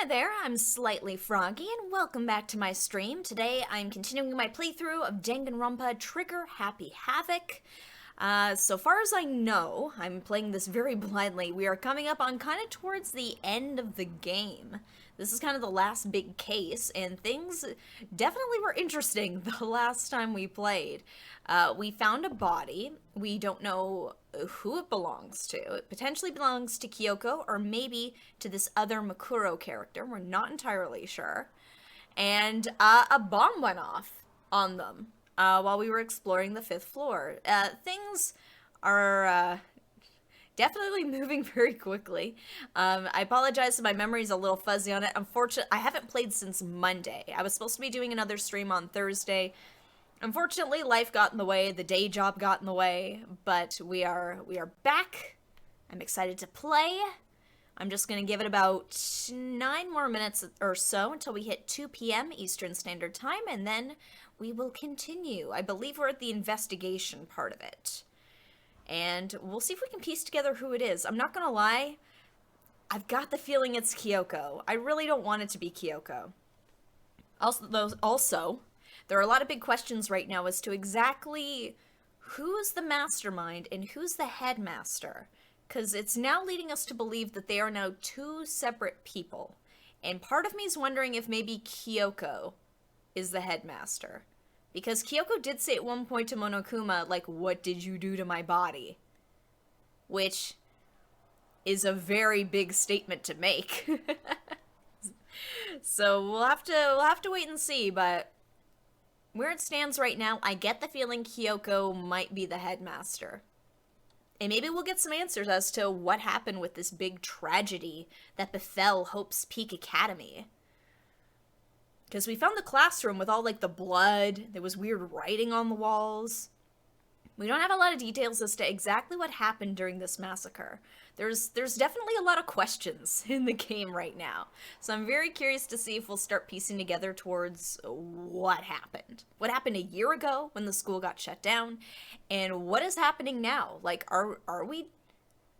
Hi there, I'm Slightly Froggy, and welcome back to my stream. Today I'm continuing my playthrough of Danganronpa Trigger Happy Havoc. So far as I know, I'm playing this very blindly. We are coming up on kind of towards the end of the game. This is kind of the last big case, and things definitely were interesting the last time we played. We found a body. We don't know who it belongs to. It potentially belongs to Kyoko, or maybe to this other Makuro character. We're not entirely sure. And a bomb went off on them while we were exploring the 5th floor. Things are definitely moving very quickly. I apologize if my memory's a little fuzzy on it. Unfortunately, I haven't played since Monday. I was supposed to be doing another stream on Thursday. Unfortunately, life got in the way, the day job got in the way, but we are back. I'm excited to play. I'm just gonna give it about 9 more minutes or so until we hit 2 p.m. Eastern Standard Time, and then we will continue. I believe we're at the investigation part of it. And we'll see if we can piece together who it is. I'm not gonna lie, I've got the feeling it's Kyoko. I really don't want it to be Kyoko. Also, there are a lot of big questions right now as to exactly who's the mastermind and who's the headmaster. Because it's now leading us to believe that they are now 2 separate people. And part of me is wondering if maybe Kyoko is the headmaster. Because Kyoko did say at one point to Monokuma, like, "What did you do to my body?" Which is a very big statement to make. So we'll have to wait and see, but where it stands right now, I get the feeling Kyoko might be the headmaster. And maybe we'll get some answers as to what happened with this big tragedy that befell Hope's Peak Academy. Because we found the classroom with all, like, the blood, there was weird writing on the walls. We don't have a lot of details as to exactly what happened during this massacre. There's definitely a lot of questions in the game right now. So I'm very curious to see if we'll start piecing together towards what happened. What happened a year ago when the school got shut down, and what is happening now? Like, are we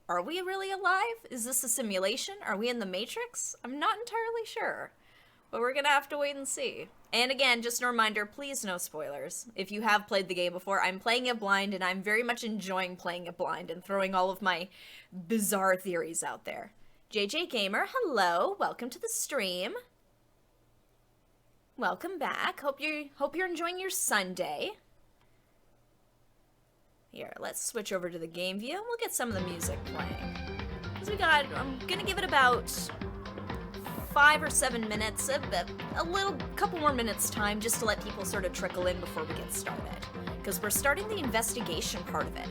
really alive? Is this a simulation? Are we in the Matrix? I'm not entirely sure. But we're gonna have to wait and see. And again, just a reminder, please no spoilers. If you have played the game before, I'm playing it blind, and I'm very much enjoying playing it blind and throwing all of my bizarre theories out there. JJ Gamer, hello, welcome to the stream. Welcome back. Hope you're enjoying your Sunday. Here, let's switch over to the game view, and we'll get some of the music playing. Because I'm gonna give it about 5 or 7 minutes, a couple more minutes time, just to let people sort of trickle in before we get started. Because we're starting the investigation part of it.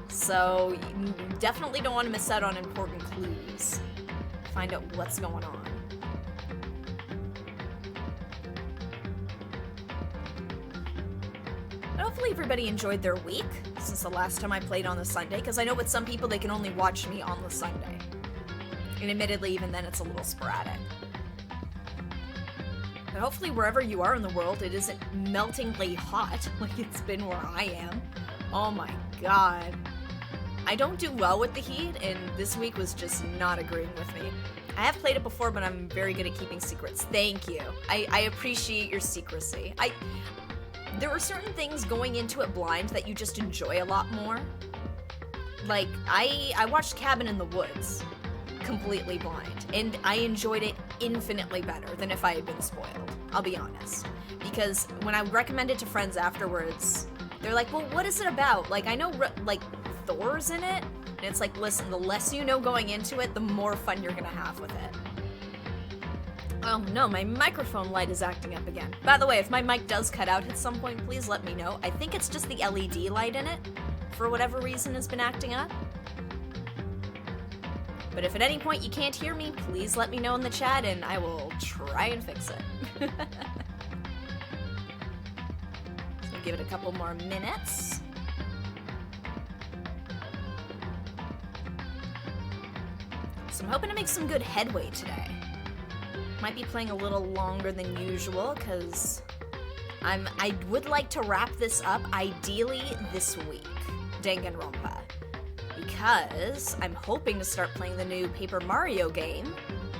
So you definitely don't want to miss out on important clues. Find out what's going on. But hopefully everybody enjoyed their week since the last time I played on the Sunday, because I know with some people they can only watch me on the Sunday. And admittedly, even then, it's a little sporadic. But hopefully, wherever you are in the world, it isn't meltingly hot like it's been where I am. Oh my god. I don't do well with the heat, and this week was just not agreeing with me. I have played it before, but I'm very good at keeping secrets. Thank you. I appreciate your secrecy. There are certain things going into it blind that you just enjoy a lot more. Like, I watched Cabin in the Woods completely blind, and I enjoyed it infinitely better than if I had been spoiled, I'll be honest. Because when I recommend it to friends afterwards, they're like, well, what is it about? Like, I know, like, Thor's in it, and it's like, listen, the less you know going into it, the more fun you're gonna have with it. Oh no, my microphone light is acting up again. By the way, if my mic does cut out at some point, please let me know. I think it's just the LED light in it, for whatever reason, has been acting up. But if at any point you can't hear me, please let me know in the chat and I will try and fix it. So give it a couple more minutes. So I'm hoping to make some good headway today. Might be playing a little longer than usual because I would like to wrap this up ideally this week, Danganronpa. Because I'm hoping to start playing the new Paper Mario game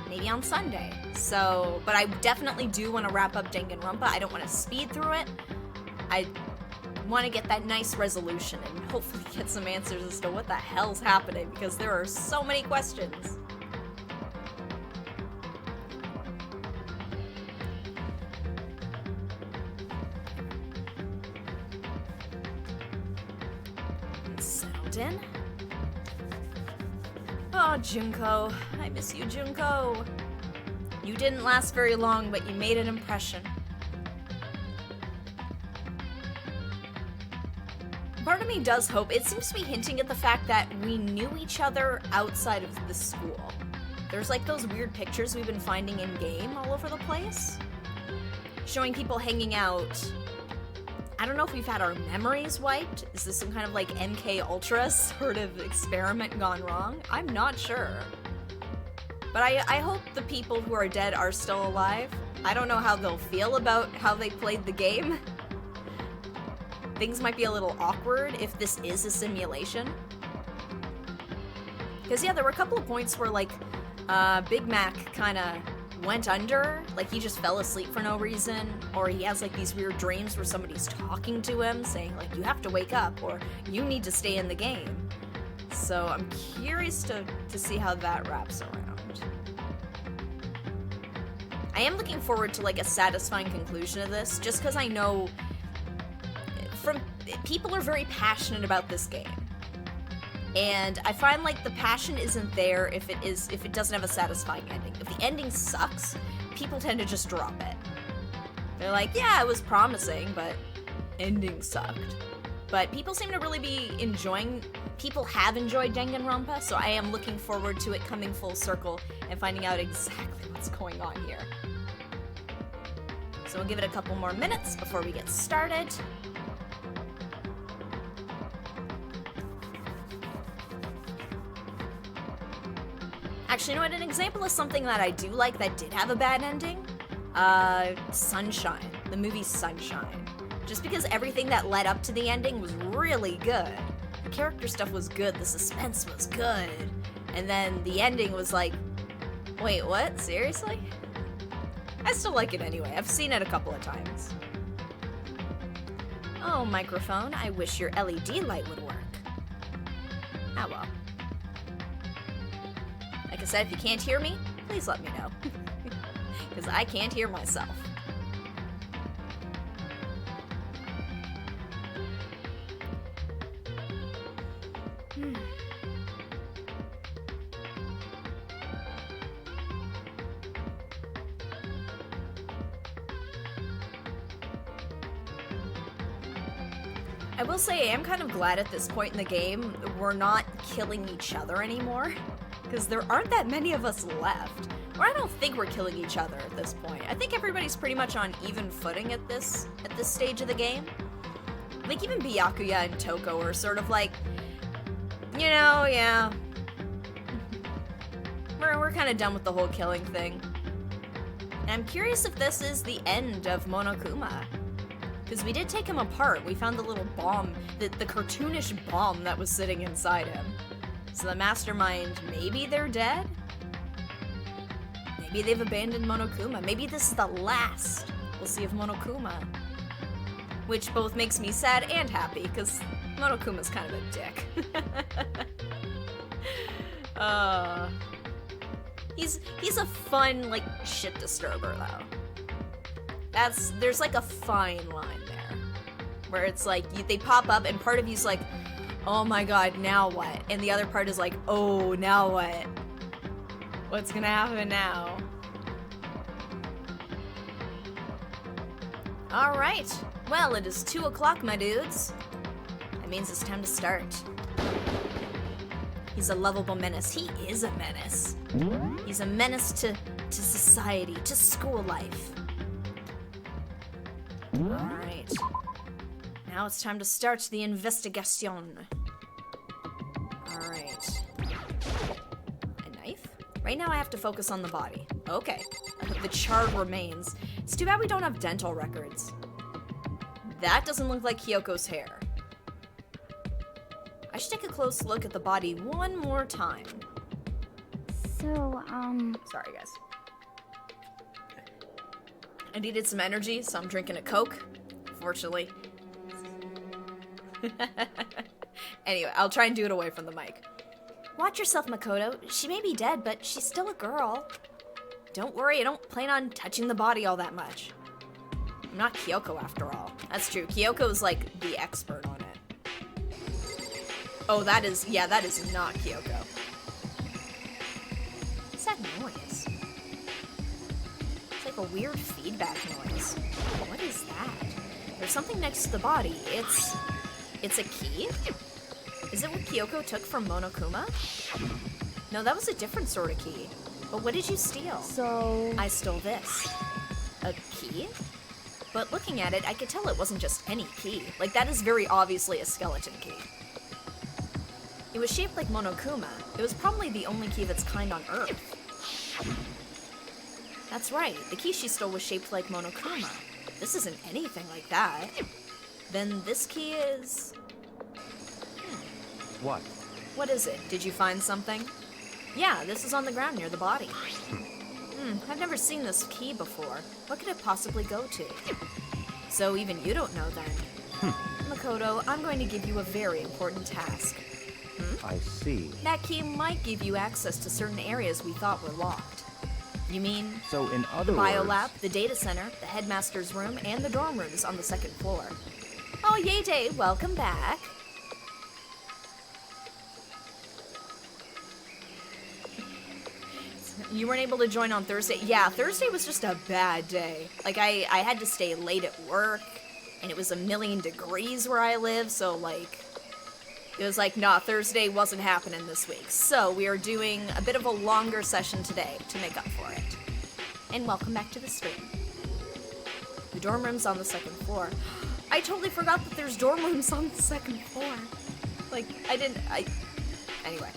maybe on Sunday. So, but I definitely do want to wrap up Danganronpa. I don't want to speed through it. I want to get that nice resolution and hopefully get some answers as to what the hell's happening, because there are so many questions. Settled in. Oh, Junko. I miss you, Junko. You didn't last very long, but you made an impression. Part of me does hope. It seems to be hinting at the fact that we knew each other outside of the school. There's like those weird pictures we've been finding in-game all over the place, showing people hanging out. I don't know if we've had our memories wiped. Is this some kind of like MK Ultra sort of experiment gone wrong? I'm not sure. But I hope the people who are dead are still alive. I don't know how they'll feel about how they played the game. Things might be a little awkward if this is a simulation. Because yeah, there were a couple of points where like Big Mac kind of went under, like he just fell asleep for no reason, or he has like these weird dreams where somebody's talking to him saying like you have to wake up or you need to stay in the game. So I'm curious to see how that wraps around. I am looking forward to like a satisfying conclusion of this, just because I know people are very passionate about this game. And I find like the passion isn't there if it doesn't have a satisfying ending. If the ending sucks, people tend to just drop it. They're like, yeah, it was promising, but ending sucked. But people seem to really be people have enjoyed Danganronpa, so I am looking forward to it coming full circle and finding out exactly what's going on here. So we'll give it a couple more minutes before we get started. Actually, you know what? An example of something that I do like that did have a bad ending? Sunshine. The movie Sunshine. Just because everything that led up to the ending was really good. The character stuff was good, the suspense was good. And then the ending was like, wait, what? Seriously? I still like it anyway. I've seen it a couple of times. Oh, microphone, I wish your LED light would work. Ah, well. Like I said, if you can't hear me, please let me know. Because I can't hear myself. I will say I am kind of glad at this point in the game we're not killing each other anymore, because there aren't that many of us left. Or I don't think we're killing each other at this point. I think everybody's pretty much on even footing at this stage of the game. Like even Byakuya and Toko are sort of like, you know, yeah. We're kind of done with the whole killing thing. And I'm curious if this is the end of Monokuma. Because we did take him apart. We found the little bomb, the cartoonish bomb that was sitting inside him. So the mastermind, maybe they're dead? Maybe they've abandoned Monokuma. Maybe this is the last we'll see of Monokuma. Which both makes me sad and happy, because Monokuma's kind of a dick. He's a fun, like, shit disturber, though. There's like a fine line there, where it's like, they pop up and part of you's like, oh my god, now what? And the other part is like, oh, now what? What's gonna happen now? Alright, well, it is 2 o'clock, my dudes. That means it's time to start. He's a lovable menace. He is a menace. He's a menace to society, to school life. Alright. Now it's time to start the investigation. Alright. A knife? Right now I have to focus on the body. Okay. The charred remains. It's too bad we don't have dental records. That doesn't look like Kyoko's hair. I should take a close look at the body one more time. So, Sorry, guys. I needed some energy, so I'm drinking a Coke. Fortunately. Anyway, I'll try and do it away from the mic. Watch yourself, Makoto. She may be dead, but she's still a girl. Don't worry, I don't plan on touching the body all that much. I'm not Kyoko after all. That's true. Kyoko's like the expert on it. Oh, that is not Kyoko. What's that noise? It's like a weird feedback noise. What is that? There's something next to the body. It's a key? Is it what Kyoko took from Monokuma? No, that was a different sort of key. But what did you steal? so... I stole this. A key? But looking at it, I could tell it wasn't just any key. Like, that is very obviously a skeleton key. It was shaped like Monokuma. It was probably the only key of its kind on Earth. That's right, the key she stole was shaped like Monokuma. This isn't anything like that. Then this key is... What? What is it? Did you find something? Yeah, this is on the ground near the body. I've never seen this key before. What could it possibly go to? So even you don't know then. Makoto, I'm going to give you a very important task. I see. That key might give you access to certain areas we thought were locked. You mean So in other the words... biolab, the data center, the headmaster's room, and the dorm rooms on the second floor. Oh, Yay, welcome back. You weren't able to join on Thursday? Yeah, Thursday was just a bad day. Like, I had to stay late at work, and it was 1,000,000 degrees where I live, so, like, it was like, nah, Thursday wasn't happening this week. So, we are doing a bit of a longer session today to make up for it. And welcome back to the stream. The dorm room's on the second floor. I totally forgot that there's dorm rooms on the second floor. Like, anyway.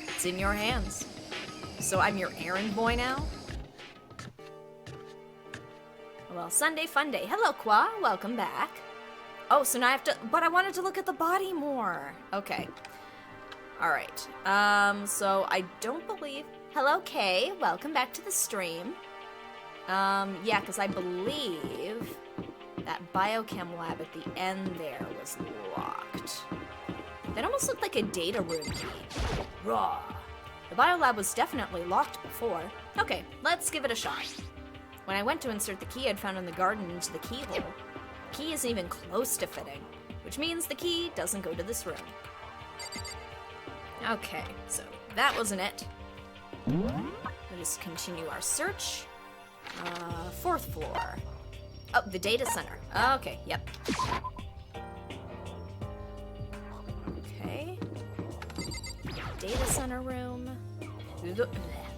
It's in your hands. So I'm your errand boy now? Well, Sunday fun day. Hello, Kwa. Welcome back. Oh, so now I have to... But I wanted to look at the body more. Okay. Alright. So I don't believe... Hello, Kay. Welcome back to the stream. Yeah, because I believe that biochem lab at the end there was locked. That almost looked like a data room key. Raw. The biolab was definitely locked before. Okay, let's give it a shot. When I went to insert the key I'd found in the garden into the keyhole, the key isn't even close to fitting, which means the key doesn't go to this room. Okay, so that wasn't it. We'll just continue our search. Fourth floor. Oh, the data center. Okay, yep. Okay. Data center room.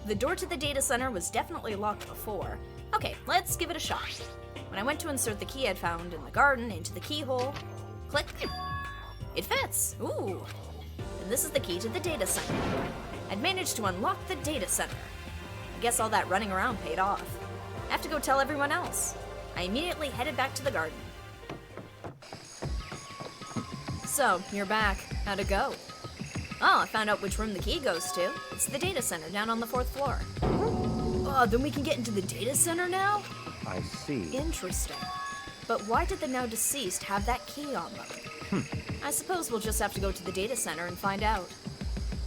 The door to the data center was definitely locked before. Okay, let's give it a shot. When I went to insert the key I'd found in the garden into the keyhole, click. It fits! Ooh! And this is the key to the data center. I'd managed to unlock the data center. I guess all that running around paid off. I have to go tell everyone else. I immediately headed back to the garden. So, you're back. How'd it go? Oh, I found out which room the key goes to. It's the data center down on the 4th floor. Oh, then we can get into the data center now? I see. Interesting. But why did the now deceased have that key on them? I suppose we'll just have to go to the data center and find out.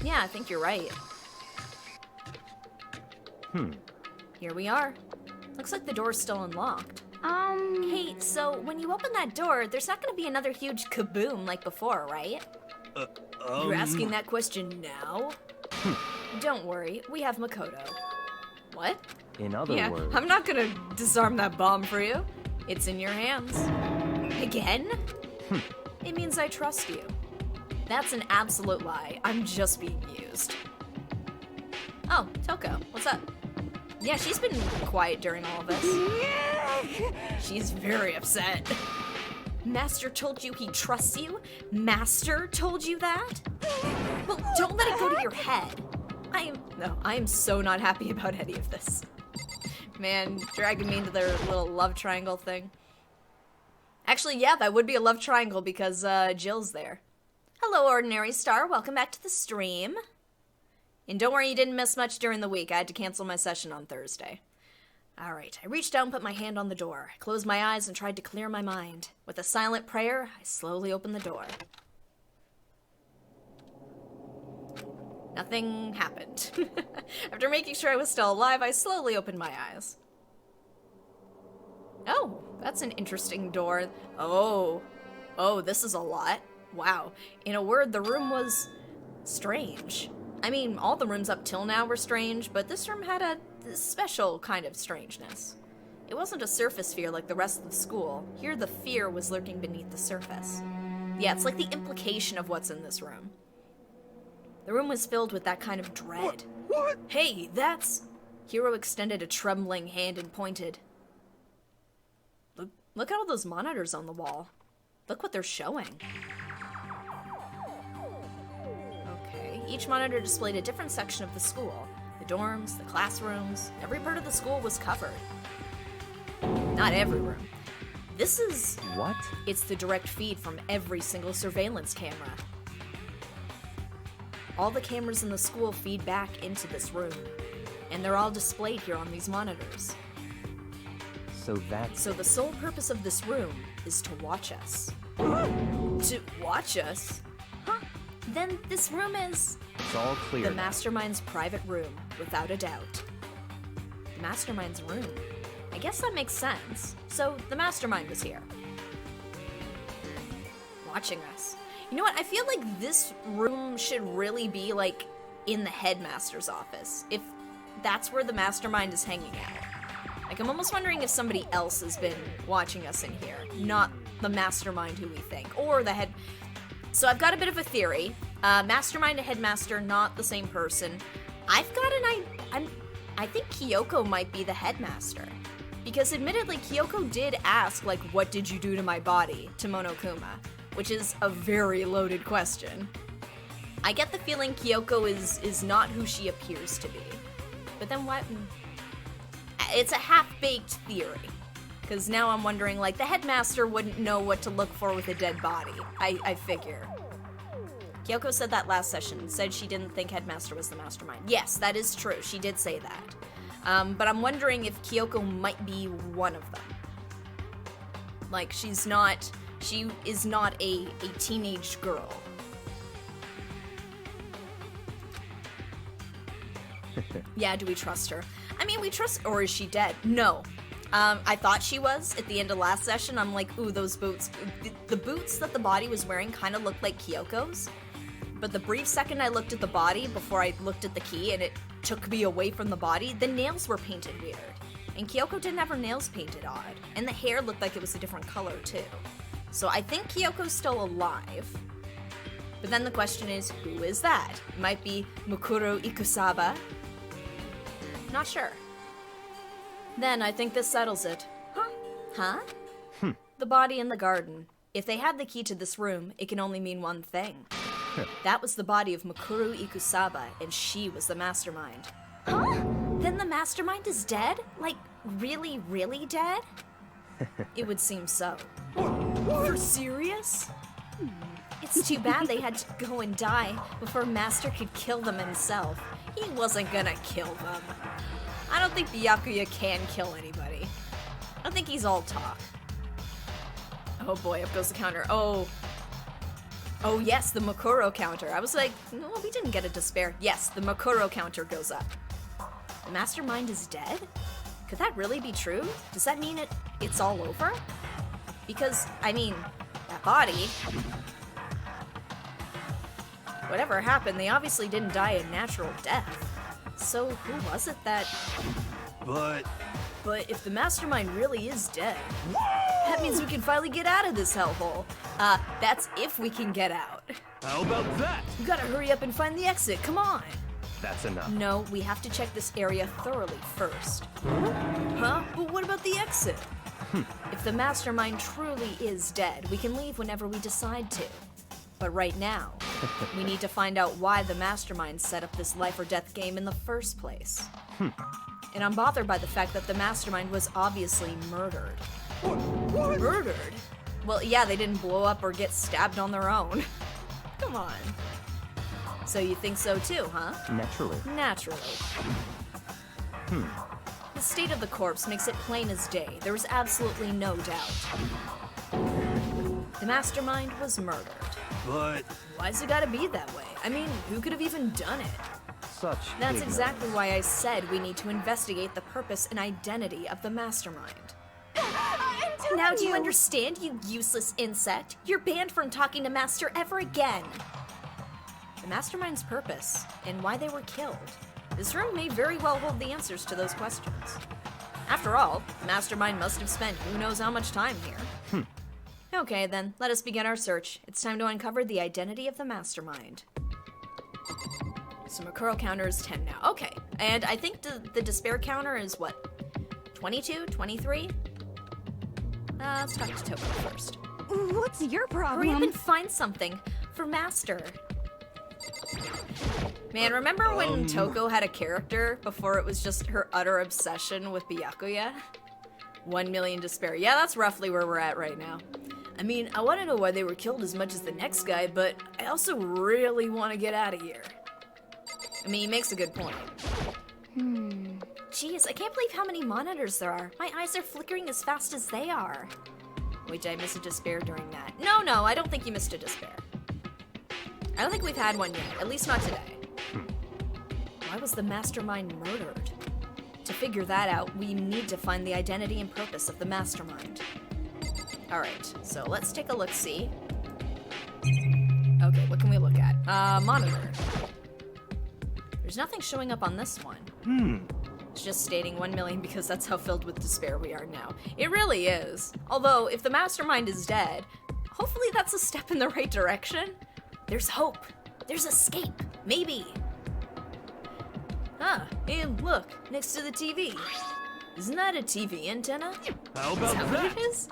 Yeah, I think you're right. Here we are. Looks like the door's still unlocked. Hey, so when you open that door, there's not gonna be another huge kaboom like before, right? You're asking that question now? Don't worry, we have Makoto. What? In other words... I'm not gonna disarm that bomb for you. It's in your hands. Again? It means I trust you. That's an absolute lie. I'm just being used. Oh, Toko, what's up? Yeah, she's been quiet during all of this. She's very upset. Master told you he trusts you? Master told you that? Well, don't let it go to your head. I am so not happy about any of this. Man, dragging me into their little love triangle thing. Actually, yeah, that would be a love triangle because Jill's there. Hello, Ordinary Star. Welcome back to the stream. And don't worry, you didn't miss much during the week. I had to cancel my session on Thursday. Alright, I reached out and put my hand on the door. I closed my eyes and tried to clear my mind. With a silent prayer, I slowly opened the door. Nothing happened. After making sure I was still alive, I slowly opened my eyes. Oh, that's an interesting door. Oh, this is a lot. Wow. In a word, the room was strange. I mean, all the rooms up till now were strange, but this room had a special kind of strangeness. It wasn't a surface fear like the rest of the school. Here, the fear was lurking beneath the surface. Yeah, it's like the implication of what's in this room. The room was filled with that kind of dread. What? Hey, that's... Hiro extended a trembling hand and pointed. Look at all those monitors on the wall. Look what they're showing. Okay, each monitor displayed a different section of the school. The dorms, the classrooms, every part of the school was covered. Not every room. This is... What? It's the direct feed from every single surveillance camera. All the cameras in the school feed back into this room, and they're all displayed here on these monitors. So the sole purpose of this room is to watch us. To watch us? Huh? Then this room is... It's all clear. The Mastermind's private room, without a doubt. The Mastermind's room. I guess that makes sense. So the Mastermind was here. Watching us. You know what? I feel like this room should really be, like, in the headmaster's office. If that's where the Mastermind is hanging out. Like, I'm almost wondering if somebody else has been watching us in here. Not the Mastermind who we think. Or the head... So I've got a bit of a theory. Mastermind and Headmaster, not the same person. I've got I think Kyoko might be the Headmaster. Because admittedly, Kyoko did ask, like, what did you do to my body, to Monokuma? Which is a very loaded question. I get the feeling Kyoko is not who she appears to be. But then what? It's a half-baked theory. Because now I'm wondering, like, the Headmaster wouldn't know what to look for with a dead body. I figure. Kyoko said that last session, said she didn't think Headmaster was the Mastermind. Yes, that is true, she did say that. But I'm wondering if Kyoko might be one of them. Like, she is not a teenage girl. Yeah, do we trust her? I mean, we trust, or is she dead? No. I thought she was at the end of last session. I'm like, ooh, those boots. The boots that the body was wearing kind of looked like Kyoko's. But the brief second I looked at the body before I looked at the key and it took me away from the body, the nails were painted weird. And Kyoko didn't have her nails painted odd. And the hair looked like it was a different color too. So I think Kyoko's still alive. But then the question is, who is that? It might be Mukuro Ikusaba. Not sure. Then I think this settles it. Huh? The body in the garden. If they had the key to this room, it can only mean one thing. That was the body of Mukuro Ikusaba, and she was the Mastermind. Huh? Then the Mastermind is dead? Like, really, really dead? It would seem so. For serious? It's too bad they had to go and die before Master could kill them himself. He wasn't gonna kill them. I don't think the Yakuya can kill anybody. I don't think he's all talk. Oh boy, up goes the counter. Oh yes, the Mukuro counter. I was like, no, we didn't get a despair. Yes, the Mukuro counter goes up. The Mastermind is dead? Could that really be true? Does that mean it's all over? Because, I mean, that body... Whatever happened, they obviously didn't die a natural death. So who was it that... But if the Mastermind really is dead, that means we can finally get out of this hellhole. That's if we can get out. How about that? We gotta hurry up and find the exit, come on. That's enough. No, we have to check this area thoroughly first. Huh? But what about the exit? If the Mastermind truly is dead, we can leave whenever we decide to. But right now, we need to find out why the Mastermind set up this life or death game in the first place. And I'm bothered by the fact that the Mastermind was obviously murdered. What? Murdered? Well, yeah, they didn't blow up or get stabbed on their own. Come on. So you think so too, huh? Naturally. Naturally. The state of the corpse makes it plain as day. There was absolutely no doubt. The mastermind was murdered. But Why's it gotta be that way? I mean, who could have even done it? Such That's ignorance. exactly why I said we need to investigate the purpose and identity of the mastermind. Now do you understand, you useless insect? You're banned from talking to Master ever again. The mastermind's purpose and why they were killed. This room may very well hold the answers to those questions. After all, the mastermind must have spent who knows how much time here. Okay then, let us begin our search. It's time to uncover the identity of the mastermind. So Makuro counter is 10 now. Okay, and I think the despair counter is what? 22? 23? Let's talk to Toko first. What's your Hurry up problem? and find something for Master. Man, remember when Toko had a character before it was just her utter obsession with Byakuya? 1 million despair. Yeah, that's roughly where we're at right now. I mean, I want to know why they were killed as much as the next guy, but I also really want to get out of here. I mean, he makes a good point. Jeez, I can't believe how many monitors there are. My eyes are flickering as fast as they are. Wait, did I miss a despair during that? No, I don't think you missed a despair. I don't think we've had one yet, at least not today. Why was the mastermind murdered? To figure that out, we need to find the identity and purpose of the mastermind. Alright, so let's take a look-see. Okay, what can we look at? Monitor. There's nothing showing up on this one. It's just stating 1 million because that's how filled with despair we are now. It really is. Although, if the mastermind is dead, hopefully that's a step in the right direction. There's hope. There's escape. Maybe. Ah, and look, next to the TV. Isn't that a TV antenna? how Is about that what that? it is?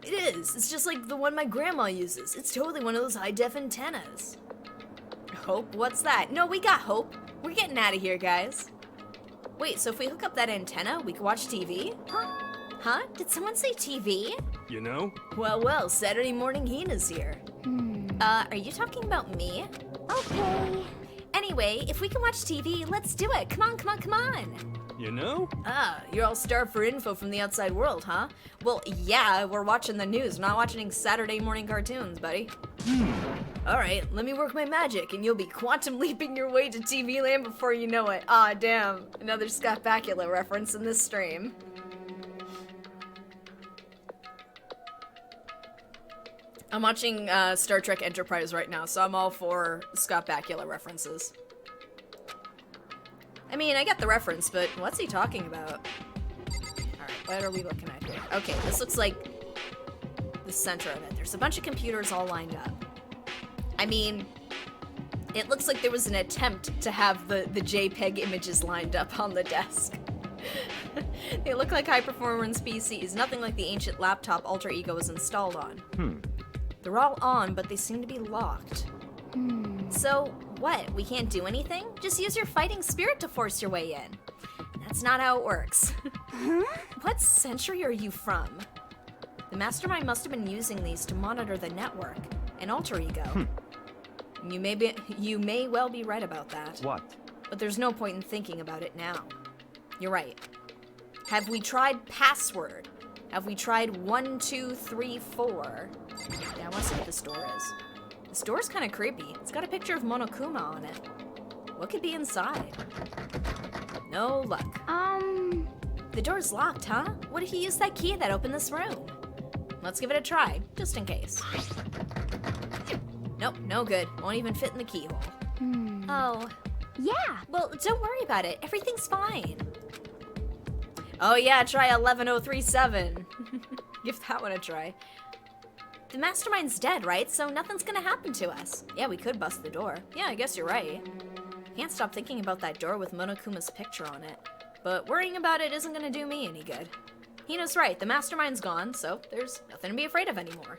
It is. It's just like the one my grandma uses. It's totally one of those high-def antennas. Hope? What's that? No, we got hope. We're getting out of here, guys. Wait, so if we hook up that antenna, we can watch TV? Huh? Did someone say TV? You know? Well, Saturday morning Hina's here. Are you talking about me? Okay. Anyway, if we can watch TV, let's do it. Come on. You know? You're all starved for info from the outside world, huh? Well, yeah, we're watching the news, not watching Saturday morning cartoons, buddy. Alright, let me work my magic, and you'll be quantum leaping your way to TV land before you know it. Ah, damn. Another Scott Bakula reference in this stream. I'm watching Star Trek Enterprise right now, so I'm all for Scott Bakula references. I mean, I get the reference, but what's he talking about? Alright, what are we looking at here? Okay, this looks like the center of it. There's a bunch of computers all lined up. I mean, it looks like there was an attempt to have the JPEG images lined up on the desk. They look like high-performance PCs, nothing like the ancient laptop Alter Ego was installed on. They're all on, but they seem to be locked. So, what? We can't do anything? Just use your fighting spirit to force your way in. That's not how it works. What century are you from? The mastermind must have been using these to monitor the network, an alter ego. You may well be right about that. What? But there's no point in thinking about it now. You're right. Have we tried password? Have we tried 1, 2, 3, 4? Yeah, I want to see what this door is. This door's kind of creepy. It's got a picture of Monokuma on it. What could be inside? No luck. The door's locked, huh? What if you use that key that opened this room? Let's give it a try, just in case. Nope, no good. Won't even fit in the keyhole. Oh. Yeah. Well, don't worry about it. Everything's fine. Oh yeah, try 11037. Give that one a try. The mastermind's dead, right? So nothing's gonna happen to us. Yeah, we could bust the door. Yeah, I guess you're right. Can't stop thinking about that door with Monokuma's picture on it. But worrying about it isn't gonna do me any good. Hina's right, the mastermind's gone, so there's nothing to be afraid of anymore.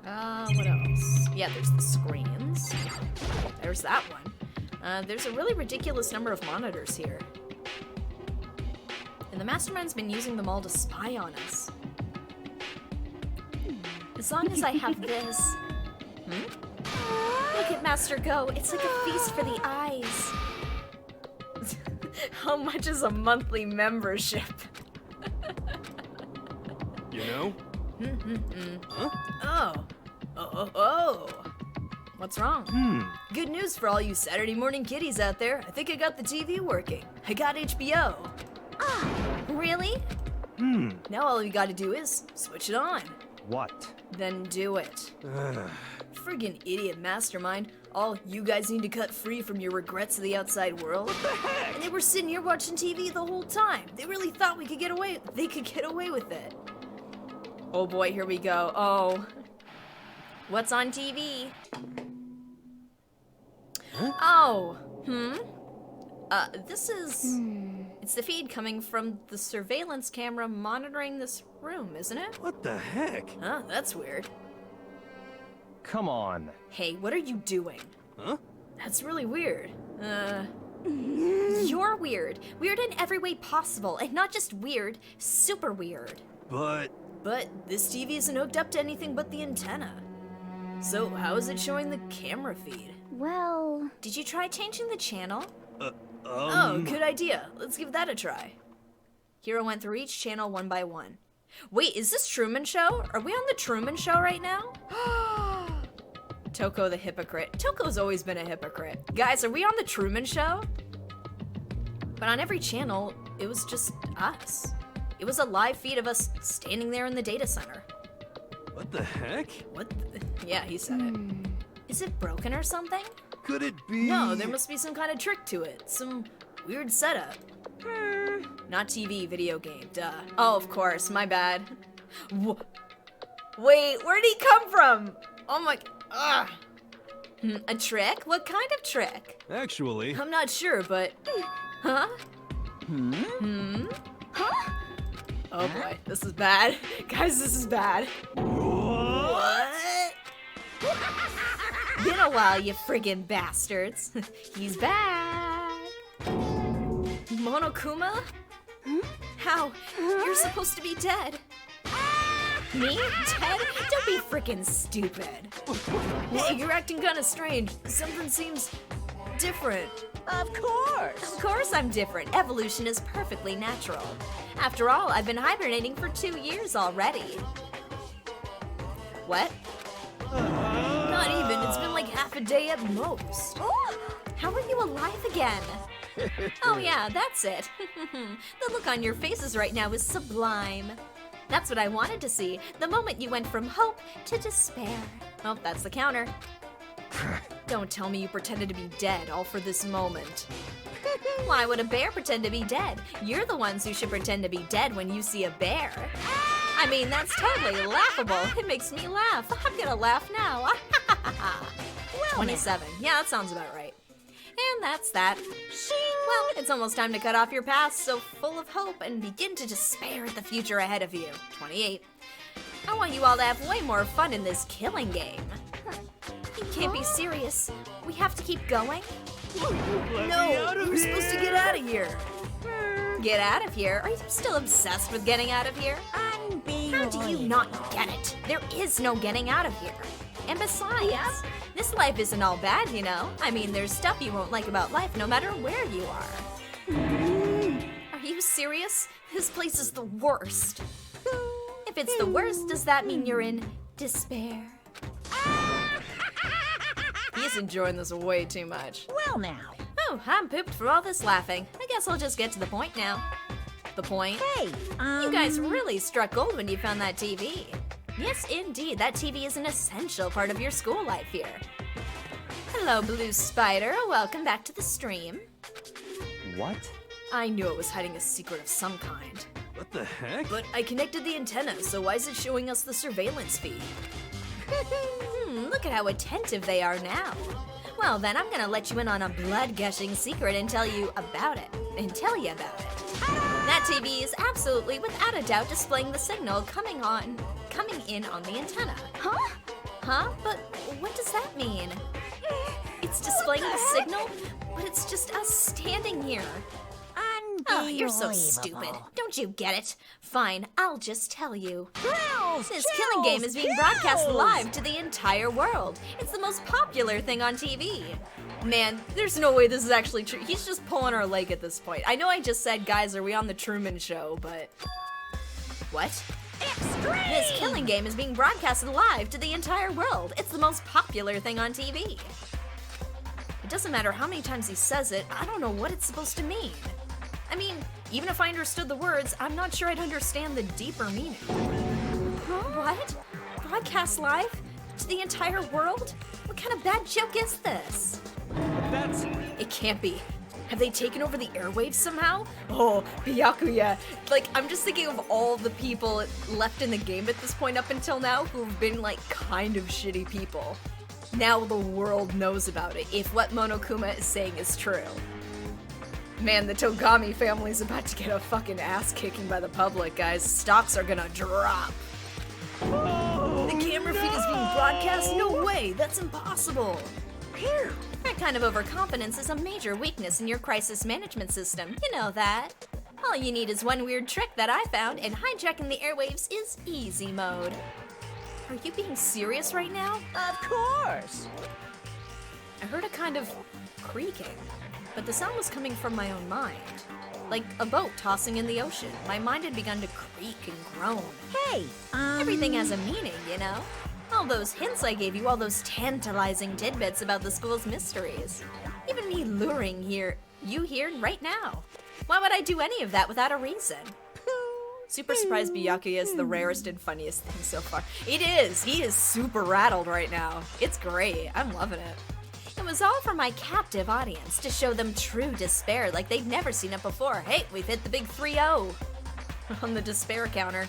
What else? Yeah, there's the screens. There's that one. There's a really ridiculous number of monitors here. And the mastermind's been using them all to spy on us. As long as I have this... Look at Master go. It's like a feast for the eyes. How much is a monthly membership? You know? Huh? Oh. What's wrong? Good news for all you Saturday morning kiddies out there. I think I got the TV working. I got HBO. Really? Now all you gotta do is switch it on. What? Then do it. Friggin' idiot mastermind. All you guys need to cut free from your regrets of the outside world. What the heck? And they were sitting here watching TV the whole time. They really thought they could get away with it. Oh boy, here we go. Oh. What's on TV? Oh. This is... It's the feed coming from the surveillance camera monitoring this room, isn't it? What the heck? Huh, that's weird. Come on. Hey, what are you doing? Huh? That's really weird. You're weird. Weird in every way possible, and not just weird, super weird. But this TV isn't hooked up to anything but the antenna. So how is it showing the camera feed? Well... Did you try changing the channel? Oh, Oh, good idea. Let's give that a try. Hero went through each channel one by one. Wait, is this Truman Show? Are we on the Truman Show right now? Toko the hypocrite. Toko's always been a hypocrite. Guys, are we on the Truman Show? But on every channel, it was just us. It was a live feed of us standing there in the data center. what the heck? What? Yeah, he said it. Is it broken or something? Could it be? No, there must be some kind of trick to it. Some weird setup. Not TV, video game, duh. Oh, of course, my bad. Wait, where'd he come from? Oh my... Ugh. A trick? What kind of trick? Actually, I'm not sure, but... Huh? Oh boy, this is bad. Guys, this is bad. What? Been a while, you friggin' bastards. He's back. Monokuma? How? You're supposed to be dead. Me? Dead? Don't be frickin' stupid. Hey, you're acting kinda strange. Something seems different. Of course. Of course I'm different. Evolution is perfectly natural. After all, I've been hibernating for 2 years already. What? Not even. It's been like half a day at most. Oh, how are you alive again? Oh yeah, that's it. The look on your faces right now is sublime. That's what I wanted to see, the moment you went from hope to despair. Oh, that's the counter. Don't tell me you pretended to be dead all for this moment. Why would a bear pretend to be dead? You're the ones who should pretend to be dead when you see a bear. I mean, that's totally laughable. It makes me laugh. I'm gonna laugh now. 27. Yeah, that sounds about right. And that's that. Well, it's almost time to cut off your past, so full of hope and begin to despair at the future ahead of you. 28. I want you all to have way more fun in this killing game. You can't be serious. We have to keep going? No, we're supposed to get out of here. Get out of here? Are you still obsessed with getting out of here? How do you not get it? There is no getting out of here. And besides, this life isn't all bad, you know? I mean, there's stuff you won't like about life no matter where you are. Are you serious? This place is the worst. If it's the worst, does that mean you're in despair? He's enjoying this way too much. Well now. Oh, I'm pooped for all this laughing. I guess I'll just get to the point now. The point? Hey, You guys really struck gold when you found that TV. Yes, indeed, that TV is an essential part of your school life here. Hello, Blue Spider. Welcome back to the stream. What? I knew it was hiding a secret of some kind. what the heck? But I connected the antenna, so why is it showing us the surveillance feed? Look at how attentive they are now. Well, then I'm gonna let you in on a blood-gushing secret and tell you about it. That TV is absolutely, without a doubt, displaying the signal coming in on the antenna. Huh? But what does that mean? It's displaying the signal, but it's just us standing here. Oh, you're so stupid. Don't you get it? Fine, I'll just tell you. This killing game is being broadcast live to the entire world. It's the most popular thing on TV. Man, there's no way this is actually true. He's just pulling our leg at this point. I know I just said, guys, are we on the Truman Show, but... What? Extreme! This killing game is being broadcasted live to the entire world. It's the most popular thing on TV. It doesn't matter how many times he says it, I don't know what it's supposed to mean. I mean, even if I understood the words, I'm not sure I'd understand the deeper meaning. What? Broadcast live? To the entire world? What kind of bad joke is this? That's... It can't be. Have they taken over the airwaves somehow? Oh, Byakuya. Like, I'm just thinking of all the people left in the game at this point up until now who've been, like, kind of shitty people. Now the world knows about it, if what Monokuma is saying is true. Man, the Togami family's about to get a fucking ass kicking by the public, guys. Stocks are gonna drop. The camera feed is being broadcast? No way, that's impossible. Phew. That kind of overconfidence is a major weakness in your crisis management system. You know that. All you need is one weird trick that I found, and hijacking the airwaves is easy mode. Are you being serious right now? Of course! I heard a kind of creaking, but the sound was coming from my own mind. Like a boat tossing in the ocean. My mind had begun to creak and groan. Hey, Everything has a meaning, you know? All those hints I gave you, all those tantalizing tidbits about the school's mysteries. Even me luring you here right now. Why would I do any of that without a reason? Super surprised Byakuya is the rarest and funniest thing so far. It is! He is super rattled right now. It's great. I'm loving it. It was all for my captive audience, to show them true despair like they'd never seen it before. Hey, we've hit the big 3-0 on the despair counter.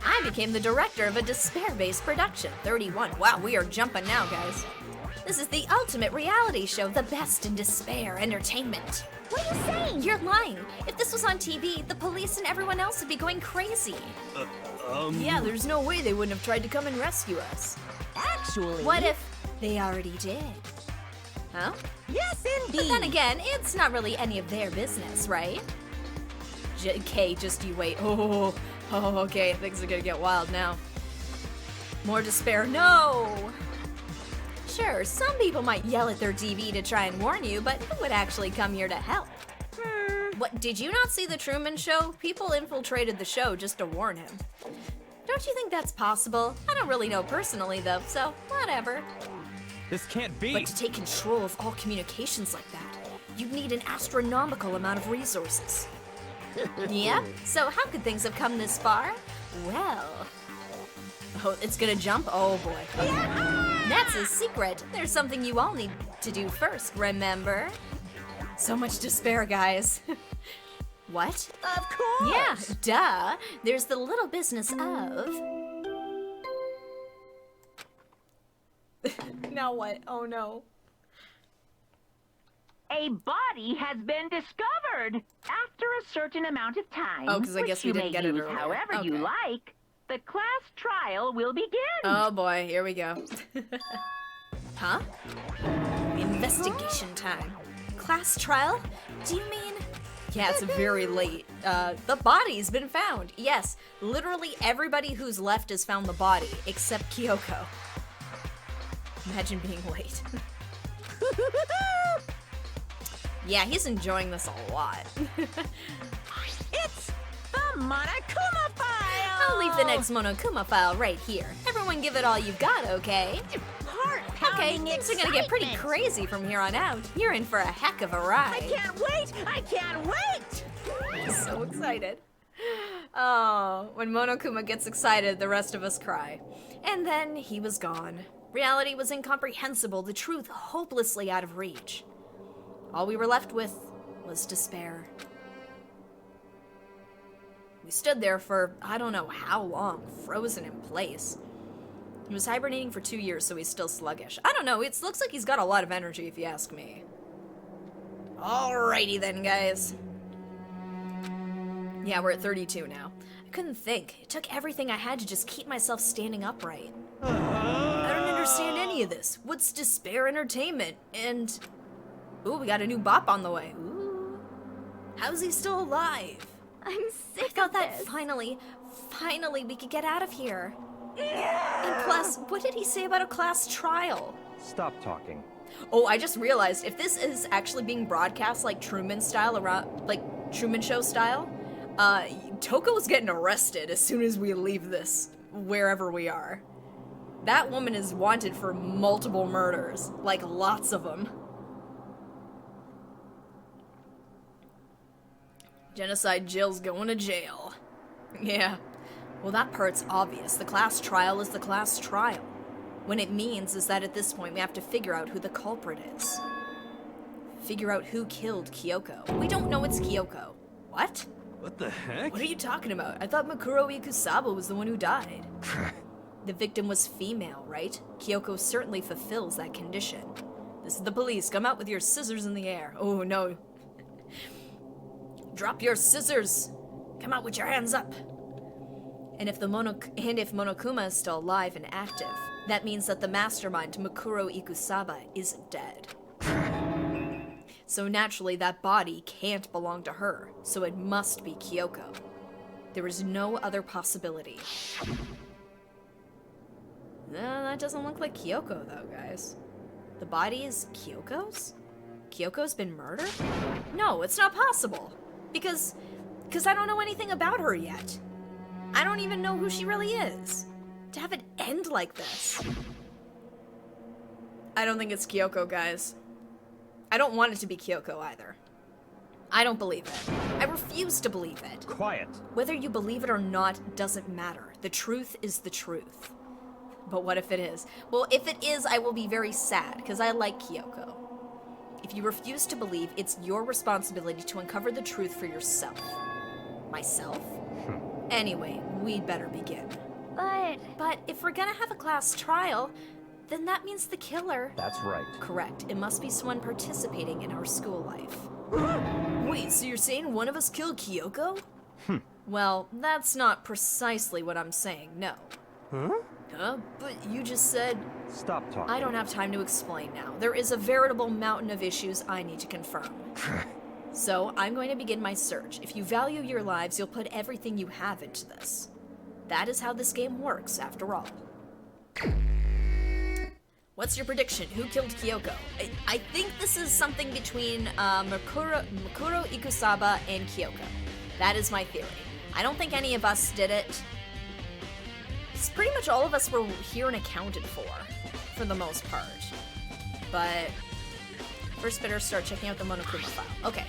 I became the director of a despair-based production. 31. Wow, we are jumping now, guys. This is the ultimate reality show, the best in despair entertainment. What are you saying? You're lying. If this was on TV, the police and everyone else would be going crazy. Yeah, there's no way they wouldn't have tried to come and rescue us. Actually... What if they already did? Huh? Yes, indeed! But then again, it's not really any of their business, right? Okay, just you wait. Oh, okay, things are gonna get wild now. More despair, no! Sure, some people might yell at their TV to try and warn you, but who would actually come here to help? What, did you not see the Truman Show? People infiltrated the show just to warn him. Don't you think that's possible? I don't really know personally, though, so whatever. This can't be. But to take control of all communications like that, you'd need an astronomical amount of resources. Yep, so how could things have come this far? Well... Oh, it's gonna jump? Oh boy. That's a secret. There's something you all need to do first, remember? So much despair, guys. What? Of course! Yeah, duh. There's the little business of... Now what? Oh no. A body has been discovered after a certain amount of time. Oh, 'cause I guess we which didn't you get may it use earlier. however you Okay. like. The class trial will begin. Oh boy, here we go. Huh? Investigation time. Class trial? Do you mean... Yeah, it's very late. The body's been found. Yes, literally everybody who's left has found the body, except Kyoko. Imagine being late. Yeah, he's enjoying this a lot. It's the Monokuma file! I'll leave the next Monokuma file right here. Everyone give it all you've got, okay? Okay, Heart-pounding things are gonna get pretty excitement. crazy from here on out. You're in for a heck of a I ride. can't wait! I can't wait! I'm so excited. Oh, when Monokuma gets excited, the rest of us cry. And then he was gone. Reality was incomprehensible, the truth hopelessly out of reach. All we were left with was despair. We stood there for I don't know how long, frozen in place. He was hibernating for 2 years, so he's still sluggish. I don't know, it looks like he's got a lot of energy if you ask me. Alrighty then, guys. Yeah, we're at 32 now. I couldn't think. It took everything I had to just keep myself standing upright. I don't understand any of this. What's despair entertainment? And... Ooh, we got a new bop on the way. Ooh. How's he still alive? I'm I sick thought of that this. finally we could get out of here. And plus, what did he say about a class trial? Stop talking. Oh, I just realized if this is actually being broadcast like Truman style, around like Truman Show style, Toko's getting arrested as soon as we leave this, wherever we are. That woman is wanted for multiple murders, like lots of them. Genocide Jill's going to jail. Yeah. Well, that part's obvious. The class trial is the class trial. What it means is that at this point we have to figure out who the culprit is. Figure out who killed Kyoko. We don't know it's Kyoko. What? What the heck? What are you talking about? I thought Makuro Ikusaba was the one who died. The victim was female, right? Kyoko certainly fulfills that condition. This is the police. Come out with your scissors in the air. Oh, no. Drop your scissors. Come out with your hands up. And if Monokuma is still alive and active, that means that the mastermind, Makuro Ikusaba, isn't dead. So naturally, that body can't belong to her, so it must be Kyoko. There is no other possibility. That doesn't look like Kyoko, though, guys. The body is Kyoko's? Kyoko's been murdered? No, it's not possible. Because I don't know anything about her yet. I don't even know who she really is. To have it end like this. I don't think it's Kyoko, guys. I don't want it to be Kyoko either. I don't believe it. I refuse to believe it. Quiet. Whether you believe it or not doesn't matter. The truth is the truth. But what if it is? Well, if it is, I will be very sad, because I like Kyoko. If you refuse to believe, it's your responsibility to uncover the truth for yourself. Myself? Anyway, we'd better begin. But if we're gonna have a class trial, then that means the killer... That's right. Correct. It must be someone participating in our school life. Wait, so you're saying one of us killed Kyoko? Well, that's not precisely what I'm saying, no. But you just said... Stop talking. I don't have time to explain now. There is a veritable mountain of issues I need to confirm. So, I'm going to begin my search. If you value your lives, you'll put everything you have into this. That is how this game works, after all. What's your prediction? Who killed Kyoko? I think this is something between Makuro Ikusaba and Kyoko. That is my theory. I don't think any of us did it. Pretty much all of us were here and accounted for the most part. But first better start checking out the Monokuma file. Okay.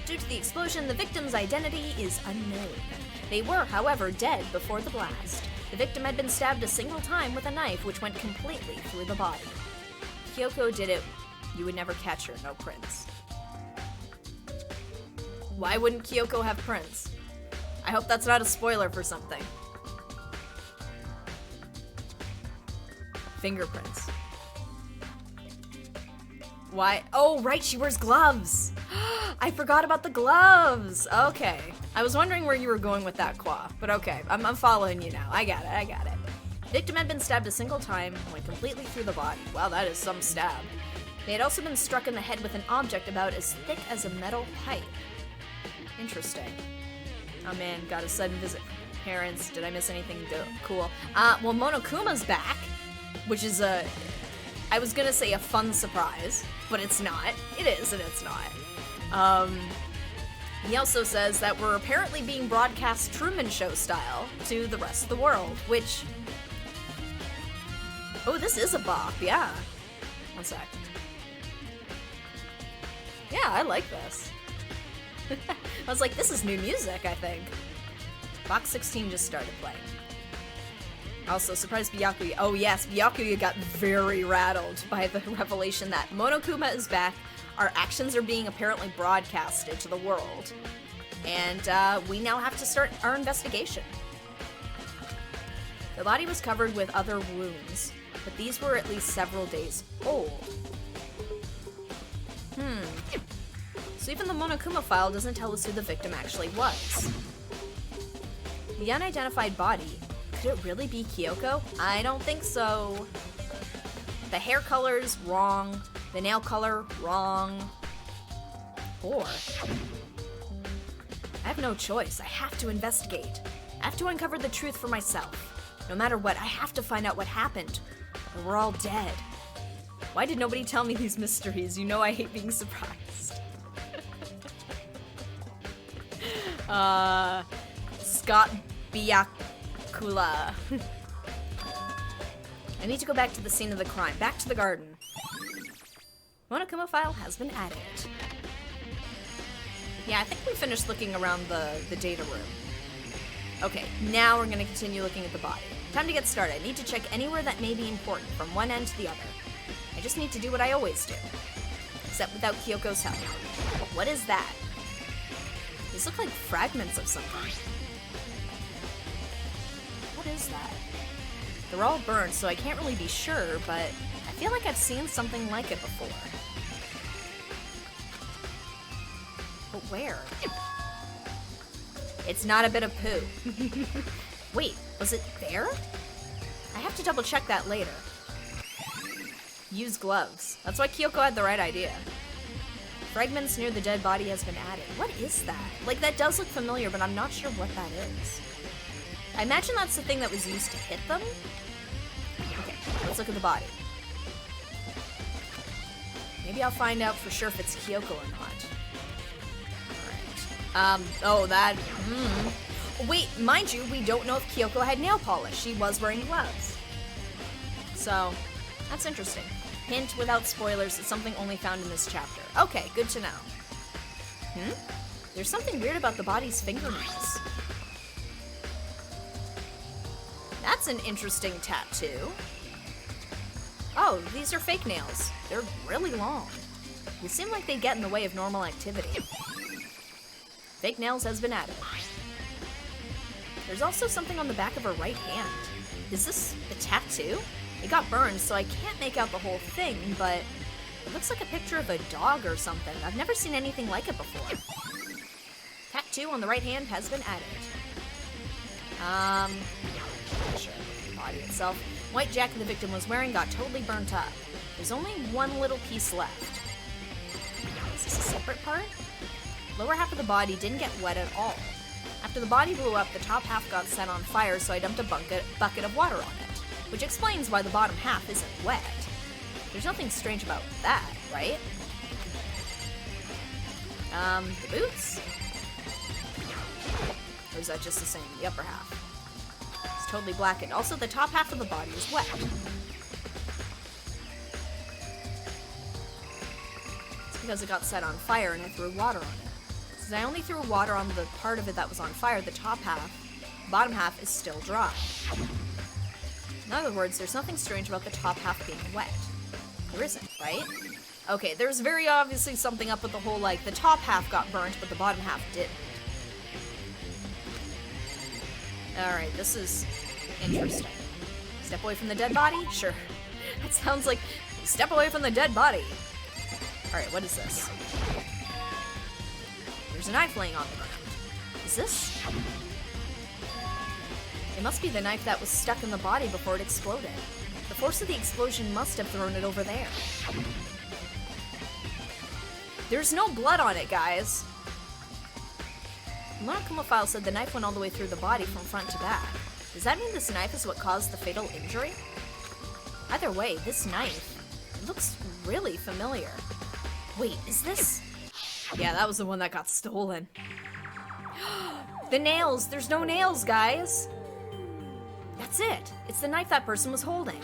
Due to the explosion, the victim's identity is unknown. They were, however, dead before the blast. The victim had been stabbed a single time with a knife, which went completely through the body. Kyoko did it. You would never catch her, no prints. Why wouldn't Kyoko have prints? I hope that's not a spoiler for something. Fingerprints. Why? Oh, right, she wears gloves. I forgot about the gloves. Okay. I was wondering where you were going with that, Qua, but okay. I'm following you now. I got it. Victim had been stabbed a single time, went completely through the body. Wow, that is some stab. They had also been struck in the head with an object about as thick as a metal pipe. Interesting. Oh man, got a sudden visit from parents. Did I miss anything cool? Well, Monokuma's back, which is I was gonna say a fun surprise, but it's not. It is and it's not. He also says that we're apparently being broadcast Truman Show style to the rest of the world, which... Oh, this is a bop, yeah. One sec. Yeah, I like this. I was like, this is new music, I think. Box 16 just started playing. Also, surprised Byakuya. Oh yes, Byakuya got very rattled by the revelation that Monokuma is back, our actions are being apparently broadcasted to the world, and we now have to start our investigation. The body was covered with other wounds, but these were at least several days old. So even the Monokuma file doesn't tell us who the victim actually was. The unidentified body. Could it really be Kyoko? I don't think so. The hair color's wrong. The nail color, wrong. Or I have no choice. I have to investigate. I have to uncover the truth for myself. No matter what, I have to find out what happened. Or we're all dead. Why did nobody tell me these mysteries? You know I hate being surprised. Scott Biakula. I need to go back to the scene of the crime. Back to the garden. Monokuma file has been added. Yeah, I think we finished looking around the data room. Okay, now we're gonna continue looking at the body. Time to get started. I need to check anywhere that may be important, from one end to the other. I just need to do what I always do. Except without Kyoko's help. What is that? These look like fragments of something. What is that? They're all burned, so I can't really be sure, but I feel like I've seen something like it before. But where? It's not a bit of poo. Wait, was it there? I have to double check that later. Use gloves. That's why Kyoko had the right idea. Fragments near the dead body has been added. What is that? Like, that does look familiar, but I'm not sure what that is. I imagine that's the thing that was used to hit them. Okay, let's look at the body. Maybe I'll find out for sure if it's Kyoko or not. Oh, that, Wait, mind you, we don't know if Kyoko had nail polish. She was wearing gloves. So, that's interesting. Hint, without spoilers, it's something only found in this chapter. Okay, good to know. There's something weird about the body's fingernails. That's an interesting tattoo. Oh, these are fake nails. They're really long. They seem like they get in the way of normal activity. Fake nails has been added. There's also something on the back of her right hand. Is this a tattoo? It got burned, so I can't make out the whole thing, but it looks like a picture of a dog or something. I've never seen anything like it before. Tattoo on the right hand has been added. Sure. Body itself. White jacket the victim was wearing got totally burnt up. There's only one little piece left. Is this a separate part? Lower half of the body didn't get wet at all. After the body blew up, the top half got set on fire, so I dumped a bucket of water on it, which explains why the bottom half isn't wet. There's nothing strange about that, right? The boots? Or is that just the same? The upper half. It's totally blackened. Also, the top half of the body is wet. It's because it got set on fire and I threw water on it. Since I only threw water on the part of it that was on fire, the top half, bottom half is still dry. In other words, there's nothing strange about the top half being wet. There isn't, right? Okay, there's very obviously something up with the whole, like, the top half got burnt, but the bottom half didn't. Alright, this is interesting. Step away from the dead body? Sure. That sounds like, step away from the dead body. Alright, what is this? There's a knife laying on the ground. Is this? It must be the knife that was stuck in the body before it exploded. The force of the explosion must have thrown it over there. There's no blood on it, guys. The Monokuma file said the knife went all the way through the body from front to back. Does that mean this knife is what caused the fatal injury? Either way, this knife, it looks really familiar. Wait, is this? Yeah, that was the one that got stolen. The nails! There's no nails, guys! That's it! It's the knife that person was holding.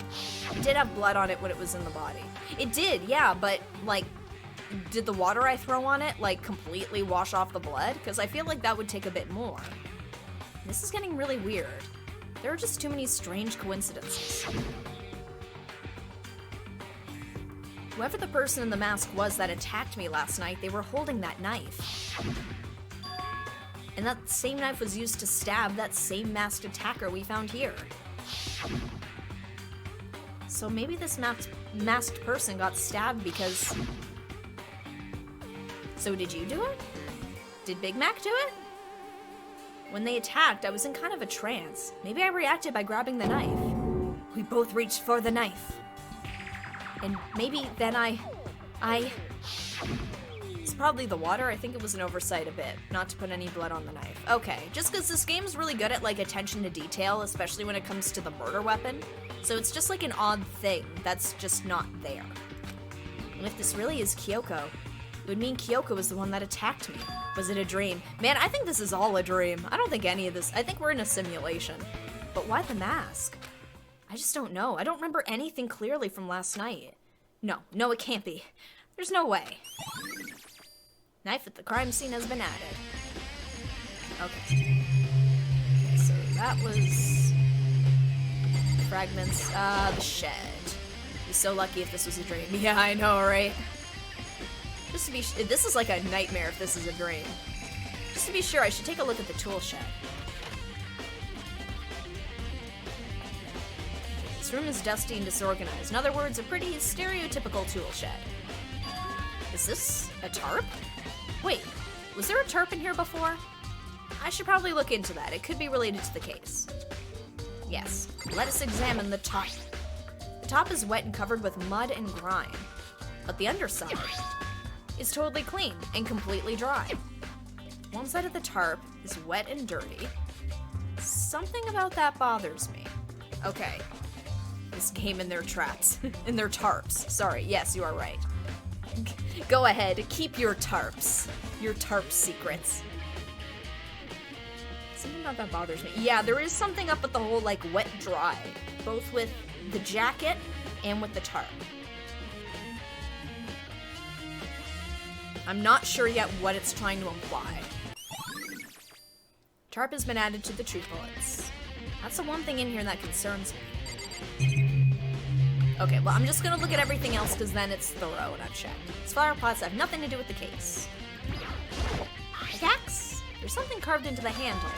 It did have blood on it when it was in the body. It did, yeah, but, like, did the water I throw on it, like, completely wash off the blood? Because I feel like that would take a bit more. This is getting really weird. There are just too many strange coincidences. Whoever the person in the mask was that attacked me last night, they were holding that knife. And that same knife was used to stab that same masked attacker we found here. So maybe this masked person got stabbed because... So did you do it? Did Big Mac do it? When they attacked, I was in kind of a trance. Maybe I reacted by grabbing the knife. We both reached for the knife. And maybe then I It's probably the water. I think it was an oversight a bit, not to put any blood on the knife. Okay, just because this game's really good at, like, attention to detail, especially when it comes to the murder weapon. So it's just, like, an odd thing that's just not there. And if this really is Kyoko, it would mean Kyoko was the one that attacked me. Was it a dream? Man, I think this is all a dream. I don't think any of this... I think we're in a simulation. But why the mask? I just don't know. I don't remember anything clearly from last night. No, it can't be. There's no way. Knife at the crime scene has been added. Okay, so that was... fragments. The shed. Be so lucky if this was a dream. Yeah, I know, right? Just to be this is like a nightmare if this is a dream. Just to be sure, I should take a look at the tool shed. This room is dusty and disorganized. In other words, a pretty stereotypical tool shed. Is this a tarp? Wait, was there a tarp in here before? I should probably look into that. It could be related to the case. Yes, let us examine the top. The top is wet and covered with mud and grime, but the underside is totally clean and completely dry. One side of the tarp is wet and dirty. Something about that bothers me. Okay, this game and their traps, and their tarps. Sorry, yes, you are right. Go ahead, keep your tarps, your tarp secrets. Something about that bothers me. Yeah, there is something up with the whole, like, wet dry, both with the jacket and with the tarp. I'm not sure yet what it's trying to imply. Tarp has been added to the tree bullets. That's the one thing in here that concerns me. Okay, well, I'm just gonna look at everything else because then it's thorough and I've checked. These flower pots have nothing to do with the case. Pickaxe? There's something carved into the handle.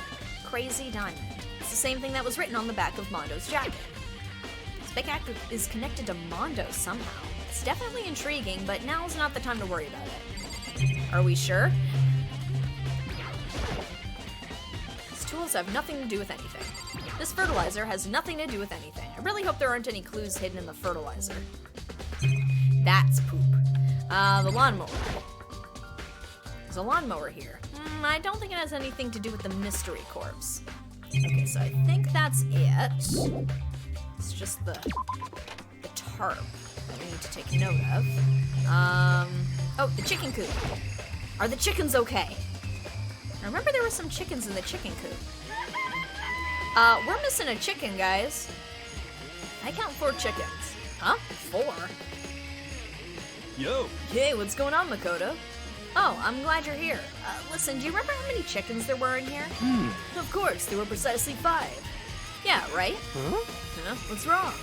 Crazy diamond. It's the same thing that was written on the back of Mondo's jacket. This pickaxe is connected to Mondo somehow. It's definitely intriguing, but now's not the time to worry about it. Are we sure? These tools have nothing to do with anything. This fertilizer has nothing to do with anything. I really hope there aren't any clues hidden in the fertilizer. That's poop. The lawnmower. There's a lawnmower here. I don't think it has anything to do with the mystery corpse. Okay, so I think that's it. It's just the tarp that we need to take note of. Oh, the chicken coop. Are the chickens okay? I remember there were some chickens in the chicken coop. We're missing a chicken, guys. I count 4 chickens. Huh? 4? Yo! Hey, what's going on, Makoto? Oh, I'm glad you're here. Listen, do you remember how many chickens there were in here? Of course, there were precisely 5. Yeah, right? Huh? Huh? What's wrong?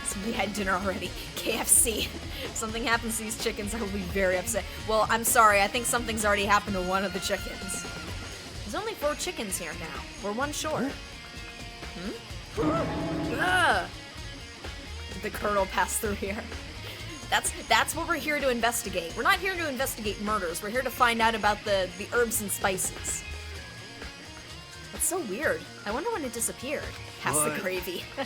Somebody had dinner already. KFC. If something happens to these chickens, I will be very upset. Well, I'm sorry, I think something's already happened to one of the chickens. There's only 4 chickens here now. We're 1 short. Did the colonel pass through here? That's what we're here to investigate. We're not here to investigate murders. We're here to find out about the herbs and spices. That's so weird. I wonder when it disappeared. Past the gravy. I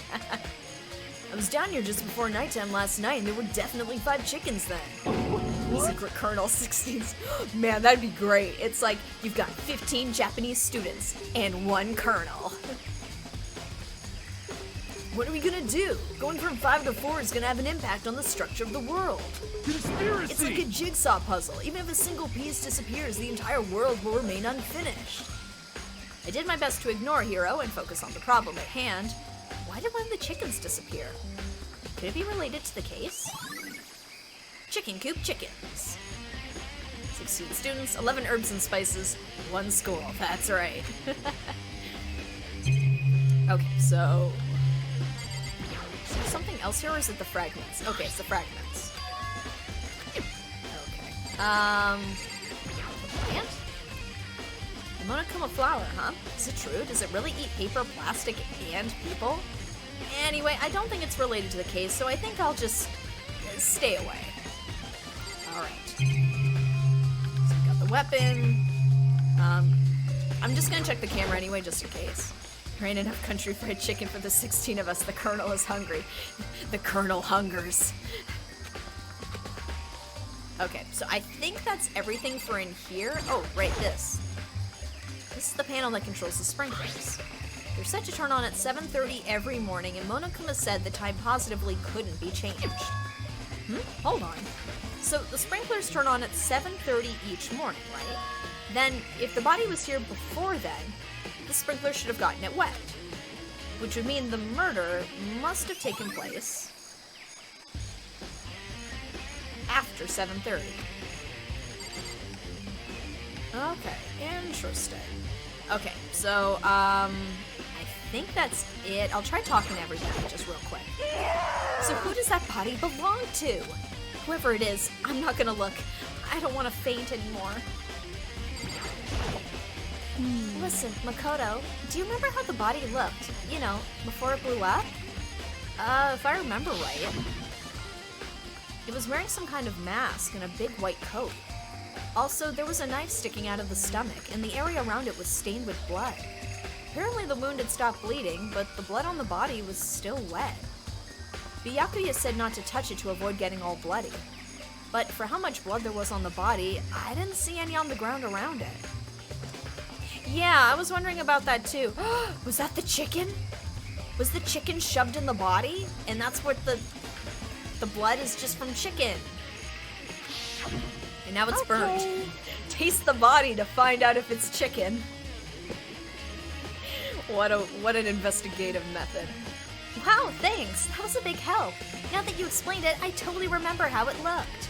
was down here just before nighttime last night, and there were definitely 5 chickens then. Secret Colonel 16s. Man, that'd be great. It's like you've got 15 Japanese students and 1 colonel. What are we gonna do? Going from 5 to 4 is gonna have an impact on the structure of the world. Conspiracy! It's like a jigsaw puzzle. Even if a single piece disappears, the entire world will remain unfinished. I did my best to ignore Hiro and focus on the problem at hand. Why did one of the chickens disappear? Could it be related to the case? Chicken coop chickens. 16 students, 11 herbs and spices, 1 school. That's right. Okay, so... Is there something else here, or is it the fragments? Okay, it's the fragments. Okay. Plant? The Monokuma flower, huh? Is it true? Does it really eat paper, plastic, and people? Anyway, I don't think it's related to the case, so I think I'll just stay away. Alright. So we got the weapon. I'm just gonna check the camera anyway, just in case. There ain't enough country fried chicken for the 16 of us. The Colonel is hungry. The Colonel hungers. Okay, so I think that's everything for in here. Oh, right, this. This is the panel that controls the sprinklers. They're set to turn on at 7:30 every morning, and Monokuma said the time positively couldn't be changed. Hold on. So the sprinklers turn on at 7:30 each morning, right? Then, if the body was here before then, the sprinkler should have gotten it wet. Which would mean the murder must have taken place after 7:30. Okay, interesting. Okay, so, I think that's it. I'll try talking to everybody just real quick. So who does that body belong to? Whoever it is, I'm not gonna look. I don't want to faint anymore. Listen, Makoto, do you remember how the body looked? You know, before it blew up? If I remember right, it was wearing some kind of mask and a big white coat. Also, there was a knife sticking out of the stomach, and the area around it was stained with blood. Apparently the wound had stopped bleeding, but the blood on the body was still wet. Byakuya said not to touch it to avoid getting all bloody. But for how much blood there was on the body, I didn't see any on the ground around it. Yeah, I was wondering about that too. Was that the chicken? Was the chicken shoved in the body? And that's what the blood is just from chicken. And now it's burnt. Taste the body to find out if it's chicken. What an investigative method. Wow, thanks. That was a big help. Now that you explained it, I totally remember how it looked.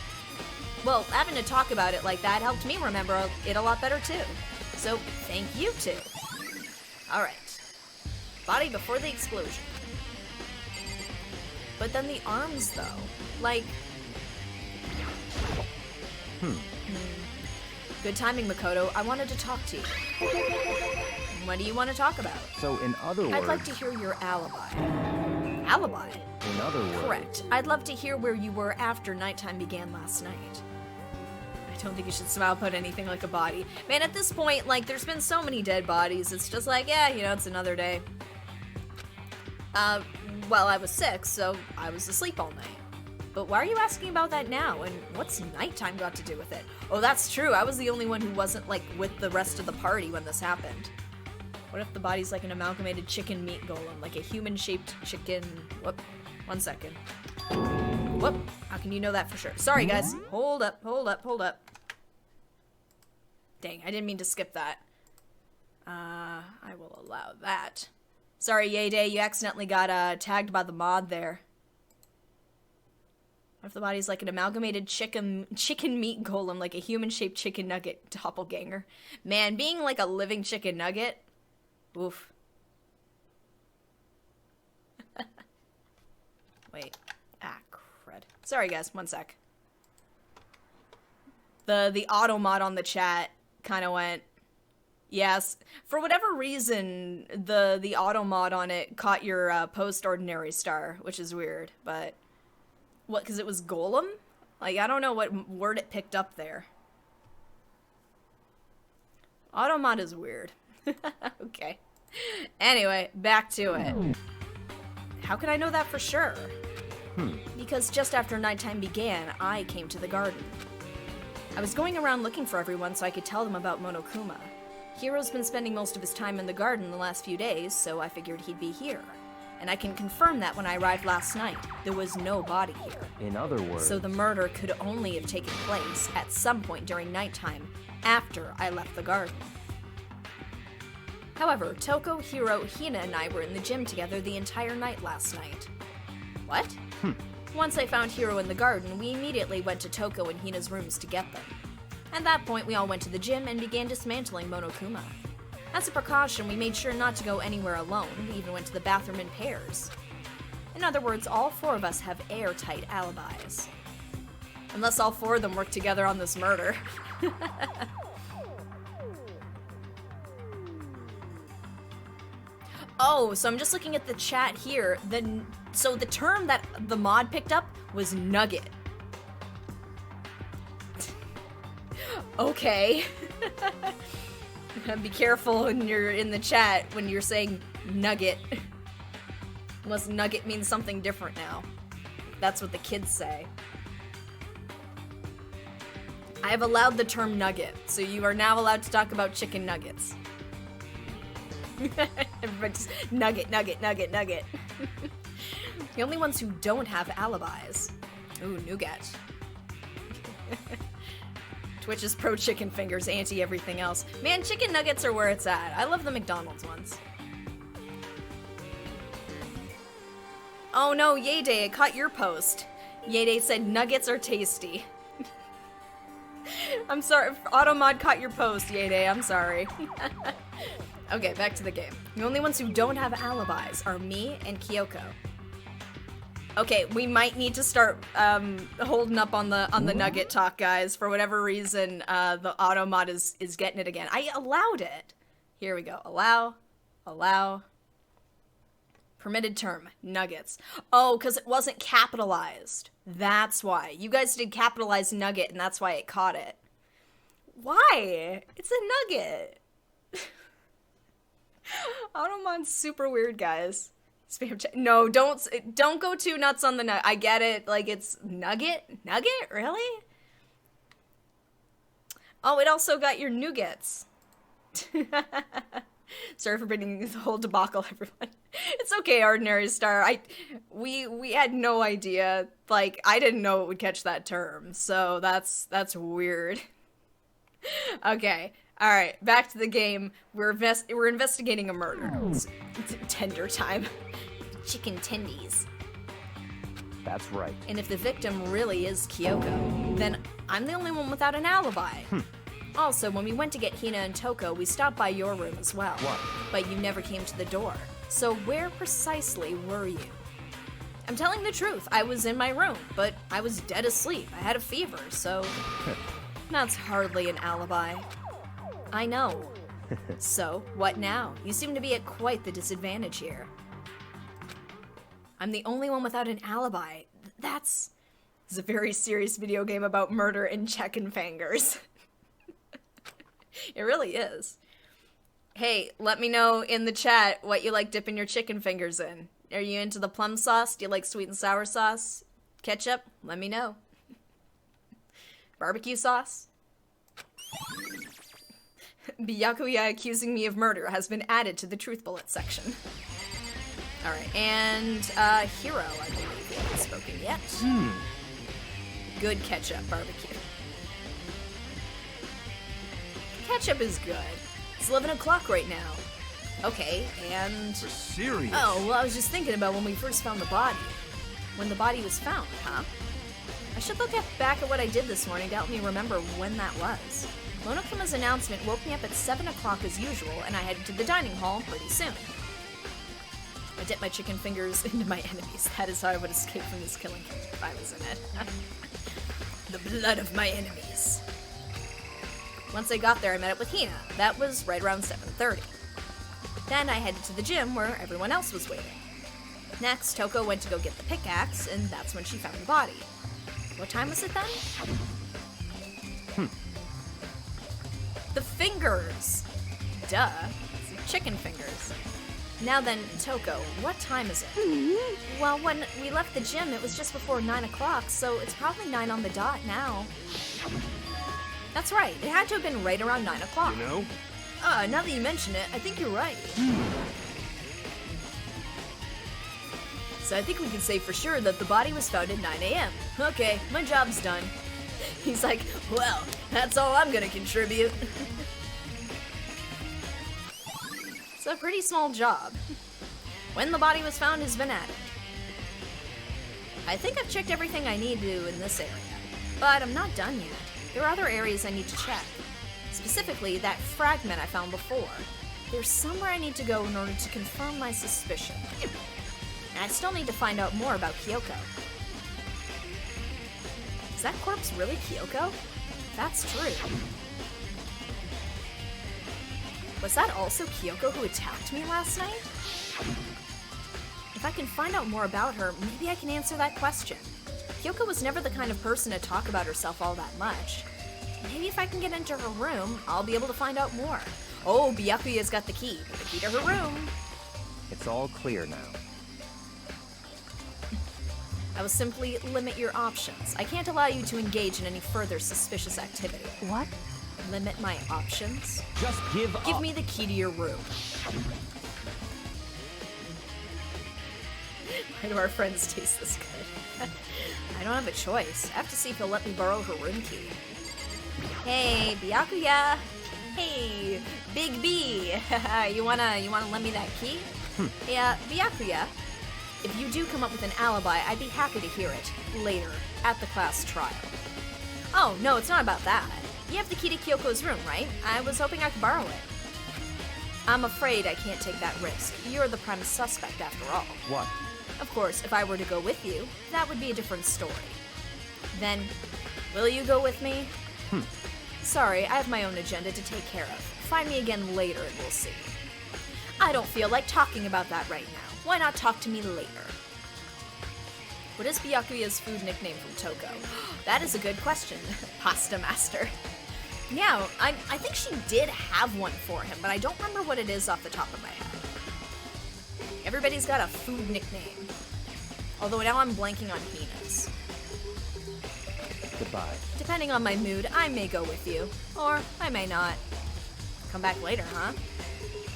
Well, having to talk about it like that helped me remember it a lot better too. So, thank you too. Alright. Body before the explosion. But then the arms though. Like... Good timing, Makoto. I wanted to talk to you. What do you want to talk about? So in other words... I'd like to hear your alibi. Alibi? In other words... Correct. I'd love to hear where you were after nighttime began last night. I don't think you should somehow put anything like a body. Man, at this point, like, there's been so many dead bodies, it's just like, yeah, you know, it's another day. Well, I was sick, so I was asleep all night. But why are you asking about that now, and what's nighttime got to do with it? Oh, that's true, I was the only one who wasn't, like, with the rest of the party when this happened. What if the body's like an amalgamated chicken meat golem, like a human-shaped chicken... Whoop, 1 second. Whoop, how can you know that for sure? Sorry, guys. Hold up. Dang, I didn't mean to skip that. I will allow that. Sorry, Yayday, you accidentally got, tagged by the mod there. What if the body's like an amalgamated chicken meat golem, like a human-shaped chicken nugget doppelganger? Man, being like a living chicken nugget... Oof. Wait. Ah, crud. Sorry, guys. 1 sec. The auto mod on the chat kind of went... Yes. For whatever reason, the auto mod on it caught your post-ordinary star, which is weird, but... What, because it was golem? Like, I don't know what word it picked up there. Auto mod is weird. Okay. Anyway, back to it. How can I know that for sure? Because just after nighttime began, I came to the garden. I was going around looking for everyone so I could tell them about Monokuma. Hiro's been spending most of his time in the garden the last few days, so I figured he'd be here. And I can confirm that when I arrived last night, there was no body here. In other words... So the murder could only have taken place at some point during nighttime, after I left the garden. However, Toko, Hiro, Hina, and I were in the gym together the entire night last night. What? Once I found Hiro in the garden, we immediately went to Toko and Hina's rooms to get them. At that point, we all went to the gym and began dismantling Monokuma. As a precaution, we made sure not to go anywhere alone. We even went to the bathroom in pairs. In other words, all four of us have airtight alibis. Unless all four of them work together on this murder. Oh, so I'm just looking at the chat here. So the term that the mod picked up was nugget. Okay. Be careful when you're in the chat when you're saying nugget. Unless nugget means something different now. That's what the kids say. I have allowed the term nugget, so you are now allowed to talk about chicken nuggets. Everybody just nugget, nugget, nugget, nugget. The only ones who don't have alibis. Ooh, nougat. Twitch is pro chicken fingers, anti everything else. Man, chicken nuggets are where it's at. I love the McDonald's ones. Oh no, Yayday, I caught your post. Yayday said nuggets are tasty. I'm sorry, Automod caught your post, Yayday, I'm sorry. Okay, back to the game. The only ones who don't have alibis are me and Kyoko. Okay, we might need to start holding up on the nugget talk, guys. For whatever reason, the Automod is getting it again. I allowed it. Here we go. Allow. Permitted term, nuggets. Oh, because it wasn't capitalized. That's why. You guys did capitalize nugget, and that's why it caught it. Why? It's a nugget. Automod's super weird, guys. Spam chat. No, don't go too nuts on the nugget. I get it. Like, it's nugget? Nugget? Really? Oh, it also got your nougats. Sorry for bringing the whole debacle, everyone. It's okay, Ordinary Star. We had no idea. Like, I didn't know it would catch that term, so that's weird. Okay, all right, back to the game. We're investigating a murder. It's tender time. Chicken tendies. That's right. And if the victim really is Kyoko, then I'm the only one without an alibi. Also, when we went to get Hina and Toko, we stopped by your room as well. What? But you never came to the door. So where precisely were you? I'm telling the truth. I was in my room, but I was dead asleep. I had a fever, so that's hardly an alibi. I know. So, what now? You seem to be at quite the disadvantage here. I'm the only one without an alibi. This is a very serious video game about murder and chicken fingers. It really is. Hey, let me know in the chat what you like dipping your chicken fingers in. Are you into the plum sauce? Do you like sweet and sour sauce? Ketchup? Let me know. Barbecue sauce? Byakuya accusing me of murder has been added to the truth bullet section. Alright, and Hero, I believe, we haven't spoken yet. Good ketchup barbecue. Ketchup is good. It's 11 o'clock right now. Okay, and... For serious. Oh, well, I was just thinking about when we first found the body. When the body was found, huh? I should look back at what I did this morning to help me remember when that was. Monokuma's announcement woke me up at 7 o'clock as usual, and I headed to the dining hall pretty soon. I dipped my chicken fingers into my enemies. That is how I would escape from this killing if I was in it. The blood of my enemies. Once I got there, I met up with Hina. That was right around 7:30. Then I headed to the gym where everyone else was waiting. Next, Toko went to go get the pickaxe, and that's when she found the body. What time was it then? The fingers! Duh. It's chicken fingers. Now then, Toko, what time is it? Well, when we left the gym, it was just before 9 o'clock, so it's probably 9 on the dot now. That's right, it had to have been right around 9 o'clock. You know? Now that you mention it, I think you're right. So I think we can say for sure that the body was found at 9 a.m. Okay, my job's done. He's like, well, that's all I'm gonna contribute. It's a pretty small job. When the body was found has been added. I think I've checked everything I need to in this area, but I'm not done yet. There are other areas I need to check. Specifically, that fragment I found before. There's somewhere I need to go in order to confirm my suspicion. And I still need to find out more about Kyoko. Is that corpse really Kyoko? That's true. Was that also Kyoko who attacked me last night? If I can find out more about her, maybe I can answer that question. Kyoko was never the kind of person to talk about herself all that much. Maybe if I can get into her room, I'll be able to find out more. Oh, Byakuya's got the key to her room. It's all clear now. I will simply limit your options. I can't allow you to engage in any further suspicious activity. What? Limit my options? Just give up. Give me the key to your room. Why do our friends taste this good? I don't have a choice. I have to see if he'll let me borrow her room key. Hey, Byakuya! Hey, Big B! you wanna lend me that key? Yeah, Byakuya. If you do come up with an alibi, I'd be happy to hear it later at the class trial. Oh, no, it's not about that. You have the key to Kyoko's room, right? I was hoping I could borrow it. I'm afraid I can't take that risk. You're the prime suspect after all. What? Of course, if I were to go with you, that would be a different story. Then, will you go with me? Sorry, I have my own agenda to take care of. Find me again later and we'll see. I don't feel like talking about that right now. Why not talk to me later? What is Byakuya's food nickname from Toko? That is a good question, Pasta Master. Yeah, I think she did have one for him, but I don't remember what it is off the top of my head. Everybody's got a food nickname. Although now I'm blanking on Hina's. Goodbye. Depending on my mood, I may go with you. Or I may not. Come back later, huh?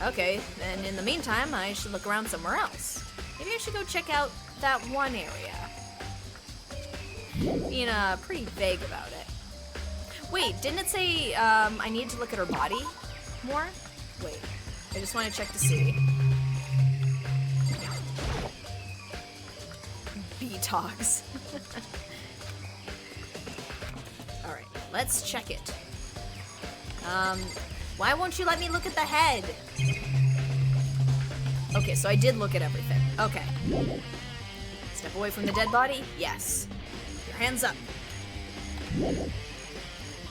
Okay, then in the meantime, I should look around somewhere else. Maybe I should go check out that one area. Being pretty vague about it. Wait, didn't it say I need to look at her body more? Wait, I just want to check to see. B-Togs. Alright, let's check it. Why won't you let me look at the head? Okay, so I did look at everything. Okay. Step away from the dead body? Yes. Your hands up.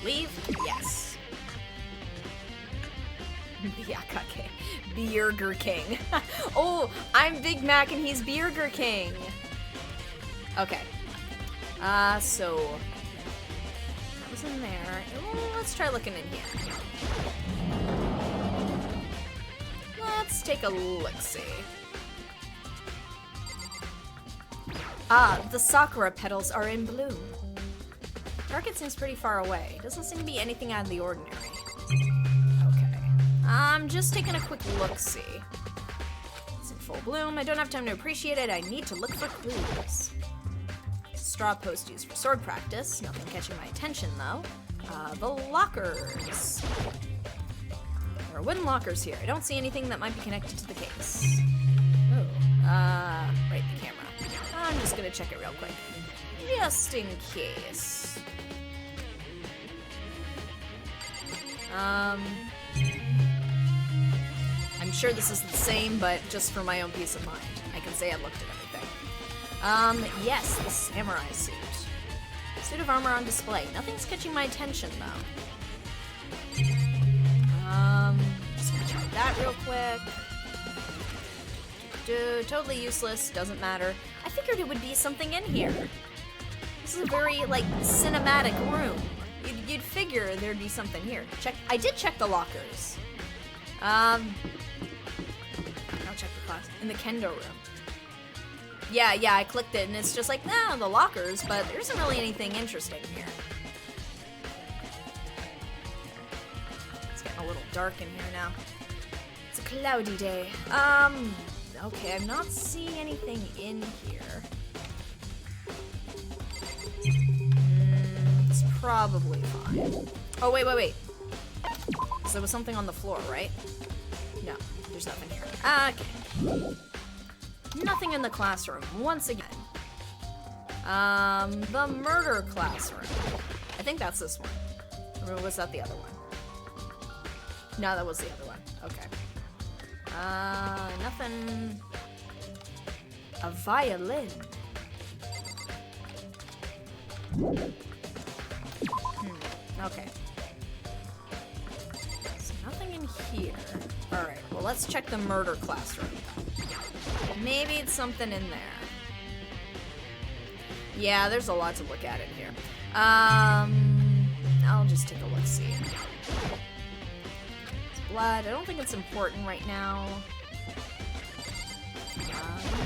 Leave? Yes. Byakuya. Burger King. Oh, I'm Big Mac and he's Burger King. Okay. So... that was in there. Ooh, let's try looking in here. Let's take a look-see. Ah, the sakura petals are in bloom. Target seems pretty far away. Doesn't seem to be anything out of the ordinary. Okay. I'm just taking a quick look-see. It's in full bloom. I don't have time to appreciate it. I need to look for clues. Straw post used for sword practice. Nothing catching my attention, though. The lockers. There are wooden lockers here. I don't see anything that might be connected to the case. Oh. Right, the camera. I'm just gonna check it real quick. Just in case. I'm sure this is the same, but just for my own peace of mind. I can say I looked at everything. Yes, the samurai suit. Suit of armor on display. Nothing's catching my attention, though. Just gonna check that real quick. Totally useless, doesn't matter. I figured it would be something in here. This is a very, like, cinematic room. You'd figure there'd be something here. I did check the lockers. I'll check the class. In the kendo room. Yeah, I clicked it and it's just like, nah, the lockers, but there isn't really anything interesting here. It's getting a little dark in here now. It's a cloudy day. Okay, I'm not seeing anything in here. It's probably fine. Oh, wait. So there was something on the floor, right? No, there's nothing here. Okay. Nothing in the classroom, once again. The murder classroom. I think that's this one. Or was that the other one? No, that was the other one. Okay. Nothing. A violin. Okay. So nothing in here. Alright, well let's check the murder classroom. Maybe it's something in there. Yeah, there's a lot to look at in here. I'll just take a look-see. It's blood. I don't think it's important right now.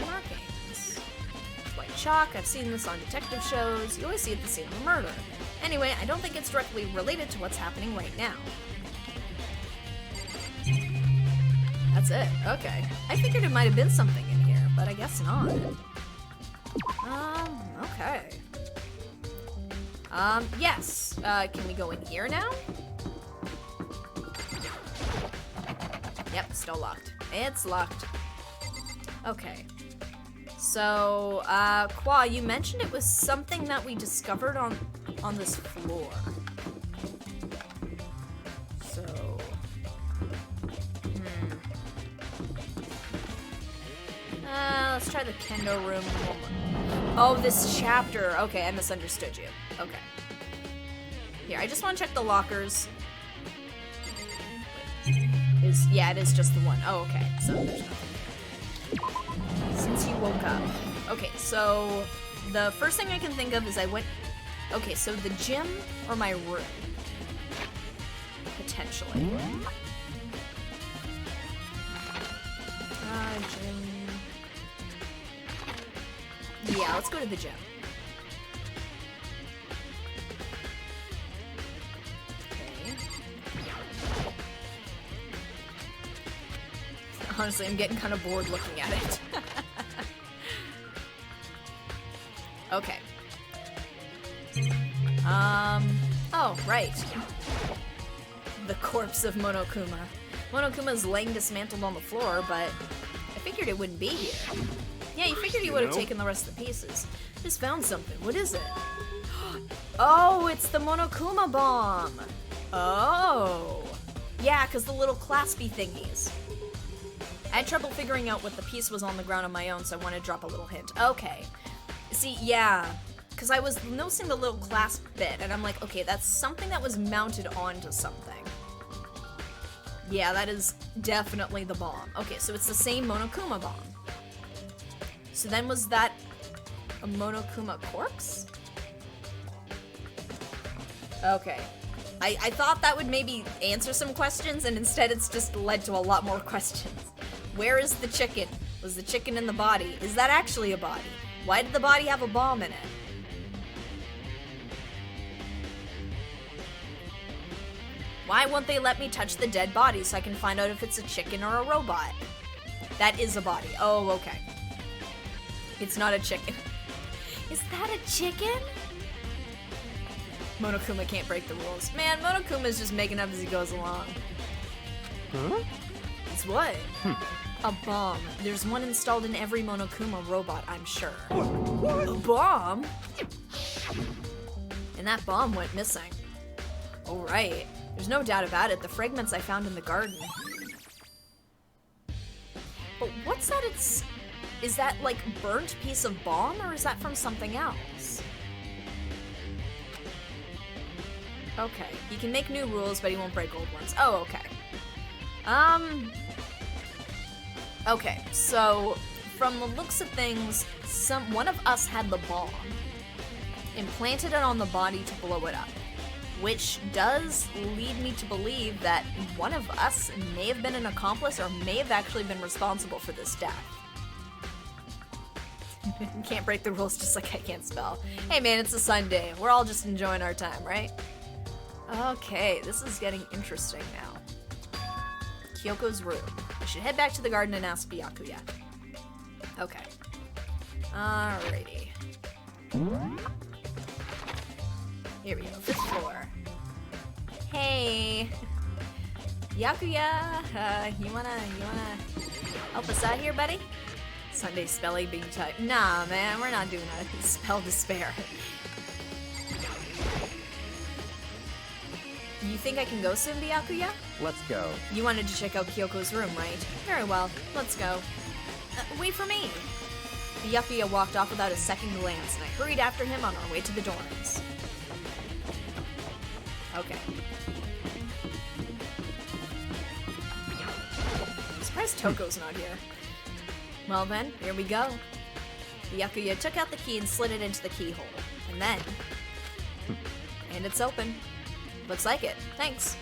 Markings. White chalk. I've seen this on detective shows. You always see it at the scene of a murder. Anyway, I don't think it's directly related to what's happening right now. That's it. Okay. I figured it might have been something in here, but I guess not. Okay. Yes. Can we go in here now? Yep, still locked. It's locked. Okay. So, Qua, you mentioned it was something that we discovered on this floor. So... let's try the kendo room. Oh, this chapter. Okay, I misunderstood you. Okay. Here, I just want to check the lockers. Yeah, it is just the one. Oh, okay. So there's nothing. Since you woke up. Okay, so the first thing I can think of is I went... Okay, so the gym or my room? Potentially. Gym... Yeah, let's go to the gym. Okay. Honestly, I'm getting kind of bored looking at it. Okay. Oh, right. The corpse of Monokuma. Monokuma's laying dismantled on the floor, but I figured it wouldn't be here. Yeah, you figured he would have taken the rest of the pieces. Just found something. What is it? Oh, it's the Monokuma bomb. Oh. Yeah, because the little claspy thingies. I had trouble figuring out what the piece was on the ground on my own, so I wanted to drop a little hint. Okay. See, yeah. Because I was noticing the little clasp bit, and I'm like, okay, that's something that was mounted onto something. Yeah, that is definitely the bomb. Okay, so it's the same Monokuma bomb. So then was that a Monokuma corpse? Okay. I thought that would maybe answer some questions, and instead it's just led to a lot more questions. Where is the chicken? Was the chicken in the body? Is that actually a body? Why did the body have a bomb in it? Why won't they let me touch the dead body so I can find out if it's a chicken or a robot? That is a body. Oh, okay. It's not a chicken. Is that a chicken? Monokuma can't break the rules. Man, Monokuma's just making up as he goes along. Huh? It's what? A bomb. There's one installed in every Monokuma robot, I'm sure. What? A bomb? And that bomb went missing. Alright. There's no doubt about it. The fragments I found in the garden. But what's that? Is that like burnt piece of bomb, or is that from something else? Okay, he can make new rules, but he won't break old ones. Oh, okay. Okay, so from the looks of things, one of us had the bomb, implanted it on the body to blow it up, which does lead me to believe that one of us may have been an accomplice or may have actually been responsible for this death. Can't break the rules just like I can't spell. Hey man, it's a Sunday. We're all just enjoying our time, right? Okay, this is getting interesting now. Kyoko's room. I should head back to the garden and ask Byakuya. Okay. Alrighty. Here we go, 5th floor. Hey! Byakuya, you wanna help us out here, buddy? Sunday spelling being typed. Nah, man, we're not doing a spell despair. You think I can go soon, Byakuya? Let's go. You wanted to check out Kyoko's room, right? Very well, let's go. Wait for me! Byakuya walked off without a second glance, and I hurried after him on our way to the dorms. Okay. I'm surprised Toko's not here. Well then, here we go. Byakuya took out the key and slid it into the keyhole. And then... and it's open. Looks like it. Thanks.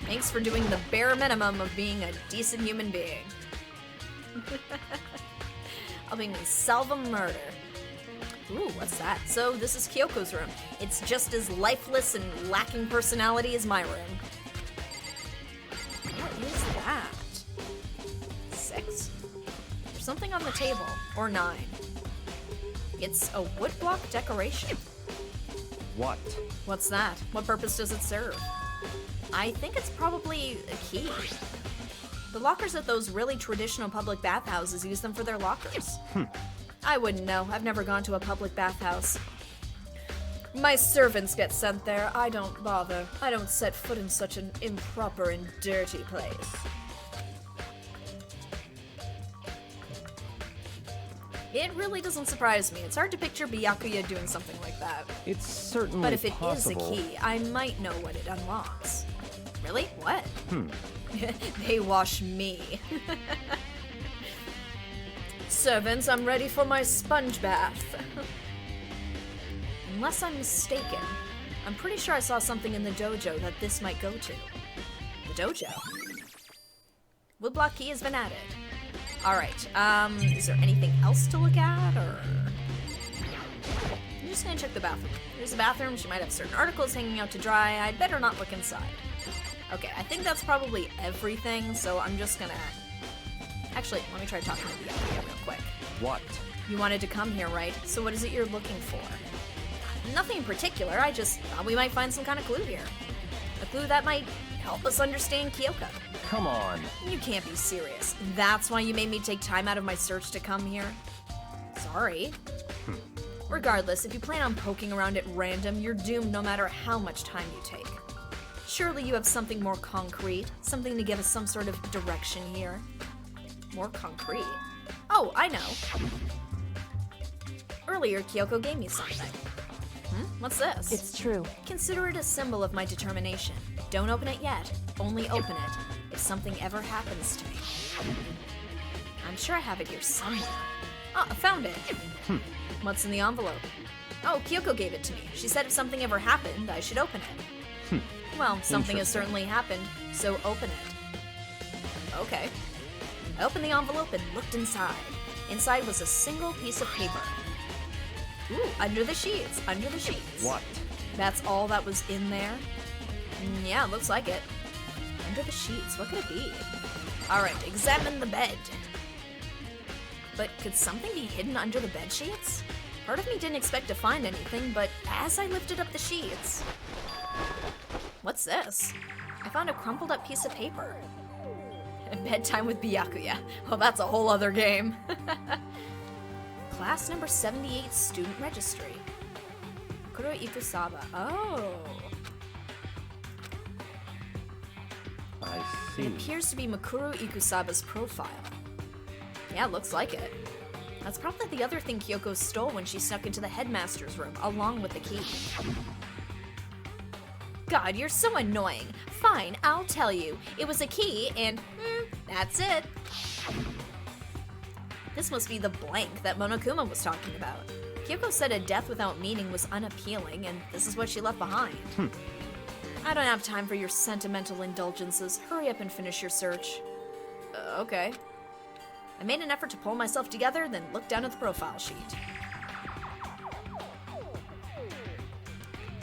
Thanks for doing the bare minimum of being a decent human being. helping me solve a murder. Ooh, what's that? So this is Kyoko's room. It's just as lifeless and lacking personality as my room. What is that? 6? There's something on the table. Or 9. It's a woodblock decoration. What? What's that? What purpose does it serve? I think it's probably a key. The lockers at those really traditional public bathhouses use them for their lockers. I wouldn't know. I've never gone to a public bathhouse. My servants get sent there. I don't bother. I don't set foot in such an improper and dirty place. It really doesn't surprise me. It's hard to picture Byakuya doing something like that. It's certainly But if it possible. is a key, I might know what it unlocks. Really? What? They wash me. Servants, I'm ready for my sponge bath. Unless I'm mistaken, I'm pretty sure I saw something in the dojo that this might go to. The dojo? Woodblock key has been added. Alright, is there anything else to look at, or...? I'm just gonna check the bathroom. There's a bathroom, she might have certain articles hanging out to dry. I'd better not look inside. Okay, I think that's probably everything, so I'm just gonna... Actually, let me try talking to the idea real quick. What? You wanted to come here, right? So what is it you're looking for? Nothing in particular, I just thought we might find some kind of clue here. A clue that might help us understand Kyoko. Come on. You can't be serious. That's why you made me take time out of my search to come here? Sorry. Regardless, if you plan on poking around at random, you're doomed no matter how much time you take. Surely you have something more concrete, something to give us some sort of direction here. More concrete? Oh, I know. Earlier, Kyoko gave me something. What's this? It's true. Consider it a symbol of my determination. Don't open it yet. Only open it if something ever happens to me. I'm sure I have it here somewhere. Oh, I found it. What's in the envelope? Oh, Kyoko gave it to me. She said if something ever happened, I should open it. Well, something has certainly happened, so open it. Okay. I opened the envelope and looked inside. Inside was a single piece of paper. Ooh, under the sheets, under the sheets. What? That's all that was in there? Yeah, looks like it. Under the sheets, what could it be? Alright, examine the bed. But could something be hidden under the bed sheets? Part of me didn't expect to find anything, but as I lifted up the sheets... What's this? I found a crumpled up piece of paper. Bedtime with Byakuya. Well, that's a whole other game. Class number 78 student registry. Makuro Ikusaba. Oh. I see. It appears to be Makuro Ikusaba's profile. Yeah, looks like it. That's probably the other thing Kyoko stole when she snuck into the headmaster's room, along with the key. God, you're so annoying. Fine, I'll tell you. It was a key, and that's it. This must be the blank that Monokuma was talking about. Kyoko said a death without meaning was unappealing, and this is what she left behind. I don't have time for your sentimental indulgences. Hurry up and finish your search. Okay. I made an effort to pull myself together, then looked down at the profile sheet.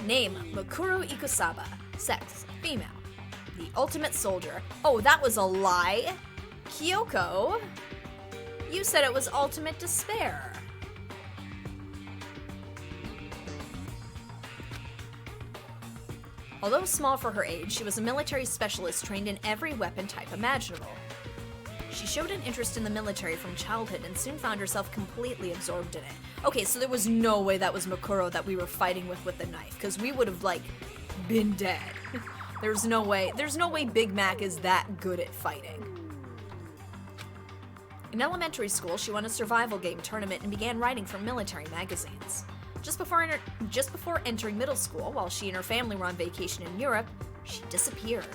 Name, Makuro Ikusaba. Sex, female. The ultimate soldier. Oh, that was a lie. Kyoko? You said it was ultimate despair. Although small for her age, she was a military specialist trained in every weapon type imaginable. She showed an interest in the military from childhood and soon found herself completely absorbed in it. Okay, so there was no way that was Makuro that we were fighting with the knife, because we would have, like, been dead. There's no way Big Mac is that good at fighting. In elementary school, she won a survival game tournament and began writing for military magazines. Just before entering middle school, while she and her family were on vacation in Europe, she disappeared.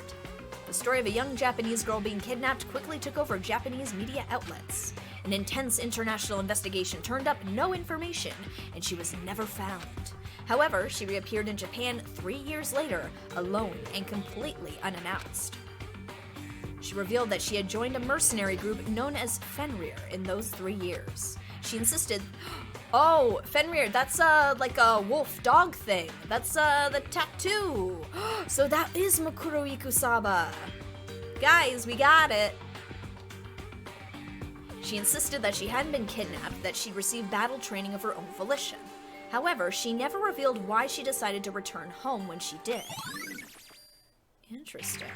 The story of a young Japanese girl being kidnapped quickly took over Japanese media outlets. An intense international investigation turned up no information, and she was never found. However, she reappeared in Japan 3 years later, alone and completely unannounced. She revealed that she had joined a mercenary group known as Fenrir in those 3 years. She insisted, oh, Fenrir, that's like a wolf dog thing. That's the tattoo. So that is Makuro Ikusaba. Guys, we got it. She insisted that she hadn't been kidnapped, that she'd received battle training of her own volition. However, she never revealed why she decided to return home when she did. Interesting.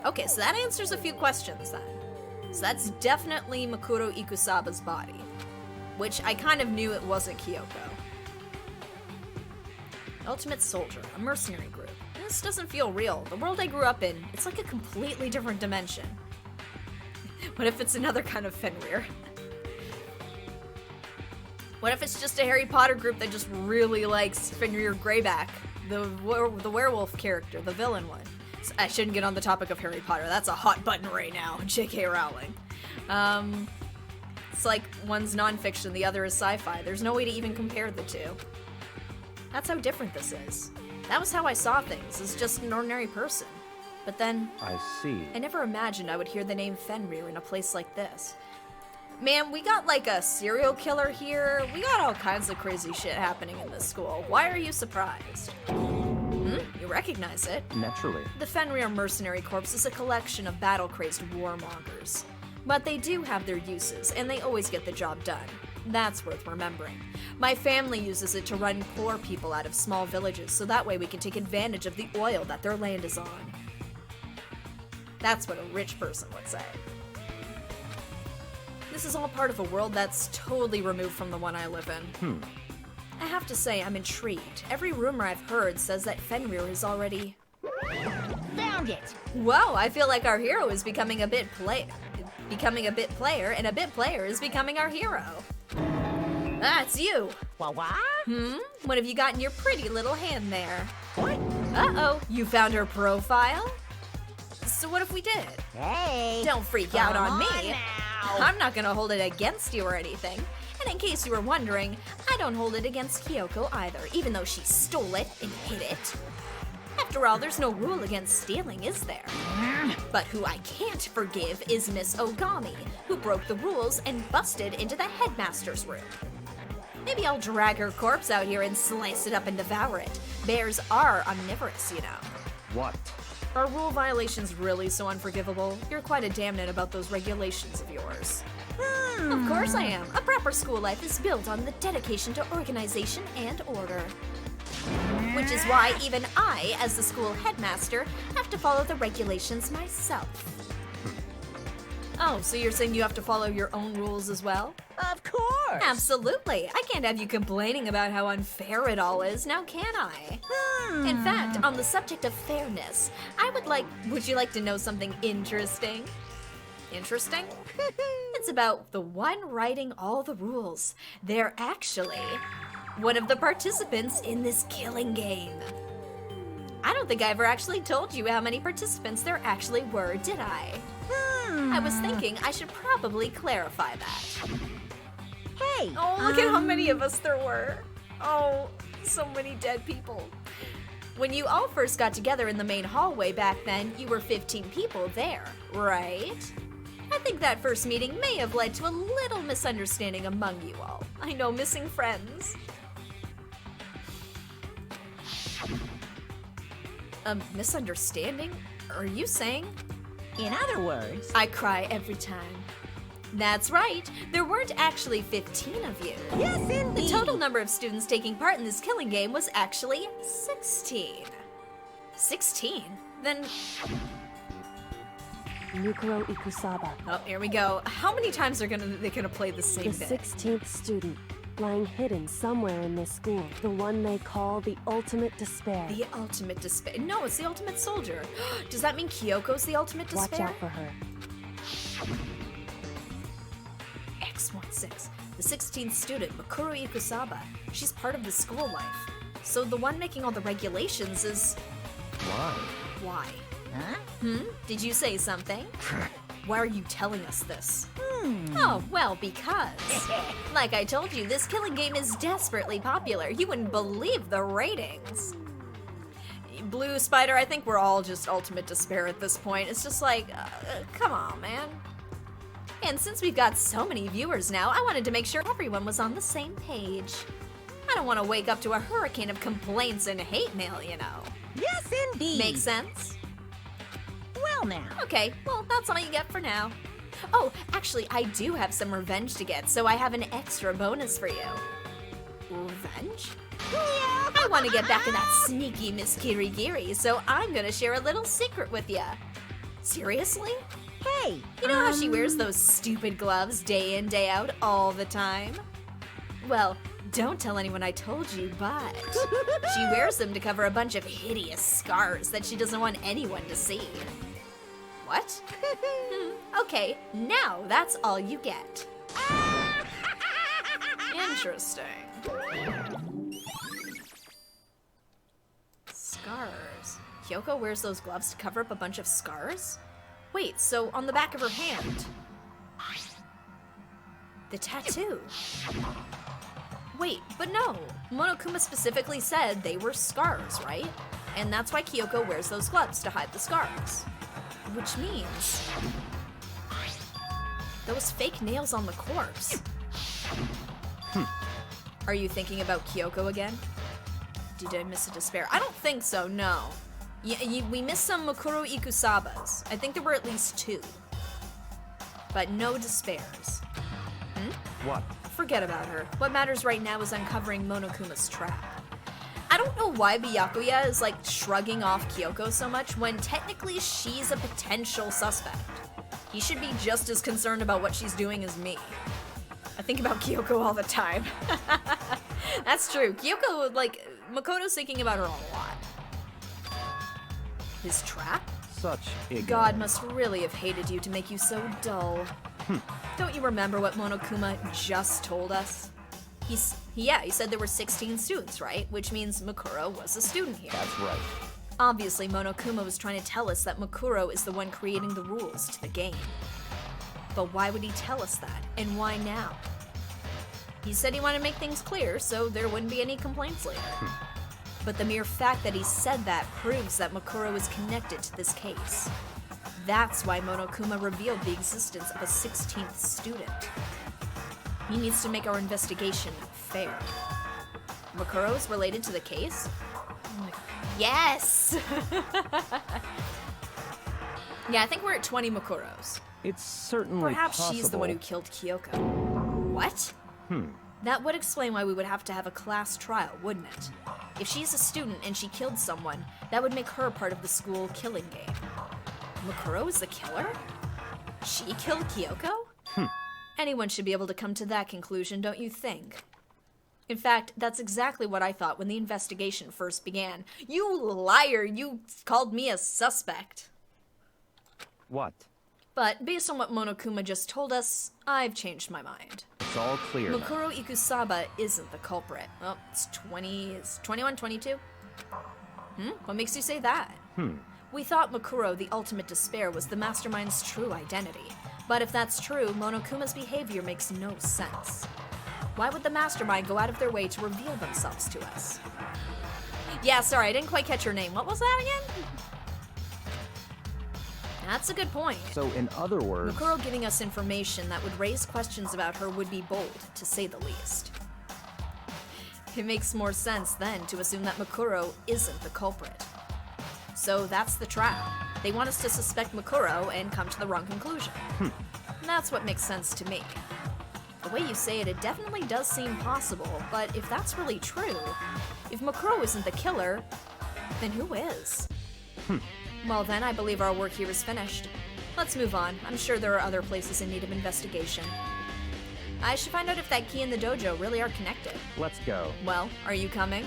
Okay, so that answers a few questions then. So that's definitely Makuro Ikusaba's body, which I kind of knew it wasn't Kyoko. Ultimate Soldier, a mercenary group. This doesn't feel real. The world I grew up in, it's like a completely different dimension. What if it's another kind of Fenrir? What if it's just a Harry Potter group that just really likes Fenrir Greyback, the werewolf character, the villain one? So I shouldn't get on the topic of Harry Potter. That's a hot button right now, J.K. Rowling. It's like one's nonfiction, the other is sci-fi. There's no way to even compare the two. That's how different this is. That was how I saw things, as just an ordinary person. But then, I see. I never imagined I would hear the name Fenrir in a place like this. Man, we got like a serial killer here. We got all kinds of crazy shit happening in this school. Why are you surprised? You recognize it. Naturally. The Fenrir Mercenary Corps is a collection of battle-crazed warmongers. But they do have their uses, and they always get the job done. That's worth remembering. My family uses it to run poor people out of small villages, so that way we can take advantage of the oil that their land is on. That's what a rich person would say. This is all part of a world that's totally removed from the one I live in. I have to say, I'm intrigued. Every rumor I've heard says that Fenrir is already... Found it! Whoa, I feel like our hero is becoming a bit player, and a bit player is becoming our hero. That's you. What? What have you got in your pretty little hand there? What? Uh-oh, you found her profile? So what if we did? Hey! Don't freak out come on me. now. I'm not gonna hold it against you or anything. And in case you were wondering, I don't hold it against Kyoko either, even though she stole it and hid it. After all, there's no rule against stealing, is there? But who I can't forgive is Miss Ogami, who broke the rules and busted into the headmaster's room. Maybe I'll drag her corpse out here and slice it up and devour it. Bears are omnivorous, you know. What? Are rule violations really so unforgivable? You're quite a damnit about those regulations of yours. Of course I am. A proper school life is built on the dedication to organization and order. Which is why even I, as the school headmaster, have to follow the regulations myself. Oh, so you're saying you have to follow your own rules as well? Of course! Absolutely. I can't have you complaining about how unfair it all is, now can I? In fact, on the subject of fairness, would you like to know something interesting? Interesting? It's about the one writing all the rules. They're actually one of the participants in this killing game. I don't think I ever actually told you how many participants there actually were, did I? I was thinking I should probably clarify that. Hey! Oh, look at how many of us there were. Oh, so many dead people. When you all first got together in the main hallway back then, you were 15 people there, right? I think that first meeting may have led to a little misunderstanding among you all. I know, missing friends. A misunderstanding? Are you saying? In other words, I cry every time. That's right, there weren't actually 15 of you. yes, indeed! The total number of students taking part in this killing game was actually 16. 16? Then, Mikuro Ikusaba, oh, here we go. How many times are they gonna play the the same bit? 16th student, lying hidden somewhere in this school, the one they call the ultimate despair. The ultimate despair. No, it's the ultimate soldier. Does that mean Kyoko's the ultimate despair? Watch out for her. X16, the 16th student, Makuro Ikusaba. She's part of the school life. So the one making all the regulations is... Why? Why? Huh? Did you say something? Why are you telling us this? Oh, well, because... like I told you, this killing game is desperately popular. You wouldn't believe the ratings. Blue Spider, I think we're all just ultimate despair at this point. It's just like, come on, man. And since we've got so many viewers now, I wanted to make sure everyone was on the same page. I don't want to wake up to a hurricane of complaints and hate mail, you know. Yes, indeed. Makes sense? Well now. Okay, well, that's all you get for now. Oh, actually, I do have some revenge to get, so I have an extra bonus for you. Revenge? I want to get back at that sneaky Miss Kirigiri, so I'm gonna share a little secret with ya. Seriously? Hey, You know how she wears those stupid gloves day in, day out, all the time? Well, don't tell anyone I told you, but she wears them to cover a bunch of hideous scars that she doesn't want anyone to see. What? Okay, now that's all you get. Interesting. Scars. Kyoko wears those gloves to cover up a bunch of scars? Wait, so on the back of her hand. The tattoo. Wait, but no. Monokuma specifically said they were scars, right? And that's why Kyoko wears those gloves to hide the scars. Which means those fake nails on the corpse. Are you thinking about Kyoko again? Did I miss a despair? I don't think so, no. We missed some Mukuro Ikusabas. I think there were at least 2. But no despairs. What? Forget about her. What matters right now is uncovering Monokuma's trap. I don't know why Byakuya is like shrugging off Kyoko so much when technically she's a potential suspect. He should be just as concerned about what she's doing as me. I think about Kyoko all the time. That's true. Kyoko, like, Makoto's thinking about her a lot. His trap? Such ignorance. God must really have hated you to make you so dull. Don't you remember what Monokuma just told us? He said there were 16 students, right? Which means Mukuro was a student here. That's right. Obviously, Monokuma was trying to tell us that Mukuro is the one creating the rules to the game. But why would he tell us that? And why now? He said he wanted to make things clear, so there wouldn't be any complaints later. But the mere fact that he said that proves that Mukuro is connected to this case. That's why Monokuma revealed the existence of a 16th student. He needs to make our investigation fair. Mukuro is related to the case? Yes! Yeah, I think we're at 20 Mukuros. It's certainly Perhaps possible. she's the one who killed Kyoko. What? That would explain why we would have to have a class trial, wouldn't it? If she's a student and she killed someone, that would make her part of the school killing game. Mukuro is the killer? She killed Kyoko? Anyone should be able to come to that conclusion, don't you think? In fact, that's exactly what I thought when the investigation first began. You liar! You called me a suspect. What? But based on what Monokuma just told us, I've changed my mind. It's all clear now. Mukuro Ikusaba isn't the culprit. Well, it's 21, 22? What makes you say that? We thought Mukuro, the ultimate despair, was the mastermind's true identity. But if that's true, Monokuma's behavior makes no sense. Why would the mastermind go out of their way to reveal themselves to us? Yeah, sorry, I didn't quite catch your name. What was that again? That's a good point. So, in other words, Mukuro giving us information that would raise questions about her would be bold, to say the least. It makes more sense, then, to assume that Mukuro isn't the culprit. So that's the trap. They want us to suspect Mukuro and come to the wrong conclusion. That's what makes sense to me. The way you say it, it definitely does seem possible, but if that's really true, if Mukuro isn't the killer, then who is? Well then, I believe our work here is finished. Let's move on. I'm sure there are other places in need of investigation. I should find out if that key and the dojo really are connected. let's go. Well, are you coming?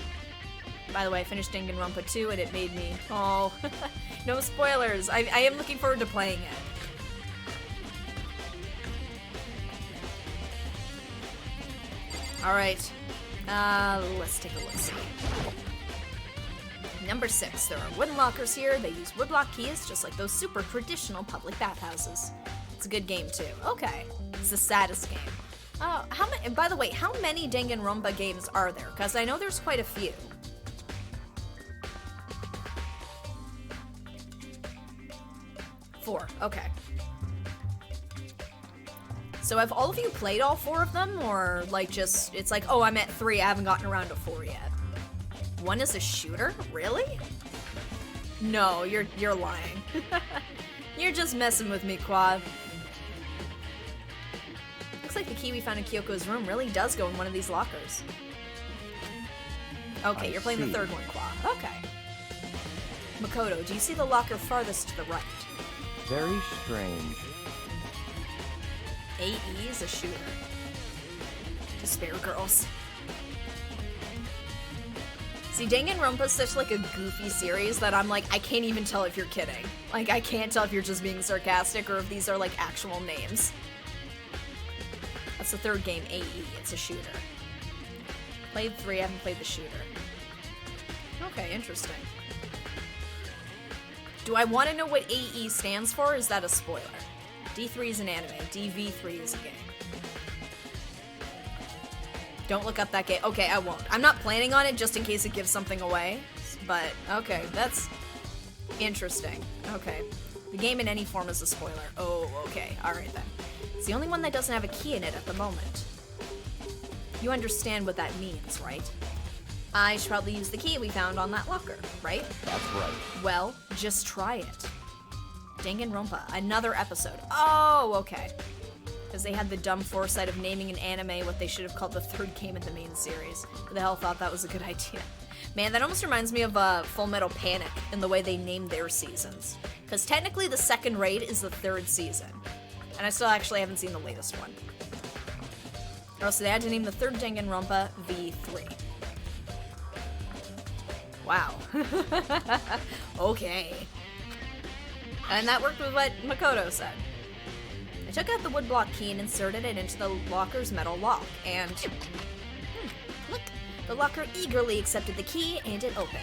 By the way, I finished Danganronpa 2 and it made me... Oh, no spoilers. I am looking forward to playing it. Alright. Let's take a look-see. Number 6. There are wooden lockers here. They use woodblock keys, just like those super traditional public bathhouses. It's a good game, too. Okay. It's the saddest game. By the way, how many Danganronpa games are there? Because I know there's quite a few. Four. Okay. So have all of you played all 4 of them, or like just, it's like, oh, I'm at 3, I haven't gotten around to 4 yet? 1 is a shooter? Really? No, you're lying. You're just messing with me, Quad. Looks like the key we found in Kyoko's room really does go in one of these lockers. Okay, you're playing the 3rd one, Quad. Okay. Makoto, do you see the locker farthest to the right? Very strange. AE is a shooter. Despair girls. See, Danganronpa is such like a goofy series that I'm like, I can't even tell if you're kidding. Like, I can't tell if you're just being sarcastic or if these are like actual names. That's the 3rd game, AE. It's a shooter. Played 3, haven't played the shooter. Okay, interesting. Do I want to know what AE stands for? Or is that a spoiler? D3 is an anime. DV3 is a game. Don't look up that game. Okay, I won't. I'm not planning on it just in case it gives something away. But, okay, that's interesting. Okay. The game in any form is a spoiler. Oh, okay. Alright then. It's the only one that doesn't have a key in it at the moment. You understand what that means, right? I should probably use the key we found on that locker, right? That's right. Well, just try it. Danganronpa, another episode. Oh, okay. Because they had the dumb foresight of naming an anime what they should have called the 3rd game in the main series. Who the hell thought that was a good idea? Man, that almost reminds me of Full Metal Panic in the way they named their seasons. Because technically the 2nd raid is the 3rd season. And I still actually haven't seen the latest one. Or else they had to name the 3rd Danganronpa V3. Wow. Okay. And that worked with what Makoto said. I took out the woodblock key and inserted it into the locker's metal lock, and... look! The locker eagerly accepted the key, and it opened.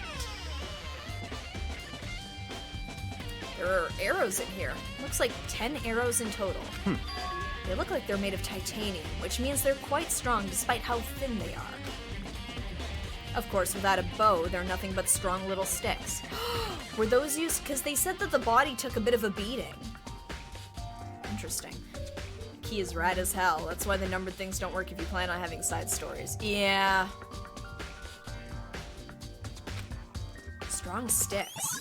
There are arrows in here. Looks like 10 arrows in total. They look like they're made of titanium, which means they're quite strong despite how thin they are. Of course, without a bow, they're nothing but strong little sticks. Were those used? Because they said that the body took a bit of a beating. Interesting. Key is rad as hell. That's why the numbered things don't work if you plan on having side stories. Yeah. Strong sticks.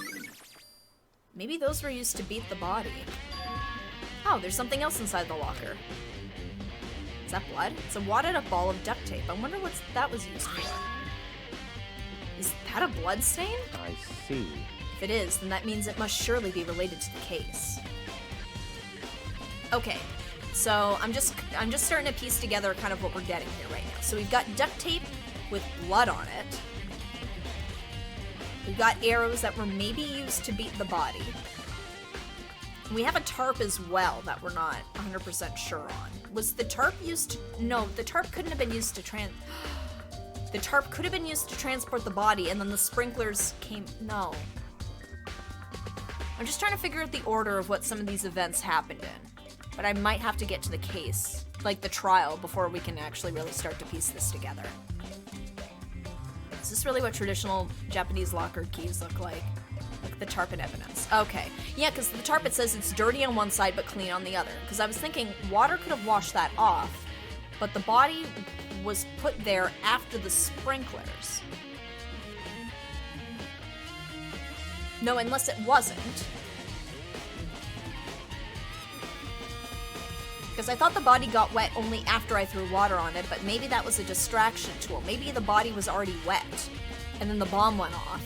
Maybe those were used to beat the body. Oh, there's something else inside the locker. Is that blood? It's a wadded up ball of duct tape. I wonder what that was used for. Is that a blood stain? I see. If it is, then that means it must surely be related to the case. Okay, so I'm just starting to piece together kind of what we're getting here right now. So we've got duct tape with blood on it. We've got arrows that were maybe used to beat the body. We have a tarp as well that we're not 100% sure on. Was the tarp used to... No, the tarp couldn't have been used to The tarp could have been used to transport the body, and then the sprinklers came... No. I'm just trying to figure out the order of what some of these events happened in. But I might have to get to the case, like the trial, before we can actually really start to piece this together. Is this really what traditional Japanese locker keys look like? Like the tarp and evidence. Okay. Yeah, because the tarp, it says it's dirty on one side but clean on the other. Because I was thinking water could have washed that off, but the body was put there after the sprinklers. No, unless it wasn't. Because I thought the body got wet only after I threw water on it, but maybe that was a distraction tool. Maybe the body was already wet, and then the bomb went off.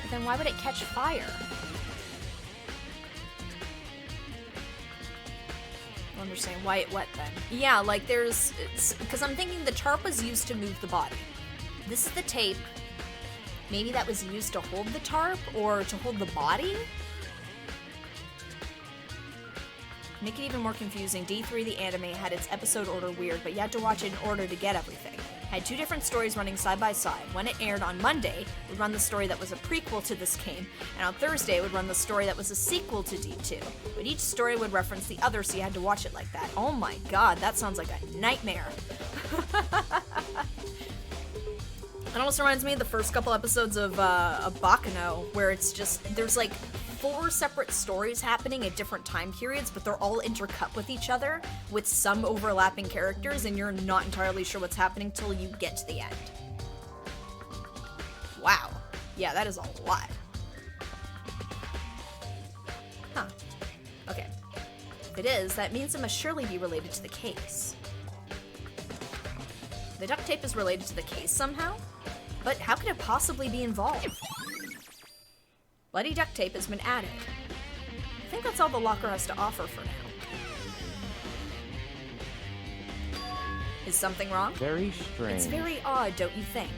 But then why would it catch fire? I don't understand why it wet then. Yeah, like because I'm thinking the tarp was used to move the body. This is the tape. Maybe that was used to hold the tarp or to hold the body? Make it even more confusing, D3 the anime had its episode order weird, but you had to watch it in order to get everything. Had two different stories running side by side. When it aired on Monday, it would run the story that was a prequel to this game, and on Thursday it would run the story that was a sequel to D2. But each story would reference the other, so you had to watch it like that. Oh my god, that sounds like a nightmare. It almost reminds me of the first couple episodes of Baccano, where it's just, there's like 4 separate stories happening at different time periods, but they're all intercut with each other, with some overlapping characters, and you're not entirely sure what's happening till you get to the end. Wow. Yeah, that is a lot. Huh. Okay. If it is, that means it must surely be related to the case. The duct tape is related to the case somehow? But how could it possibly be involved? Bloody duct tape has been added. I think that's all the locker has to offer for now. Is something wrong? Very strange. It's very odd, don't you think?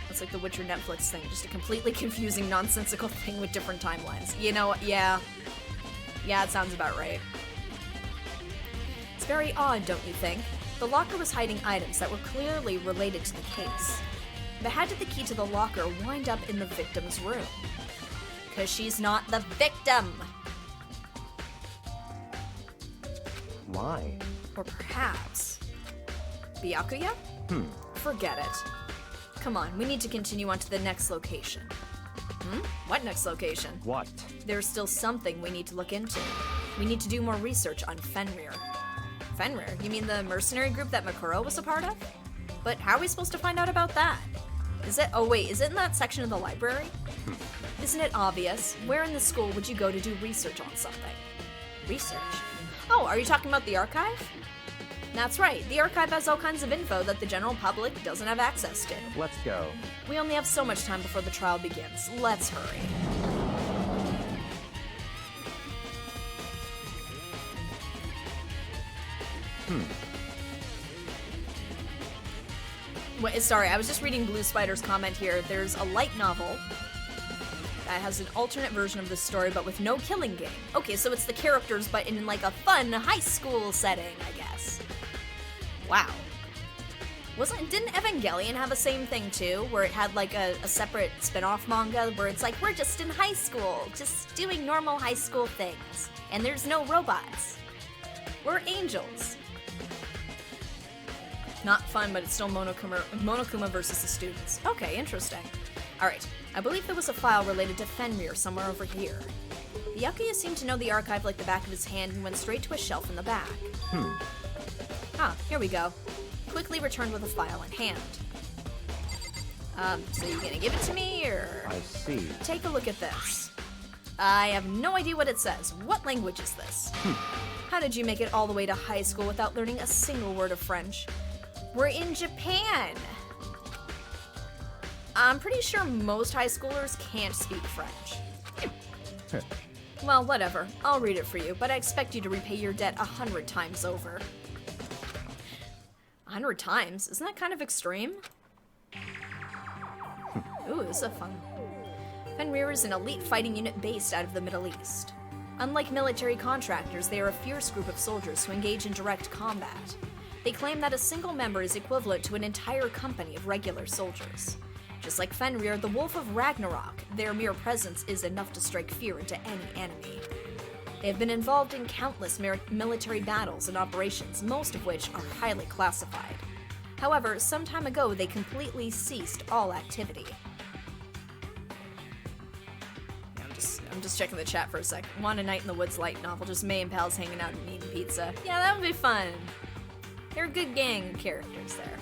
It's like the Witcher Netflix thing, just a completely confusing, nonsensical thing with different timelines. You know, yeah. Yeah, it sounds about right. It's very odd, don't you think? The locker was hiding items that were clearly related to the case. But how did the key to the locker wind up in the victim's room? Because she's not the victim! Why? Or perhaps... Byakuya? Forget it. Come on, we need to continue on to the next location. What next location? What? There's still something we need to look into. We need to do more research on Fenrir. Fenrir? You mean the mercenary group that Makuro was a part of? But how are we supposed to find out about that? Is it- oh wait, is it in that section of the library? Isn't it obvious? Where in the school would you go to do research on something? Research? Oh, are you talking about the archive? That's right, the archive has all kinds of info that the general public doesn't have access to. Let's go. We only have so much time before the trial begins. Let's hurry. Wait, sorry, I was just reading Blue Spider's comment here. There's a light novel that has an alternate version of this story, but with no killing game. Okay, so it's the characters, but in like a fun high school setting, I guess. Wow. Didn't Evangelion have the same thing too, where it had like a separate spin-off manga where it's like, we're just in high school, just doing normal high school things, and there's no robots. We're angels. Not fun, but it's still Monokuma versus the students. Okay, interesting. Alright, I believe there was a file related to Fenrir somewhere over here. Byakuya seemed to know the archive like the back of his hand and went straight to a shelf in the back. Ah, here we go. Quickly returned with a file in hand. So you gonna give it to me, or? I see. Take a look at this. I have no idea what it says. What language is this? How did you make it all the way to high school without learning a single word of French? We're in Japan! I'm pretty sure most high schoolers can't speak French. Well, whatever. I'll read it for you, but I expect you to repay your debt 100 times over. 100 times? Isn't that kind of extreme? Ooh, this is fun. Fenrir is an elite fighting unit based out of the Middle East. Unlike military contractors, they are a fierce group of soldiers who engage in direct combat. They claim that a single member is equivalent to an entire company of regular soldiers. Just like Fenrir, the Wolf of Ragnarok, their mere presence is enough to strike fear into any enemy. They have been involved in countless military battles and operations, most of which are highly classified. However, some time ago they completely ceased all activity. I'm just checking the chat for a sec. Want a Night in the Woods light novel, just May and pals hanging out and eating pizza. Yeah, that would be fun. They're a good gang of characters there.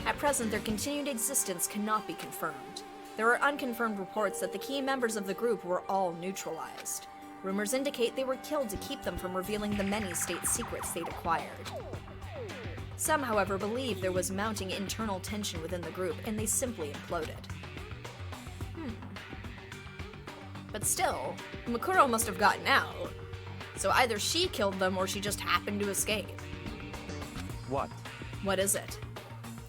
At present, their continued existence cannot be confirmed. There are unconfirmed reports that the key members of the group were all neutralized. Rumors indicate they were killed to keep them from revealing the many state secrets they'd acquired. Some, however, believe there was mounting internal tension within the group, and they simply imploded. But still, Makuro must have gotten out. So either she killed them or she just happened to escape. What? What is it?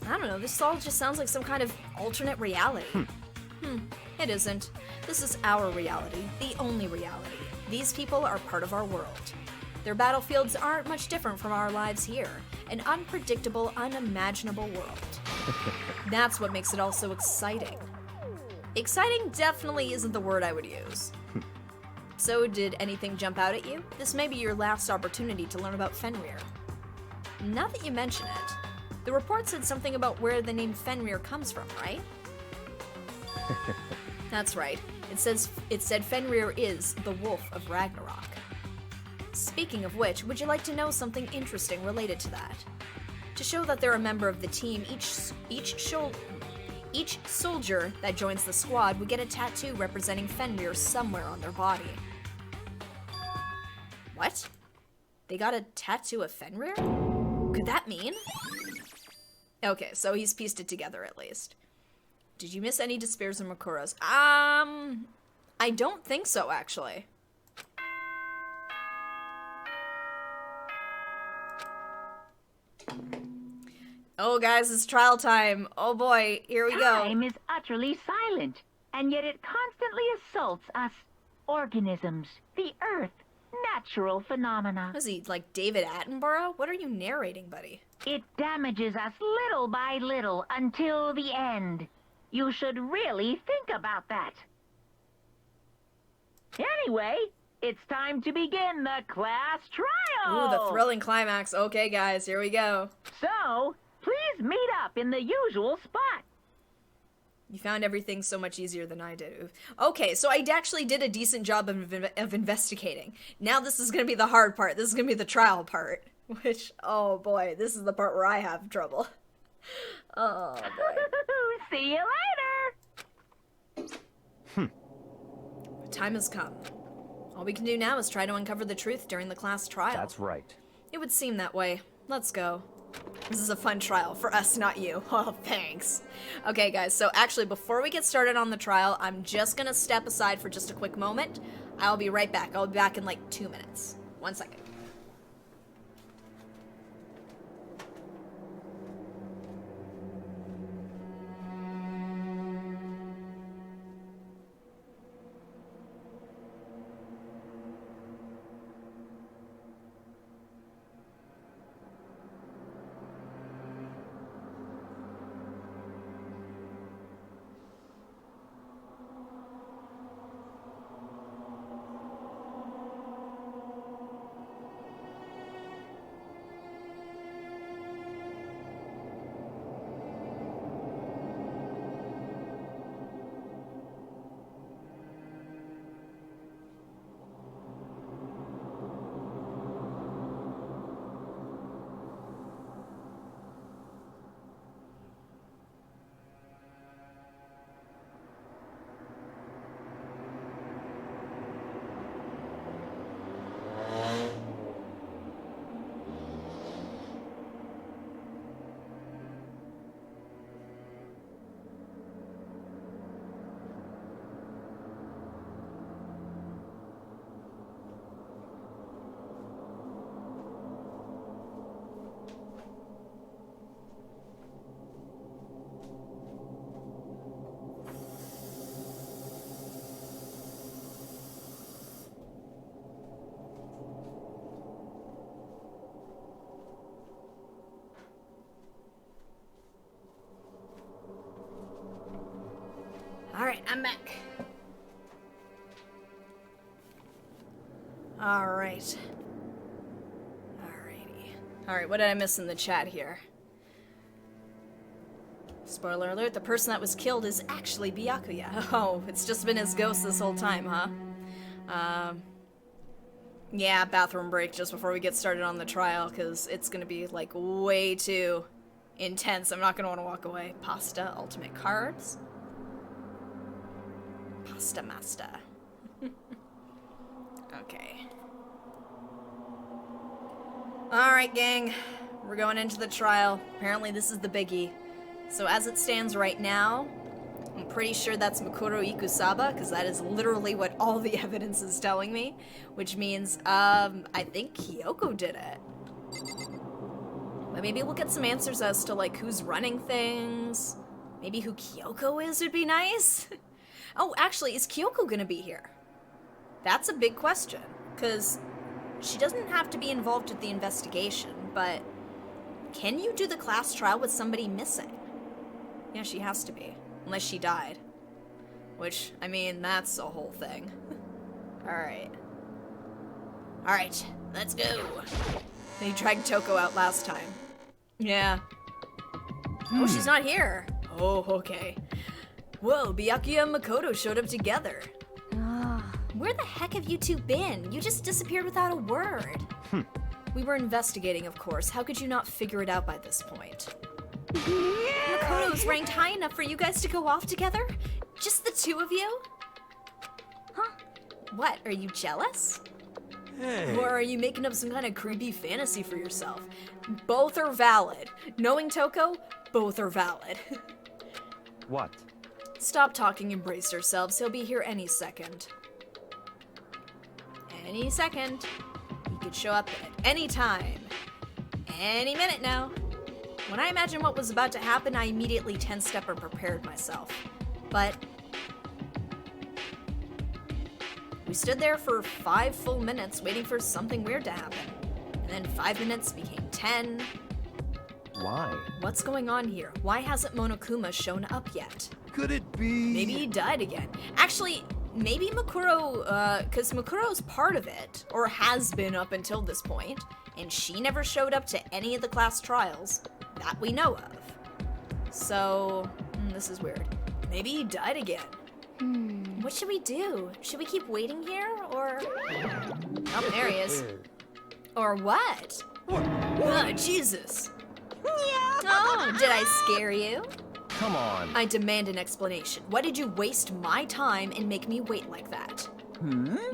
I don't know, this all just sounds like some kind of alternate reality. It isn't. This is our reality, the only reality. These people are part of our world. Their battlefields aren't much different from our lives here. An unpredictable, unimaginable world. That's what makes it all so exciting. Exciting definitely isn't the word I would use. So, did anything jump out at you? This may be your last opportunity to learn about Fenrir. Now that you mention it, the report said something about where the name Fenrir comes from, right? That's right. It said Fenrir is the wolf of Ragnarok. Speaking of which, would you like to know something interesting related to that? To show that they're a member of the team, each soldier that joins the squad would get a tattoo representing Fenrir somewhere on their body. What? They got a tattoo of Fenrir? Could that mean? Okay, so he's pieced it together at least. Did you miss any despairs or Makuras? I don't think so, actually. Oh, guys, it's trial time. Oh boy, here we go. Time is utterly silent, and yet it constantly assaults us organisms, the earth, natural phenomena. Was he like David Attenborough? What are you narrating, buddy? It damages us little by little until the end. You should really think about that. Anyway, it's time to begin the class trial. Ooh, the thrilling climax. Okay, guys, here we go. So, please meet up in the usual spot. You found everything so much easier than I did. Okay, so I actually did a decent job of investigating. Now this is going to be the hard part. This is going to be the trial part. Which, oh boy, this is the part where I have trouble. Oh boy. See you later. The time has come. All we can do now is try to uncover the truth during the class trial. That's right. It would seem that way. Let's go. This is a fun trial for us, not you. Oh, thanks. Okay, guys, so actually, before we get started on the trial, I'm just gonna step aside for just a quick moment. I'll be right back. I'll be back in like 2 minutes. 1 second. Alright, I'm back. Alright. Alrighty. Alright, what did I miss in the chat here? Spoiler alert, the person that was killed is actually Byakuya. Oh, it's just been his ghost this whole time, huh? Yeah, bathroom break just before we get started on the trial, because it's gonna be, like, way too intense. I'm not gonna want to walk away. Pasta, ultimate carbs. Pasta master. Okay. Alright, gang. We're going into the trial. Apparently this is the biggie. So as it stands right now, I'm pretty sure that's Makuro Ikusaba, because that is literally what all the evidence is telling me. Which means, I think Kyoko did it. But maybe we'll get some answers as to, like, who's running things. Maybe who Kyoko is would be nice. Oh, actually, is Kyoko gonna be here? That's a big question, because she doesn't have to be involved with the investigation, but can you do the class trial with somebody missing? Yeah, she has to be, unless she died. Which, I mean, that's a whole thing. Alright. Alright, let's go. They dragged Toko out last time. Yeah. Oh, she's not here. Oh, okay. Whoa, Byakuya and Makoto showed up together. Ah. Where the heck have you two been? You just disappeared without a word. We were investigating, of course. How could you not figure it out by this point? Makoto's ranked high enough for you guys to go off together? Just the two of you? Huh? What, are you jealous? Hey. Or are you making up some kind of creepy fantasy for yourself? Both are valid. Knowing Toko, both are valid. What? Stop talking and brace yourselves. He'll be here any second. Any second. He could show up at any time. Any minute now. When I imagined what was about to happen, I immediately 10-step and prepared myself. But we stood there for 5 full minutes waiting for something weird to happen. And then 5 minutes became 10. Why? What's going on here? Why hasn't Monokuma shown up yet? Could it be? Maybe he died again. Actually, maybe Makuro, cause Makuro's part of it, or has been up until this point, and she never showed up to any of the class trials that we know of. So, this is weird. Maybe he died again. What should we do? Should we keep waiting here, or... Oh, there he is. Or what? Ugh, Jesus. Oh, did I scare you? Come on. I demand an explanation. Why did you waste my time and make me wait like that?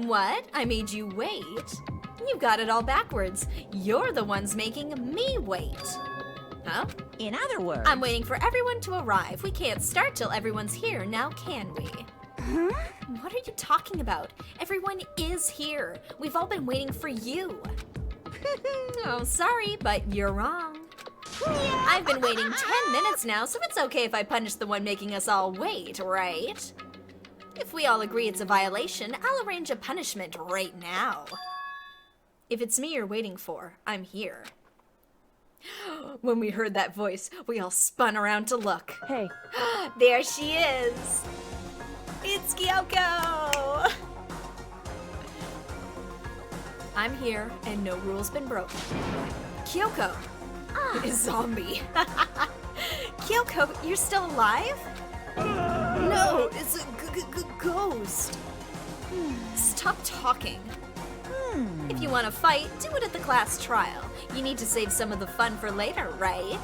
What? I made you wait? You've got it all backwards. You're the ones making me wait. Huh? In other words, I'm waiting for everyone to arrive. We can't start till everyone's here, now can we? What are you talking about? Everyone is here. We've all been waiting for you. Oh, sorry, but you're wrong. I've been waiting 10 minutes now, so it's okay if I punish the one making us all wait, right? If we all agree it's a violation, I'll arrange a punishment right now. If it's me you're waiting for, I'm here. When we heard that voice, we all spun around to look. Hey, There she is! It's Kyoko! I'm here, and no rule's been broken. Kyoko! Zombie. Kyoko, you're still alive? No, it's a ghost. Stop talking. If you want to fight, do it at the class trial. You need to save some of the fun for later, right?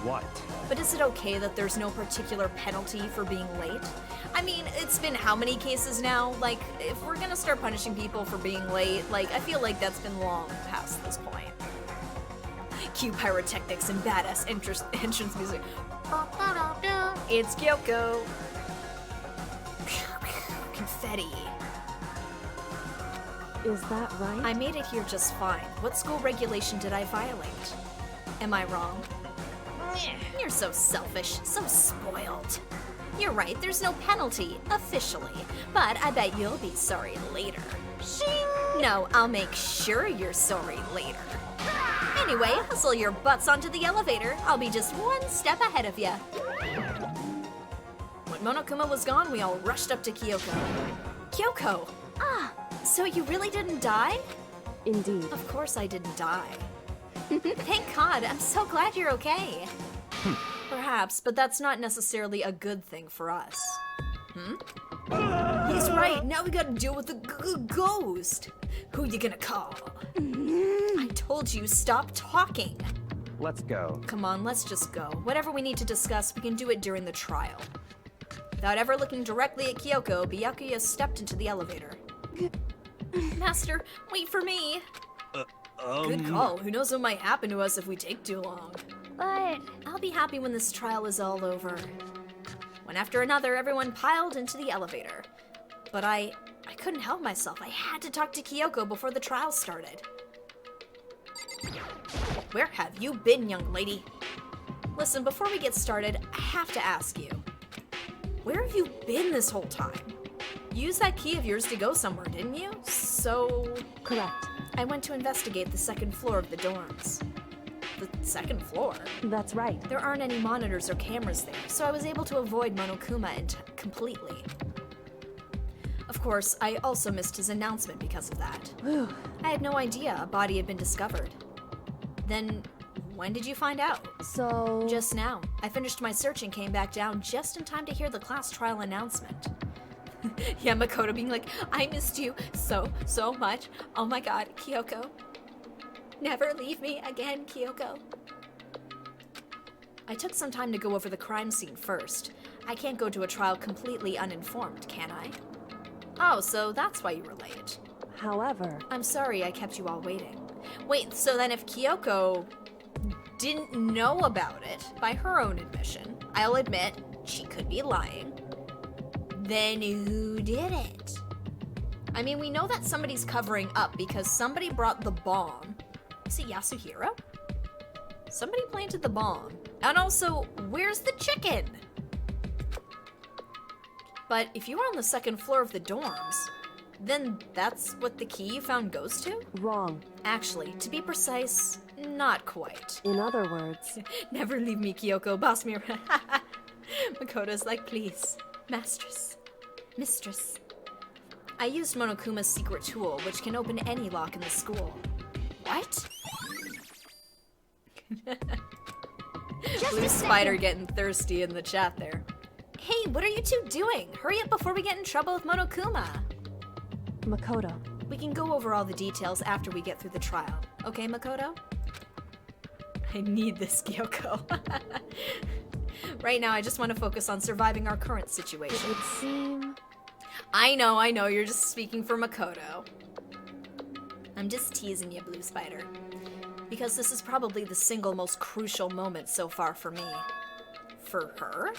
What? But is it okay that there's no particular penalty for being late? I mean, it's been how many cases now? Like, if we're gonna start punishing people for being late, like, I feel like that's been long past this point. Cue pyrotechnics and badass entrance music. It's Kyoko. Confetti. is that right? I made it here just fine. What school regulation did I violate? Am I wrong? You're so selfish, so spoiled. You're right, there's no penalty, officially. But I bet you'll be sorry later. Shing! No, I'll make sure you're sorry later. Anyway, hustle your butts onto the elevator. I'll be just one step ahead of you. When Monokuma was gone, we all rushed up to Kyoko. Kyoko! So you really didn't die? Indeed. Of course I didn't die. Thank God, I'm so glad you're okay. Perhaps, but that's not necessarily a good thing for us. He's right, now we gotta deal with the ghost. Who you gonna call? I told you, stop talking. Let's go. Come on, let's just go. Whatever we need to discuss, we can do it during the trial. Without ever looking directly at Kyoko, Byakuya stepped into the elevator. Master, wait for me. Good call. Who knows what might happen to us if we take too long. But I'll be happy when this trial is all over. One after another, everyone piled into the elevator. But I couldn't help myself. I had to talk to Kyoko before the trial started. Where have you been, young lady? Listen, before we get started, I have to ask you. Where have you been this whole time? You used that key of yours to go somewhere, didn't you? So... Correct. I went to investigate the second floor of the dorms. The second floor? That's right. There aren't any monitors or cameras there, so I was able to avoid Monokuma completely. Of course, I also missed his announcement because of that. Whew. I had no idea a body had been discovered. Then, When did you find out? So... Just now. I finished my search and came back down just in time to hear the class trial announcement. Yeah, Makoto being like, I missed you so much. Oh my god, Kyoko. Never leave me again, Kyoko. I took some time to go over the crime scene first. I can't go to a trial completely uninformed, can I? Oh, so that's why you were late. However... I'm sorry I kept you all waiting. Wait, so then if Kyoko didn't know about it, by her own admission, I'll admit, she could be lying, then who did it? I mean, we know that somebody's covering up because somebody brought the bomb. Is it Yasuhiro? Somebody planted the bomb. And also, where's the chicken? But if you were on the second floor of the dorms, then that's what the key you found goes to? Wrong. Actually, to be precise, not quite. In other words... Never leave me, Kyoko. Boss me around. Makoto's like, please. Mistress. I used Monokuma's secret tool, which can open any lock in the school. What? Blue Spider getting thirsty in the chat there. Hey, what are you two doing? Hurry up before we get in trouble with Monokuma. Makoto. We can go over all the details after we get through the trial. Okay, Makoto? I need this, Kyoko. Right now, I just want to focus on surviving our current situation. It would seem... I know, you're just speaking for Makoto. I'm just teasing you, Blue Spider. Because this is probably the single most crucial moment so far for me. For her?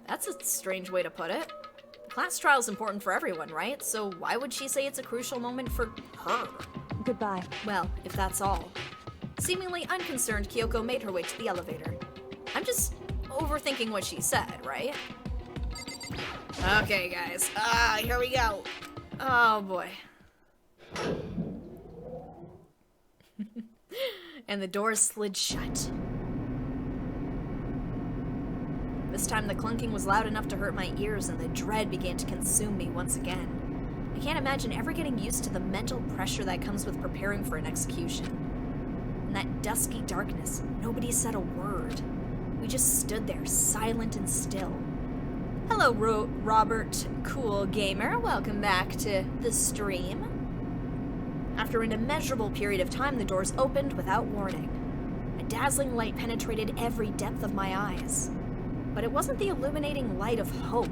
That's a strange way to put it. Class trial's important for everyone, right? So why would she say it's a crucial moment for her? Goodbye. Well, if that's all. Seemingly unconcerned, Kyoko made her way to the elevator. I'm just overthinking what she said, right? Okay, guys. Here we go. Oh, boy. And the doors slid shut. This time the clunking was loud enough to hurt my ears and the dread began to consume me once again. I can't imagine ever getting used to the mental pressure that comes with preparing for an execution. In that dusky darkness, nobody said a word. We just stood there, silent and still. Hello, Robert Cool Gamer. Welcome back to the stream. After an immeasurable period of time, the doors opened without warning. A dazzling light penetrated every depth of my eyes. But it wasn't the illuminating light of hope.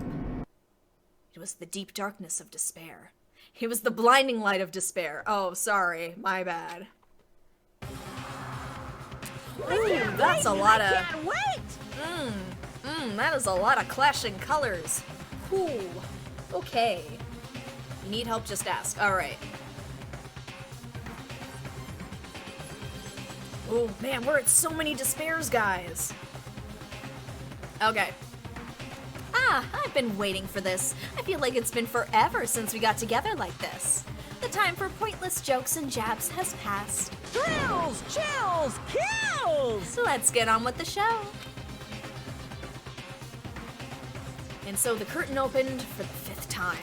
It was the deep darkness of despair. It was the blinding light of despair. Oh, sorry. My bad. Ooh, that's a lot of... Can't wait! That is a lot of clashing colors. Cool. Okay. You need help, just ask. Alright. Oh, man, we're at so many despairs, guys. Okay. I've been waiting for this. I feel like it's been forever since we got together like this. The time for pointless jokes and jabs has passed. Thrills, chills, kills! Let's get on with the show. And so the curtain opened for the 5th time.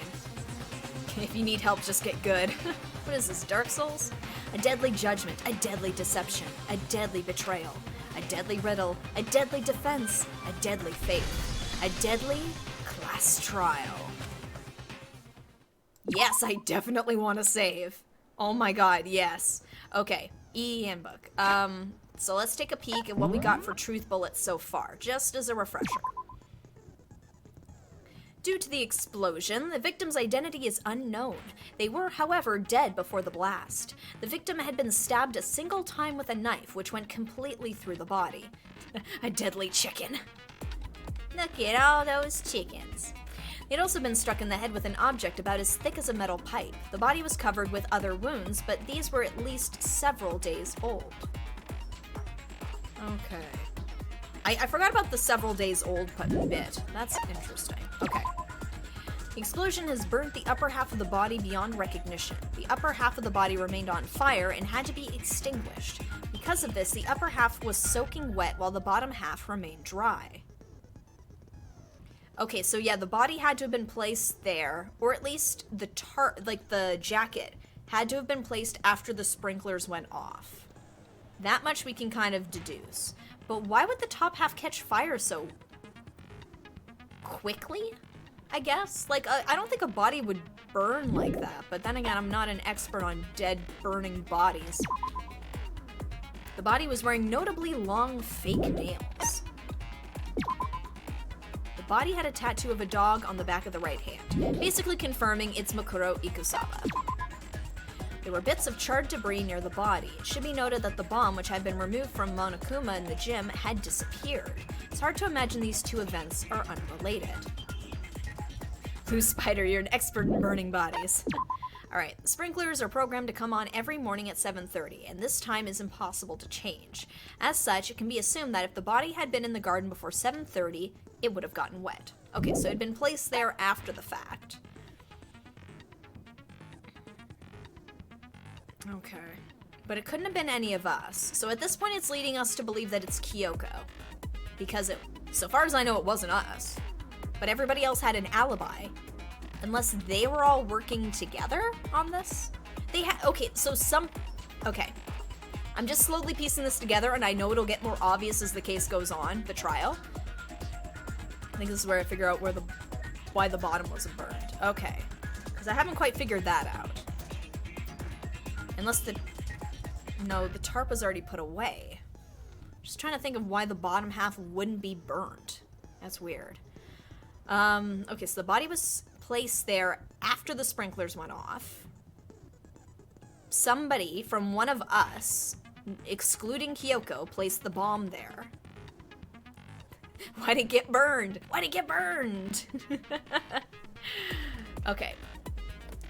If you need help, just get good. What is this, Dark Souls? A deadly judgment, a deadly deception, a deadly betrayal, a deadly riddle, a deadly defense, a deadly fate, a deadly class trial. Yes, I definitely want to save. Oh my god, yes. Okay, EE handbook. So let's take a peek at what we got for truth bullets so far, just as a refresher. Due to the explosion, the victim's identity is unknown. They were, however, dead before the blast. The victim had been stabbed a single time with a knife, which went completely through the body. A deadly chicken. Look at all those chickens. They'd also been struck in the head with an object about as thick as a metal pipe. The body was covered with other wounds, but these were at least several days old. Okay. I forgot about the several days old bit. That's interesting. Okay. The explosion has burnt the upper half of the body beyond recognition. The upper half of the body remained on fire and had to be extinguished. Because of this, the upper half was soaking wet while the bottom half remained dry. Okay, so yeah, the body had to have been placed there, or at least the jacket had to have been placed after the sprinklers went off. That much we can kind of deduce. But why would the top half catch fire so quickly, I guess? Like, I don't think a body would burn like that, but then again, I'm not an expert on dead, burning bodies. The body was wearing notably long fake nails. The body had a tattoo of a dog on the back of the right hand, basically confirming it's Makoto Ikusawa. There were bits of charred debris near the body. It should be noted that the bomb, which had been removed from Monokuma in the gym, had disappeared. It's hard to imagine these two events are unrelated. Blue Spider, you're an expert in burning bodies. Alright, the sprinklers are programmed to come on every morning at 7:30, and this time is impossible to change. As such, it can be assumed that if the body had been in the garden before 7:30, it would have gotten wet. Okay, so it had been placed there after the fact. Okay. But it couldn't have been any of us. So at this point, it's leading us to believe that it's Kyoko. Because so far as I know, it wasn't us. But everybody else had an alibi. Unless they were all working together on this? Okay, so okay. I'm just slowly piecing this together, and I know it'll get more obvious as the case goes on, the trial. I think this is where I figure out why the bottom wasn't burned. Okay. Because I haven't quite figured that out. Unless no, the tarp was already put away. Just trying to think of why the bottom half wouldn't be burnt. That's weird. Okay, so the body was placed there after the sprinklers went off. Somebody from one of us, excluding Kyoko, placed the bomb there. Why'd it get burned? Why'd it get burned? Okay.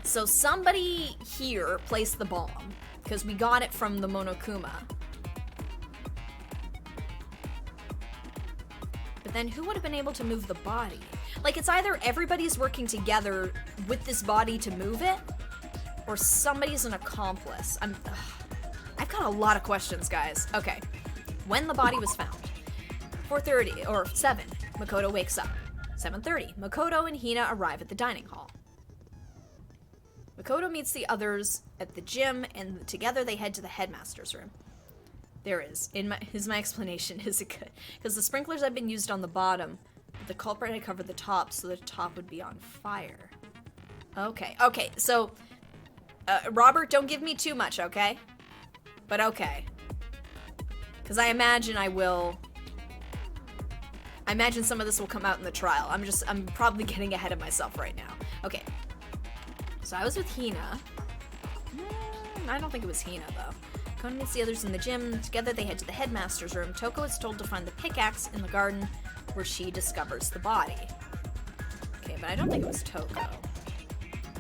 So somebody here placed the bomb, because we got it from the Monokuma. But then who would have been able to move the body? Like, it's either everybody's working together with this body to move it, or somebody's an accomplice. I've got a lot of questions, guys. Okay. When the body was found. 4:30, or 7, Makoto wakes up. 7:30, Makoto and Hina arrive at the dining hall. Makoto meets the others at the gym, and together they head to the headmaster's room. There is. Here's my explanation. Is it good? Because the sprinklers had been used on the bottom, but the culprit had covered the top, so the top would be on fire. Okay, so, Robert, don't give me too much, okay? But okay. Because I imagine some of this will come out in the trial. I'm probably getting ahead of myself right now. Okay. So I was with Hina. I don't think it was Hina, though. Kono meets the others in the gym. Together they head to the headmaster's room. Toko is told to find the pickaxe in the garden, where she discovers the body. Okay, but I don't think it was Toko.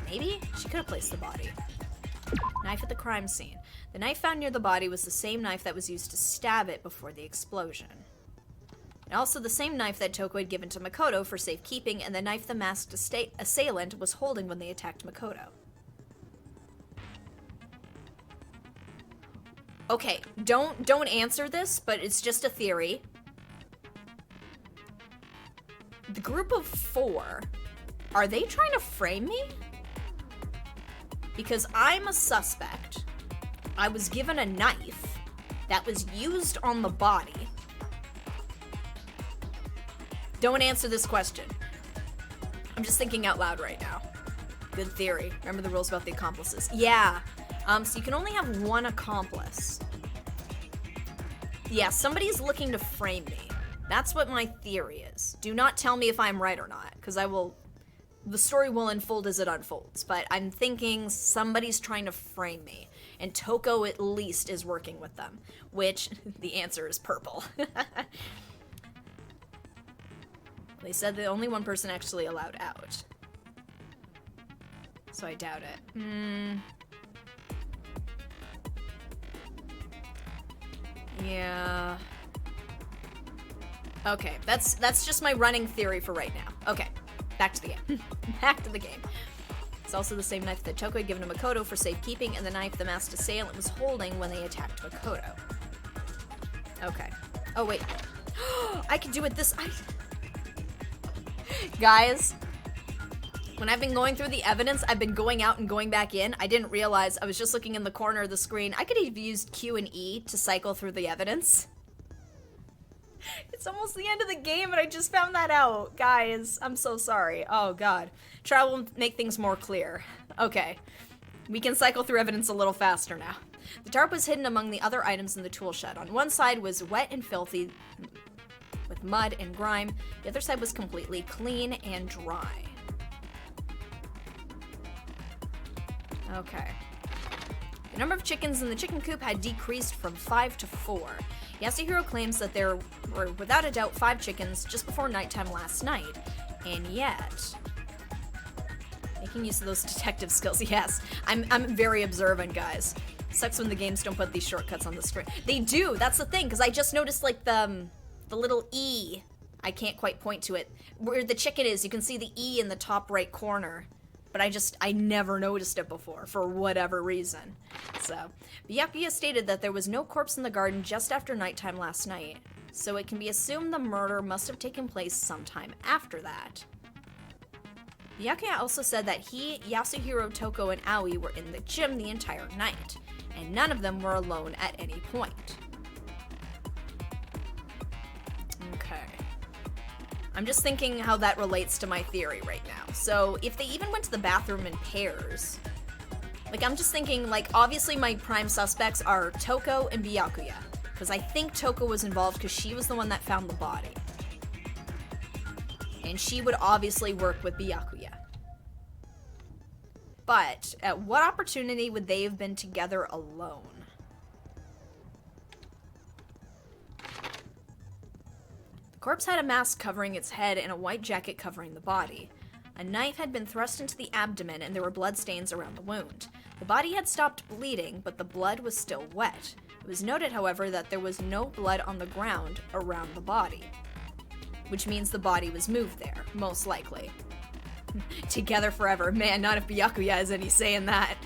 Maybe? She could have placed the body. Knife at the crime scene. The knife found near the body was the same knife that was used to stab it before the explosion. And also the same knife that Toko had given to Makoto for safekeeping, and the knife the masked assailant was holding when they attacked Makoto. Okay, don't answer this, but it's just a theory. The group of 4, are they trying to frame me? Because I'm a suspect. I was given a knife that was used on the body. Don't answer this question. I'm just thinking out loud right now. Good theory. Remember the rules about the accomplices. Yeah. So you can only have one accomplice. Yeah, somebody's looking to frame me. That's what my theory is. Do not tell me if I'm right or not, because the story will unfold as it unfolds, but I'm thinking somebody's trying to frame me, and Toko at least is working with them, which the answer is purple. They said that only one person actually allowed out. So I doubt it. Yeah. Okay, that's just my running theory for right now. Okay, back to the game. Back to the game. It's also the same knife that Toko had given to Makoto for safekeeping, and the knife the masked assailant was holding when they attacked Makoto. Okay. Oh, wait. I can do it this... Guys, When I've been going through the evidence, I've been going out and going back in. I didn't realize I was just looking in the corner of the screen. I could have used Q and E to cycle through the evidence. It's almost the end of the game and I just found that out. Guys, I'm so sorry. Oh god. Try will make things more clear. Okay. We can cycle through evidence a little faster now. The tarp was hidden among the other items in the tool shed. On one side was wet and filthy with mud and grime. The other side was completely clean and dry. Okay. The number of chickens in the chicken coop had decreased from 5 to 4. Yasuhiro claims that there were without a doubt 5 chickens just before nighttime last night. And yet... Making use of those detective skills, yes. I'm very observant, guys. Sucks when the games don't put these shortcuts on the screen. They do, that's the thing, because I just noticed like the little E. I can't quite point to it. Where the chicken is, you can see the E in the top right corner. But I never noticed it before, for whatever reason. So, Byakuya stated that there was no corpse in the garden just after nighttime last night, so it can be assumed the murder must have taken place sometime after that. Byakuya also said that he, Yasuhiro, Toko, and Aoi were in the gym the entire night, and none of them were alone at any point. Okay. I'm just thinking how that relates to my theory right now. So, if they even went to the bathroom in pairs, like, I'm just thinking, like, obviously my prime suspects are Toko and Byakuya, because I think Toko was involved because she was the one that found the body. And she would obviously work with Byakuya. But, at what opportunity would they have been together alone? The corpse had a mask covering its head and a white jacket covering the body. A knife had been thrust into the abdomen and there were bloodstains around the wound. The body had stopped bleeding, but the blood was still wet. It was noted, however, that there was no blood on the ground around the body. Which means the body was moved there, most likely. Together forever. Man, not if Byakuya has any say in that.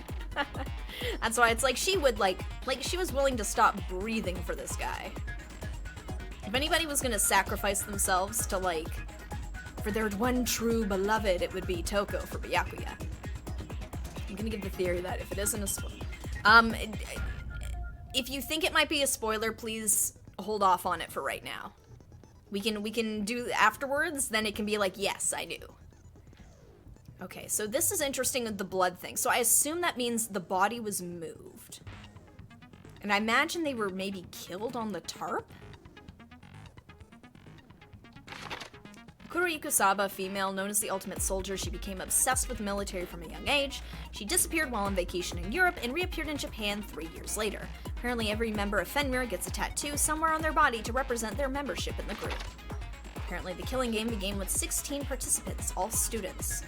That's why it's like she would, like she was willing to stop breathing for this guy. If anybody was gonna sacrifice themselves to, like, for their one true beloved, it would be Toko for Byakuya. I'm gonna give the theory that if it isn't a spoiler... if you think it might be a spoiler, please hold off on it for right now. We can do afterwards, then it can be like, yes, I knew. Okay, so this is interesting with the blood thing. So I assume that means the body was moved. And I imagine they were maybe killed on the tarp? Kuro Ikusaba, a female known as the Ultimate Soldier, she became obsessed with the military from a young age. She disappeared while on vacation in Europe and reappeared in Japan 3 years later. Apparently every member of Fenrir gets a tattoo somewhere on their body to represent their membership in the group. Apparently the killing game began with 16 participants, all students.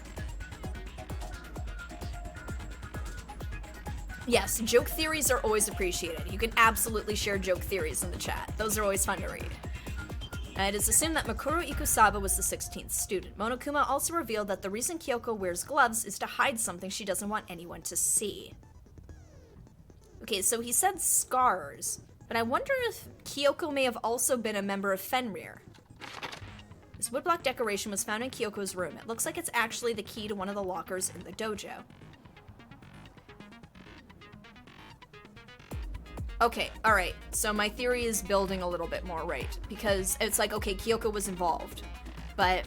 Yes, joke theories are always appreciated. You can absolutely share joke theories in the chat. Those are always fun to read. It is assumed that Mikuru Ikusaba was the 16th student. Monokuma also revealed that the reason Kyoko wears gloves is to hide something she doesn't want anyone to see. Okay, so he said scars, but I wonder if Kyoko may have also been a member of Fenrir. This woodblock decoration was found in Kyoko's room. It looks like it's actually the key to one of the lockers in the dojo. Okay, alright, so my theory is building a little bit more right, because it's like, okay, Kyoko was involved, but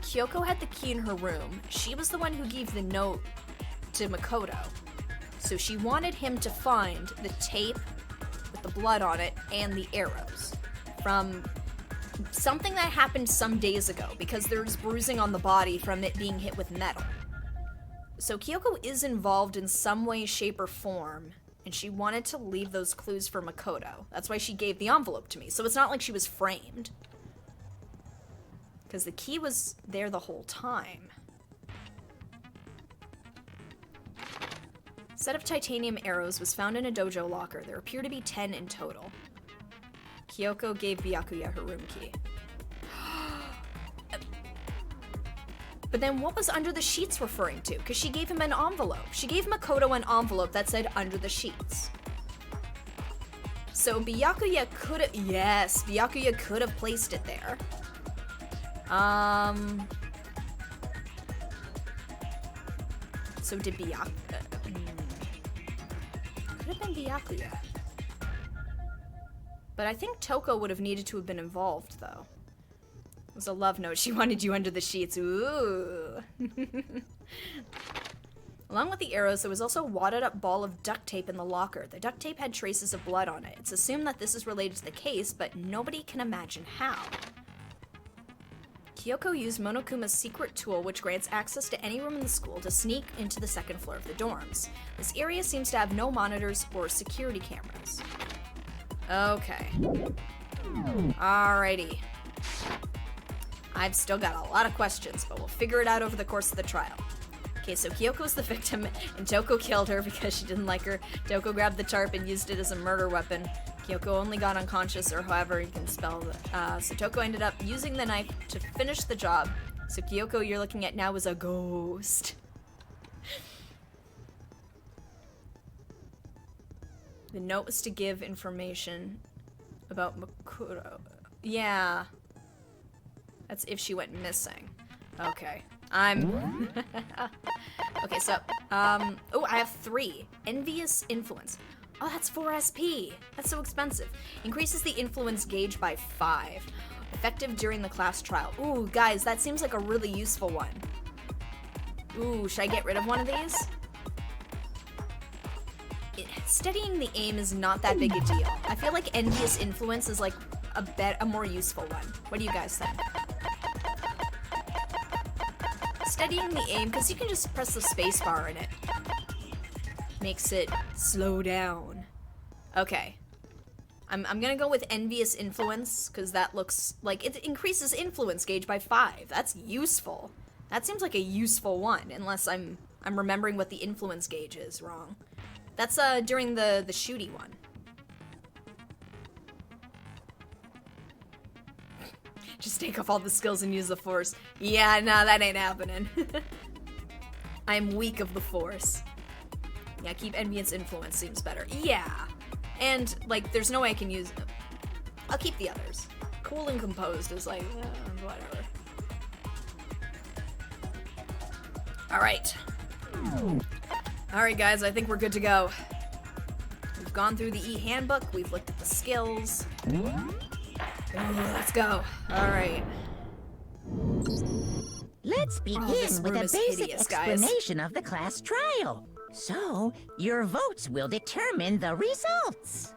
Kyoko had the key in her room. She was the one who gave the note to Makoto, so she wanted him to find the tape with the blood on it and the arrows from something that happened some days ago, because there's bruising on the body from it being hit with metal. So Kyoko is involved in some way, shape, or form, and she wanted to leave those clues for Makoto. That's why she gave the envelope to me, so it's not like she was framed. Because the key was there the whole time. A set of titanium arrows was found in a dojo locker. There appear to be 10 in total. Kyoko gave Byakuya her room key. But then what was under the sheets referring to? Because she gave him an envelope. She gave Makoto an envelope that said under the sheets. So Byakuya could have, yes, Byakuya could have placed it there. So did Byakuya... Could have been Byakuya. But I think Toko would have needed to have been involved, though. It was a love note. She wanted you under the sheets. Ooh. Along with the arrows, there was also a wadded-up ball of duct tape in the locker. The duct tape had traces of blood on it. It's assumed that this is related to the case, but nobody can imagine how. Kyoko used Monokuma's secret tool, which grants access to any room in the school, to sneak into the second floor of the dorms. This area seems to have no monitors or security cameras. Okay. Alrighty. I've still got a lot of questions, but we'll figure it out over the course of the trial. Okay, so Kyoko was the victim, and Toko killed her because she didn't like her. Toko grabbed the tarp and used it as a murder weapon. Kyoko only got unconscious, or however you can spell that. So Toko ended up using the knife to finish the job. So Kyoko you're looking at now is a ghost. The note was to give information about Makuro. Yeah. That's if she went missing. Okay. Okay, so, oh, I have 3. Envious Influence. Oh, that's 4 SP. That's so expensive. Increases the influence gauge by 5. Effective during the class trial. Ooh, guys, that seems like a really useful one. Ooh, should I get rid of one of these? Steadying the aim is not that big a deal. I feel like Envious Influence is like a more useful one. What do you guys think? Steadying the aim, because you can just press the space bar in it. Makes it slow down. Okay. I'm gonna go with Envious Influence, because that looks like it increases influence gauge by 5. That's useful. That seems like a useful one, unless I'm remembering what the influence gauge is wrong. That's during the shooty one. Just take off all the skills and use the force. Yeah, nah, that ain't happening. I'm weak of the force. Yeah, keep Envious Influence seems better. Yeah. And, like, there's no way I can use them. I'll keep the others. Cool and Composed is like, whatever. Alright. Alright, guys, I think we're good to go. We've gone through the e-handbook, we've looked at the skills. Ooh, let's go. Alright. Let's begin with a basic explanation of the class trial. So, your votes will determine the results.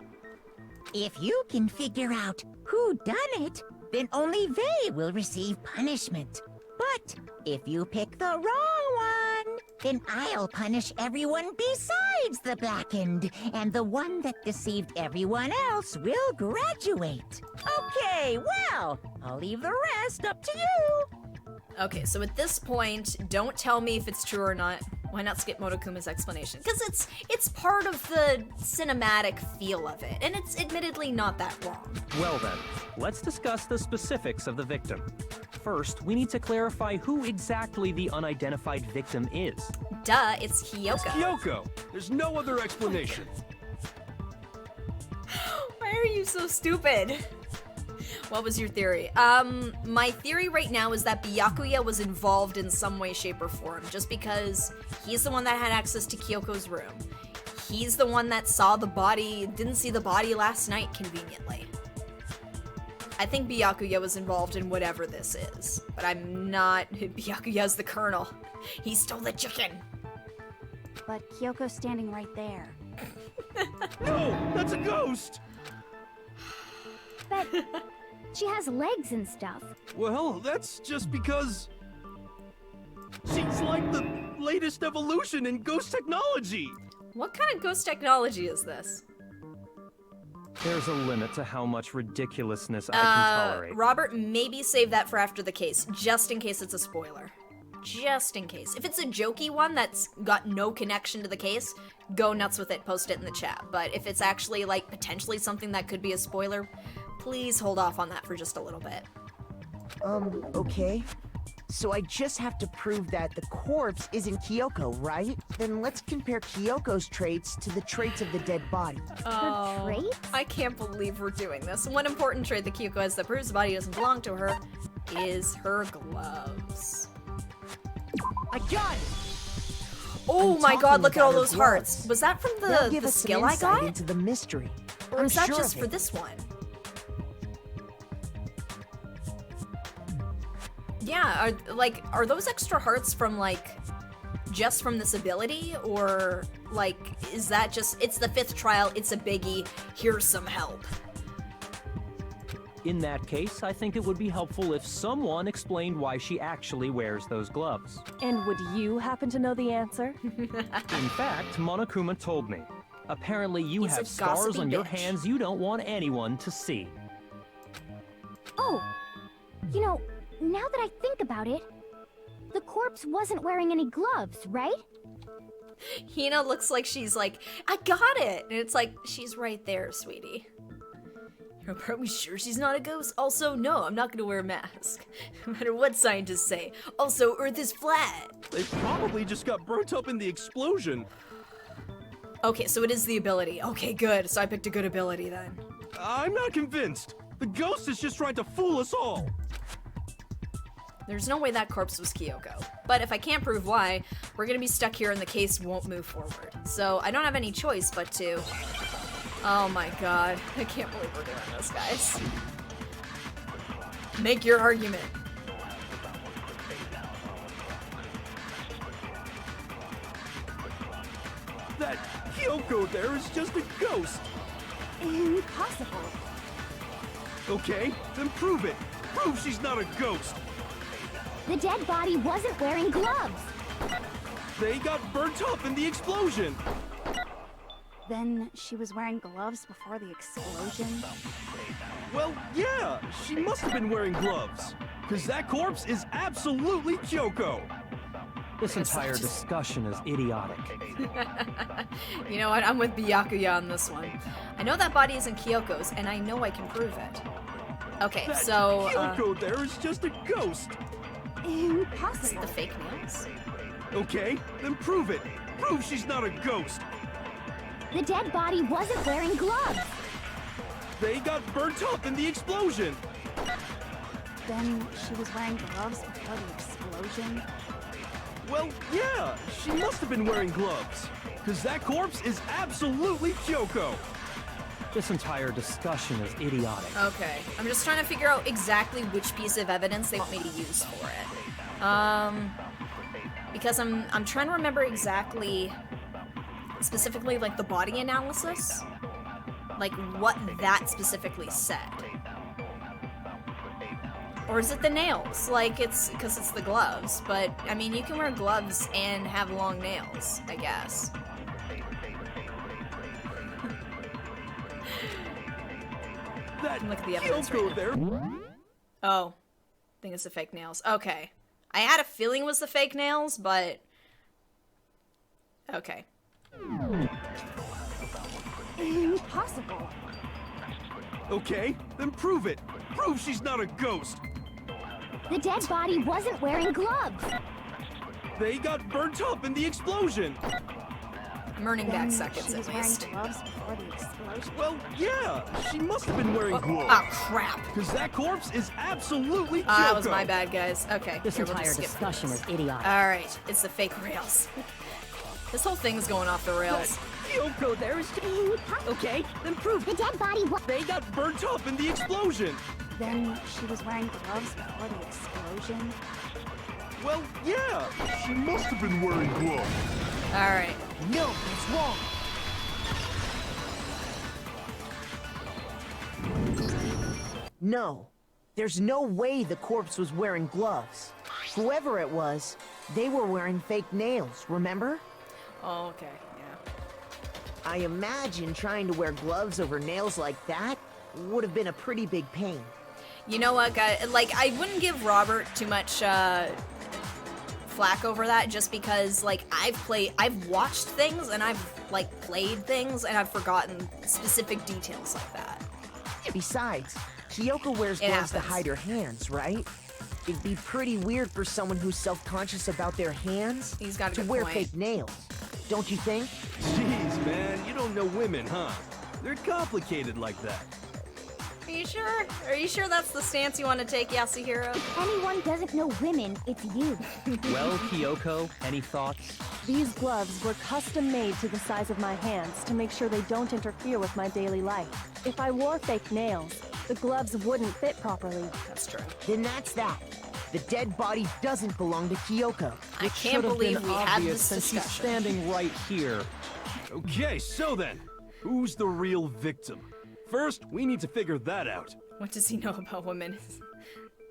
If you can figure out who done it, then only they will receive punishment. But if you pick the wrong one, then I'll punish everyone besides the blackened, and the one that deceived everyone else will graduate. Okay, well, I'll leave the rest up to you. Okay, so at this point, don't tell me if it's true or not. Why not skip Motokuma's explanation? Because it's part of the cinematic feel of it, and it's admittedly not that wrong. Well then, let's discuss the specifics of the victim. First, we need to clarify who exactly the unidentified victim is. Duh, it's Kyoko. It's Kyoko! There's no other explanation. Why are you so stupid? What was your theory? My theory right now is that Byakuya was involved in some way, shape, or form, just because he's the one that had access to Kyoko's room. He's the one that saw the body, didn't see the body last night, conveniently. I think Byakuya was involved in whatever this is, but I'm not. Byakuya's the colonel. He stole the chicken. But Kyoko's standing right there. No! That's a ghost! But she has legs and stuff. Well, that's just because... she's like the latest evolution in ghost technology! What kind of ghost technology is this? There's a limit to how much ridiculousness I can tolerate. Robert, maybe save that for after the case, just in case it's a spoiler. Just in case. If it's a jokey one that's got no connection to the case, go nuts with it, post it in the chat. But if it's actually, like, potentially something that could be a spoiler, please hold off on that for just a little bit. Okay. So I just have to prove that the corpse isn't Kyoko, right? Then let's compare Kyoko's traits to the traits of the dead body. Oh, traits? I can't believe we're doing this. One important trait that Kyoko has that proves the body doesn't belong to her is her gloves. I got it! Oh I'm my god, talking look at all about her those hearts. gloves. Was that from They'll give the us some skill I insight got? into the mystery. Or I'm is that sure just of for it. this one? Yeah, are those extra hearts from like just from this ability, or like is that just it's the 5th trial, it's a biggie, here's some help? In that case, I think it would be helpful if someone explained why she actually wears those gloves. And would you happen to know the answer? In fact, Monokuma told me. Apparently you He's a have scars gossipy on your bitch. hands you don't want anyone to see. Oh, you know, now that I think about it, the corpse wasn't wearing any gloves, right? Hina looks like she's like, I got it! And it's like, she's right there, sweetie. Are we sure she's not a ghost? Also, no, I'm not gonna wear a mask. No matter what scientists say. Also, Earth is flat. They probably just got burnt up in the explosion. Okay, so it is the ability. Okay, good. So I picked a good ability then. I'm not convinced. The ghost is just trying to fool us all. There's no way that corpse was Kyoko. But if I can't prove why, we're gonna be stuck here and the case won't move forward. So I don't have any choice but to... Oh my god. I can't believe we're doing this, guys. Make your argument. That Kyoko there is just a ghost. Impossible. Okay, then prove it. Prove she's not a ghost. The dead body wasn't wearing gloves. They got burnt up in the explosion. Then she was wearing gloves before the explosion? Well, yeah, she must have been wearing gloves. Because that corpse is absolutely Kyoko. This entire discussion is idiotic. You know what? I'm with Byakuya on this one. I know that body isn't Kyoko's, and I know I can prove it. Okay, That so... Kyoko there is just a ghost. Impossible. the fake nails? Okay, then prove it. Prove she's not a ghost. The dead body wasn't wearing gloves. They got burnt up in the explosion. Then she was wearing gloves before the explosion? Well, yeah, she must have been wearing gloves. Because that corpse is absolutely Kyoko. This entire discussion is idiotic. Okay, I'm just trying to figure out exactly which piece of evidence they want me to use for it. Because I'm trying to remember exactly, specifically like the body analysis, like what that specifically said. Or is it the nails? Like it's because it's the gloves, but I mean you can wear gloves and have long nails, I guess. That Look at the evidence Kyoko right there. Oh, I think it's the fake nails. Okay. I had a feeling it was the fake nails, but... Okay. Impossible. Okay, then prove it. Prove she's not a ghost. The dead body wasn't wearing gloves. They got burnt up in the explosion. I'm earning back Then seconds she at was wearing least. gloves before the explosion? Well, yeah, she must have been wearing gloves. Oh, crap. Because that corpse is absolutely Kyoko. That was my bad, guys. Okay. This here, we'll entire just skip discussion this. is idiotic. Alright, it's the fake rails. This whole thing's going off the rails. Kyoko there is... Okay, then prove The dead body was... They got burnt up in the explosion. Then she was wearing gloves before the explosion? Well, yeah, she must have been wearing gloves. Alright. No, that's wrong. No, there's no way the corpse was wearing gloves. Whoever it was, they were wearing fake nails, remember? Oh, okay, yeah. I imagine trying to wear gloves over nails like that would have been a pretty big pain. You know what, guys? Like, I wouldn't give Robert too much, flack over that just because, like, I've watched things and I've, like, played things and I've forgotten specific details like that. Besides, Kyoko wears It gloves to happens. hide her hands, right? It'd be pretty weird for someone who's self-conscious about their hands He's got a to good wear point. fake nails. Don't you think? Jeez, man, you don't know women, huh? They're complicated like that. Are you sure? Are you sure that's the stance you want to take, Yasuhiro? If anyone doesn't know women, it's you. Well, Kyoko, any thoughts? These gloves were custom made to the size of my hands to make sure they don't interfere with my daily life. If I wore fake nails, the gloves wouldn't fit properly. That's true. Then that's that. The dead body doesn't belong to Kyoko. I can't believe we had this since she's discussion. standing right here. Okay, so then, who's the real victim? First, we need to figure that out. What does he know about women?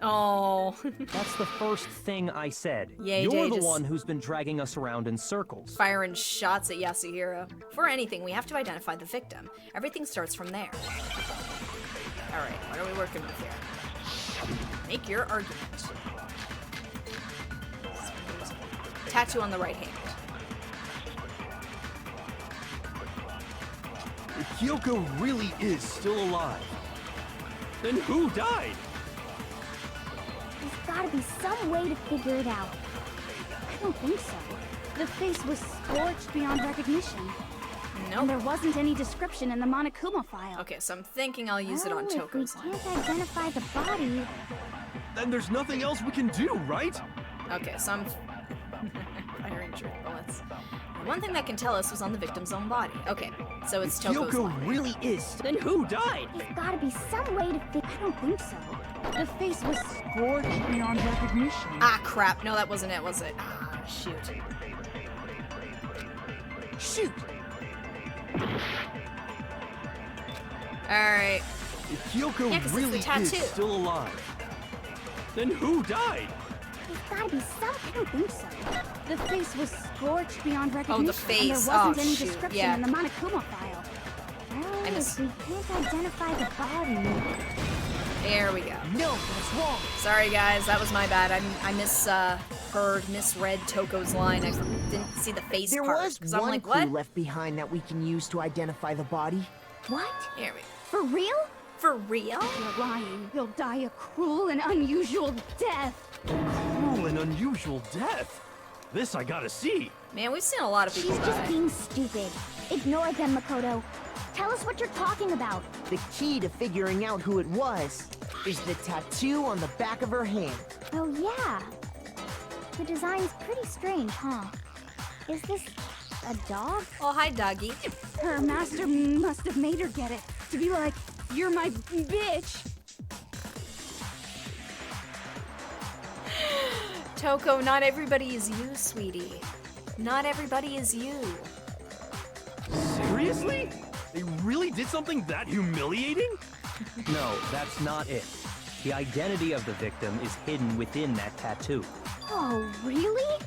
Oh. That's the first thing I said. Yay, You're Day the just- one who's been dragging us around in circles. Firing shots at Yasuhiro. For anything, we have to identify the victim. Everything starts from there. Alright, what are we working with here? Make your argument. Tattoo on the right hand. If Kyoko really is still alive, then who died? There's gotta be some way to figure it out. I don't think so. The face was scorched beyond recognition. And Nope. there wasn't any description in the Monokuma file. Okay, so I'm thinking I'll use it on Well, Toko's if we line. can't identify the body, Then there's nothing else we can do, right? Okay, so I'm firing truth bullets. One thing that can tell us was on the victim's own body. Okay, so it's If Toko's Kyoko line. really is, Then who died? there's gotta be some way to figure. I don't think so. The face was scorched beyond recognition. Ah, crap. No, that wasn't it, was it? Ah, shoot. Shoot! Alright. if Kyoko Yeah, 'cause it's the really is tattoo. still alive, then who died? There's gotta be some. I don't think so. The face was scorched beyond recognition. face. And there wasn't Oh, any shoot. description Yeah. in the Monokuma file. Well, missed. if we can't identify the body, There we go. No, that's wrong. Sorry, guys. That was my bad. I misread Toko's line. I didn't see the face There part. was 'Cause I'm one like, clue what? left behind that we can use to identify the body. what? Here we go. For real? For real? You're lying. You'll die a cruel and unusual death. Cruel and unusual death. This I gotta see. Man, we've seen a lot of people She's just die. being stupid. Ignore them, Makoto. Tell us what you're talking about. The key to figuring out who it was is the tattoo on the back of her hand. Oh, yeah. The design's pretty strange, huh? Is this a dog? Oh, hi, doggy. Her master must have made her get it. To be like, you're my bitch. Toko, not everybody is you, sweetie. Not everybody is you. Seriously? They really did something that humiliating? No, that's not it. The identity of the victim is hidden within that tattoo. Oh, really?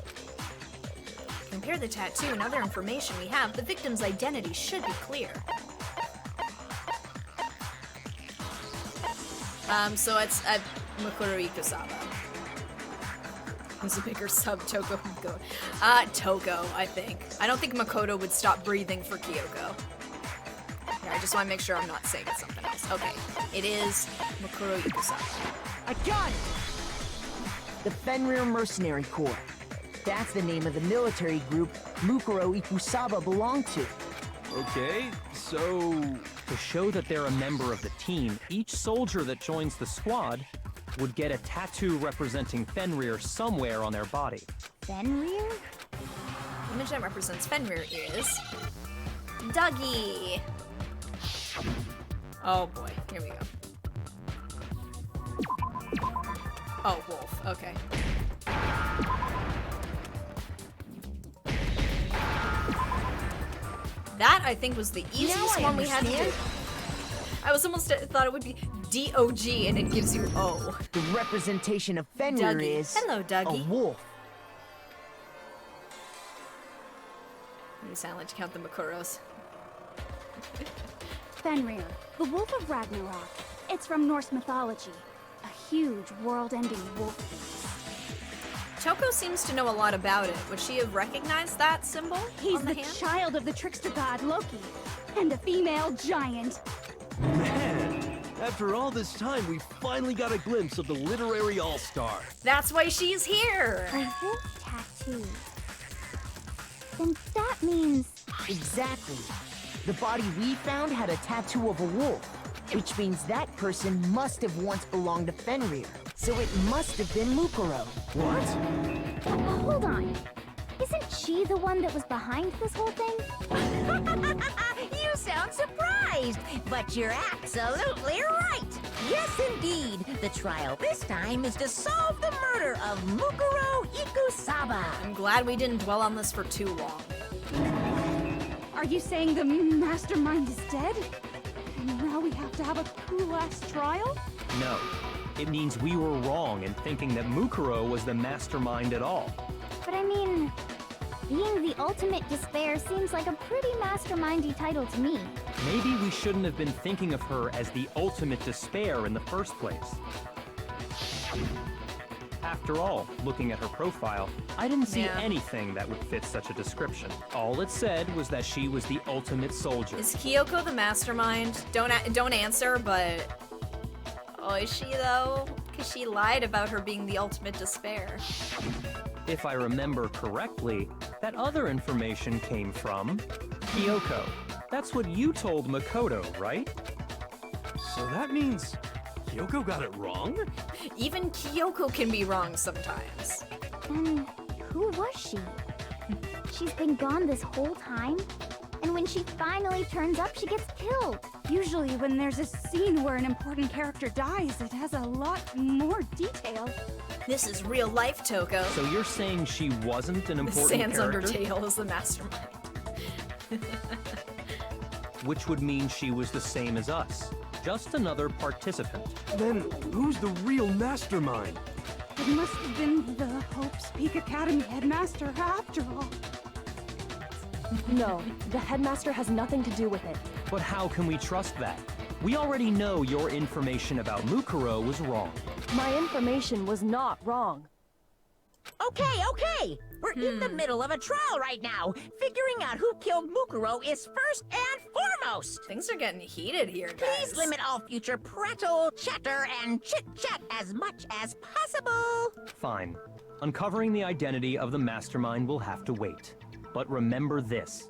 Compare the tattoo and other information we have, the victim's identity should be clear. So it's Makoto Ikusaba. Who's a bigger sub, Toko Makoto? Toko, I think. I don't think Makoto would stop breathing for Kyoko. Here, I just want to make sure I'm not saying something else. Okay, it is Makoto Ikusaba. I got it! The Fenrir Mercenary Corps. That's the name of the military group Mukuro Ikusaba belonged to. Okay, so... To show that they're a member of the team, each soldier that joins the squad would get a tattoo representing Fenrir somewhere on their body. Fenrir? The image that represents Fenrir is... Dougie! Oh boy, here we go. Oh, wolf, okay. That, I think, was the easiest one we had to do. I was almost thought it would be D-O-G, and it gives you O. The representation of Fenrir Dougie. is Hello, Dougie. a wolf. You sound like you count the Makuros. Fenrir, the Wolf of Ragnarok. It's from Norse mythology. A huge, world-ending wolf beast. Toko seems to know a lot about it. Would she have recognized that symbol He's on the the hand? child of the trickster god Loki, and a female giant. Man, after all this time, we finally got a glimpse of the literary all-star. That's why she's here! A wolf tattoo. Then that means... Exactly. The body we found had a tattoo of a wolf. which means that person must have once belonged to Fenrir. So it must have been Mukuro. What? Hold on. Isn't she the one that was behind this whole thing? You sound surprised, but you're absolutely right. Yes, indeed. The trial this time is to solve the murder of Mukuro Ikusaba. I'm glad we didn't dwell on this for too long. Are you saying the mastermind is dead? And now we have to have a cool-ass trial? No. It means we were wrong in thinking that Mukuro was the mastermind at all. But I mean, being the ultimate despair seems like a pretty mastermindy title to me. Maybe we shouldn't have been thinking of her as the ultimate despair in the first place. After all, looking at her profile, I didn't see anything that would fit such a description. All it said was that she was the ultimate soldier. Is Kyoko the mastermind? Don't answer, but... Oh, is she though? Because she lied about her being the ultimate despair. If I remember correctly, that other information came from Kyoko. That's what you told Makoto, right? So that means Kyoko got it wrong? Even Kyoko can be wrong sometimes. And who was she? She's been gone this whole time? And when she finally turns up, she gets killed. Usually when there's a scene where an important character dies, it has a lot more detail. This is real life, Toko. So you're saying she wasn't an important Sans character? Undertale is the mastermind. Which would mean she was the same as us. Just another participant. Then who's the real mastermind? It must have been the Hope's Peak Academy headmaster after all. No, the headmaster has nothing to do with it. But how can we trust that? We already know your information about Mukuro was wrong. My information was not wrong. Okay. We're in the middle of a trial right now. Figuring out who killed Mukuro is first and foremost. Things are getting heated here, guys. Please limit all future prattle, chatter, and chit-chat as much as possible. Fine. Uncovering the identity of the mastermind will have to wait. But remember this.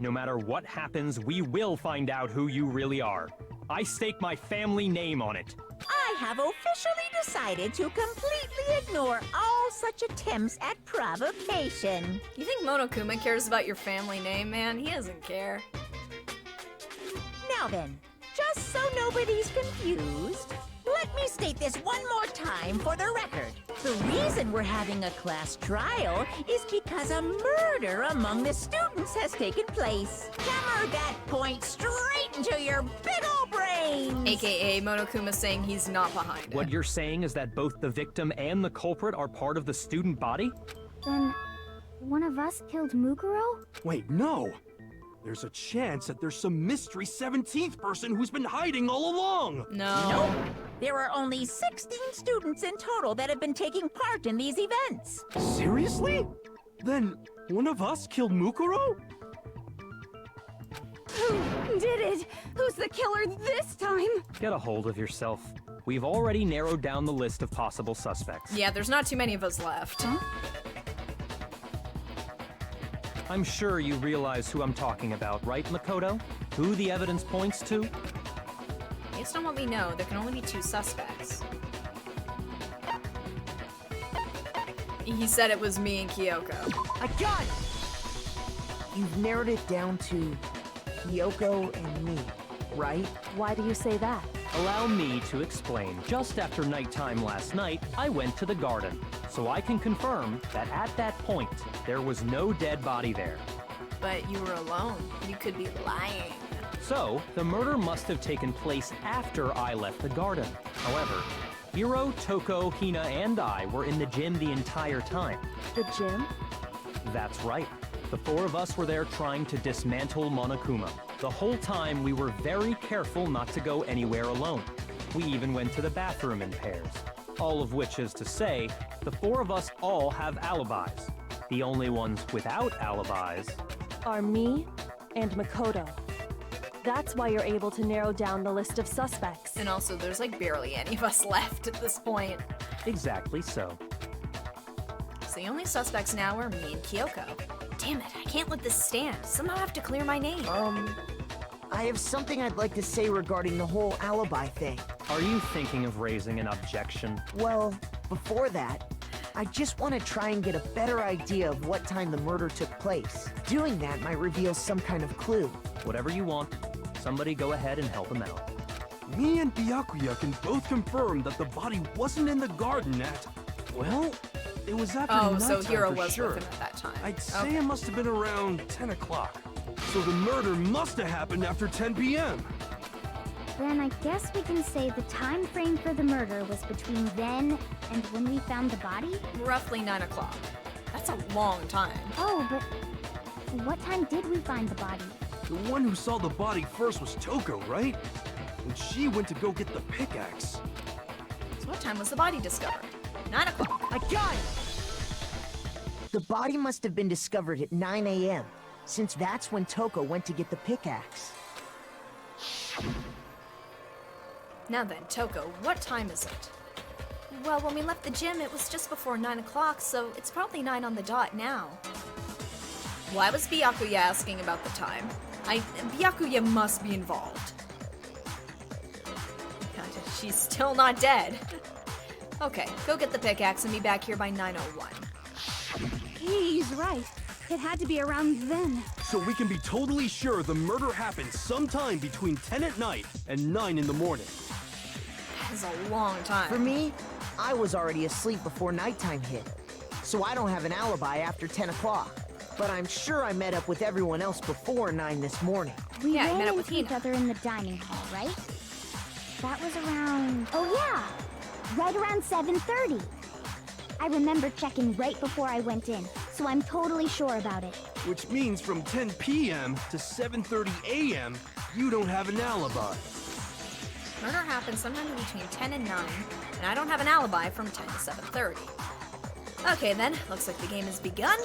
No matter what happens, we will find out who you really are. I stake my family name on it. I have officially decided to completely ignore all such attempts at provocation. You think Monokuma cares about your family name, man? He doesn't care. Now then, just so nobody's confused, let me state this one more time for the record. The reason we're having a class trial is because a murder among the students has taken place. Hammer that point straight into your big ol' brains! AKA Monokuma saying he's not behind it. What you're saying is that both the victim and the culprit are part of the student body? Then, one of us killed Mukuro? Wait, no! There's a chance that there's some mystery 17th person who's been hiding all along! No. Nope. There are only 16 students in total that have been taking part in these events. Seriously? Then one of us killed Mukuro? Who did it? Who's the killer this time? Get a hold of yourself. We've already narrowed down the list of possible suspects. Yeah, there's not too many of us left. I'm sure you realize who I'm talking about, right, Makoto? Who the evidence points to? Based on what we know, there can only be 2 suspects. He said it was me and Kyoko. I got it! You've narrowed it down to Kyoko and me, right? Why do you say that? Allow me to explain. Just after nighttime last night, I went to the garden. So I can confirm that at that point, there was no dead body there. But you were alone. You could be lying. So, the murder must have taken place after I left the garden. However, Hiro, Toko, Hina, and I were in the gym the entire time. The gym? That's right. The 4 of us were there trying to dismantle Monokuma. The whole time we were very careful not to go anywhere alone. We even went to the bathroom in pairs. All of which is to say, the 4 of us all have alibis. The only ones without alibis Are me and Makoto. That's why you're able to narrow down the list of suspects. And also, there's like barely any of us left at this point. Exactly so. So the only suspects now are me and Kyoko. Damn it, I can't let this stand. Somehow I have to clear my name. I have something I'd like to say regarding the whole alibi thing. Are you thinking of raising an objection? Well, before that, I just want to try and get a better idea of what time the murder took place. Doing that might reveal some kind of clue. Whatever you want. Somebody go ahead and help him out. Me and Byakuya can both confirm that the body wasn't in the garden at... Well, it was after Oh, nighttime so Hiro for was sure. with him at that time. I'd say it must have been around 10 o'clock. So the murder must have happened after 10 p.m. Then I guess we can say the time frame for the murder was between then and when we found the body? Roughly 9 o'clock. That's a long time. Oh, but what time did we find the body? The one who saw the body first was Toko, right? And she went to go get the pickaxe. So what time was the body discovered? 9 o'clock. I got it! The body must have been discovered at 9 a.m., since that's when Toko went to get the pickaxe. Now then, Toko, what time is it? Well, when we left the gym, it was just before 9 o'clock, so it's probably 9 on the dot now. Why was Byakuya asking about the time? Byakuya must be involved. God, she's still not dead. Okay, go get the pickaxe and be back here by 9:01. He's right. It had to be around then. So we can be totally sure the murder happened sometime between 10 at night and 9 in the morning. That is a long time. For me, I was already asleep before nighttime hit, so I don't have an alibi after 10 o'clock. But I'm sure I met up with everyone else before 9 this morning. We Yeah, I ran met up with into each Hina. other in the dining hall, right? That was around... Oh yeah! Right around 7:30. I remember checking right before I went in, so I'm totally sure about it. Which means from 10 p.m. to 7:30 a.m., you don't have an alibi. Murder happened sometime between 10 and 9, and I don't have an alibi from 10 to 7:30. Okay then, looks like the game has begun.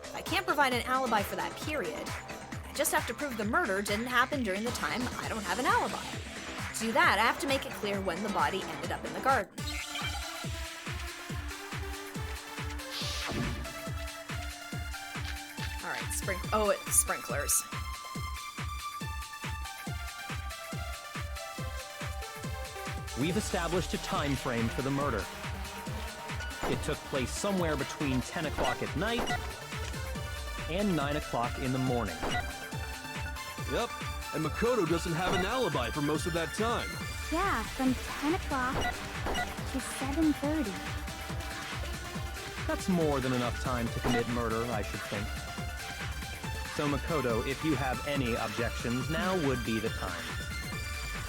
If I can't provide an alibi for that period, I just have to prove the murder didn't happen during the time I don't have an alibi. To do that, I have to make it clear when the body ended up in the garden. Alright, it's sprinklers. We've established a time frame for the murder. It took place somewhere between 10 o'clock at night and 9 o'clock in the morning. Yep, and Makoto doesn't have an alibi for most of that time. Yeah, from 10 o'clock to 7:30. That's more than enough time to commit murder, I should think. So Makoto, if you have any objections, now would be the time.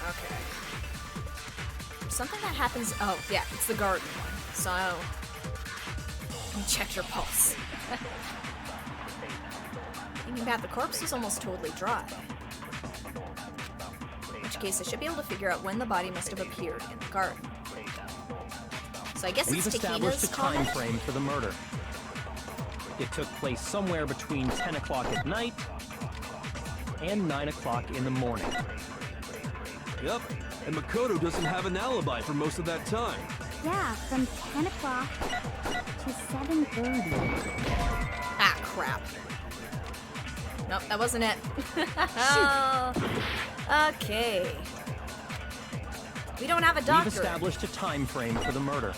Okay. Something that happens. Oh, yeah, it's the garden one. So. Let me check your pulse. Thinking about the corpse is almost totally dry. In which case, I should be able to figure out when the body must have appeared in the garden. So I guess We've it's established Takeda's a time comment? frame for the murder. It took place somewhere between 10 o'clock at night and 9 o'clock in the morning. Yep, and Makoto doesn't have an alibi for most of that time. Yeah, from 10 o'clock to 7:30. Ah, crap. Nope, that wasn't it. Okay. We don't have a doctor. We've established a time frame for the murder.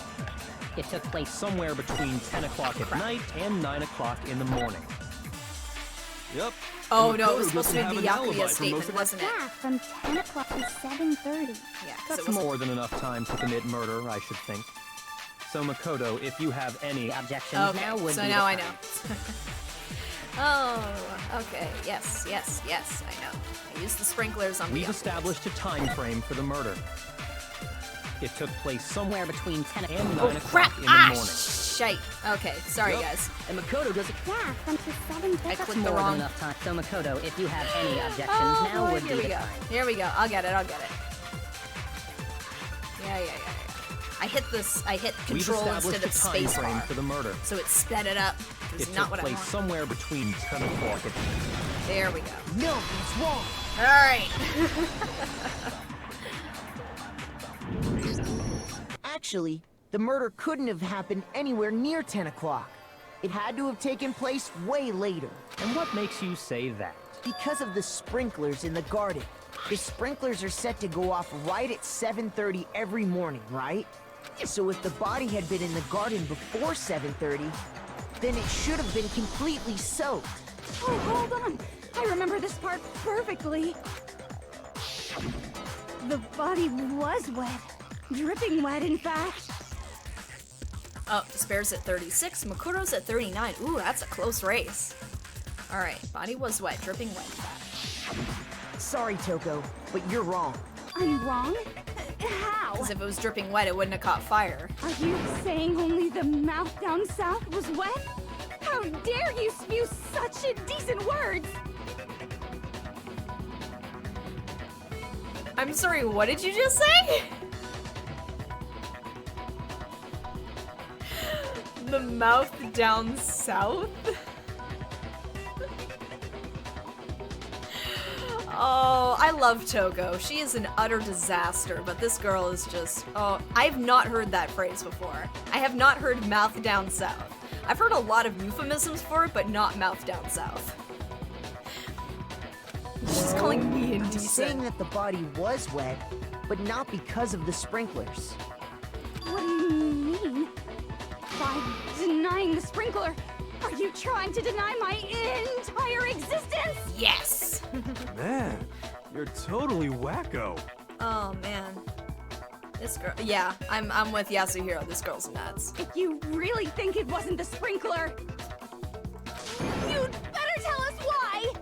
It took place somewhere between 10 o'clock at night and 9 o'clock in the morning. Yep. Oh and no, it Makoto was supposed to be doesn't the have an alibi Yakuya for statement, most of wasn't it? Yeah, from 10 o'clock to 7:30. Yeah, 'cause That's it was more than enough time to commit murder, I should think. So Makoto, if you have any objections, Okay, now would so be now the I time. know. Oh, okay. Yes, I know. I used the sprinklers on the We've Yakuya. established a time frame for the murder. It took place somewhere between 10 and 9 Oh, o'clock crap! in the Ah, morning. shite. Okay, sorry, Yep. guys. And Makoto doesn't... Yeah, from to 7:30. I That's clicked the more wrong. than enough time. So Makoto, if you have any objections, Oh, now boy, would here be we the go. time. Here we go. I'll get it. Yeah. I hit We've control established instead of a time space frame bar. for the murder. So it sped it up. It It's took not what I place want. somewhere between 10 o'clock at There we go. No, he's wrong. Alright. Actually, the murder couldn't have happened anywhere near 10 o'clock. It had to have taken place way later. And what makes you say that? because of the sprinklers in the garden. The sprinklers are set to go off right at 7:30 every morning, right? So if the body had been in the garden before 7:30, then it should have been completely soaked. Oh, hold on. I remember this part perfectly. The body was wet. Dripping wet, in fact. Oh, Despair's at 36, Makuro's at 39. Ooh, that's a close race. Alright, body was wet, dripping wet. Sorry, Toko, but you're wrong. I'm wrong? How? Because if it was dripping wet, it wouldn't have caught fire. Are you saying only the mouth down south was wet? How dare you spew such indecent words? I'm sorry, what did you just say? The mouth down south? Oh, I love Toko. She is an utter disaster, but this girl is just... Oh, I've not heard that phrase before. I have not heard mouth down south. I've heard a lot of euphemisms for it, but not mouth down south. She's calling me indecent. I'm saying that the body was wet, but not because of the sprinklers. What do you mean? By denying the sprinkler, are you trying to deny my entire existence? Yes! Man, you're totally wacko. Oh, man. This girl... Yeah, I'm with Yasuhiro. This girl's nuts. If you really think it wasn't the sprinkler, you'd better tell us why!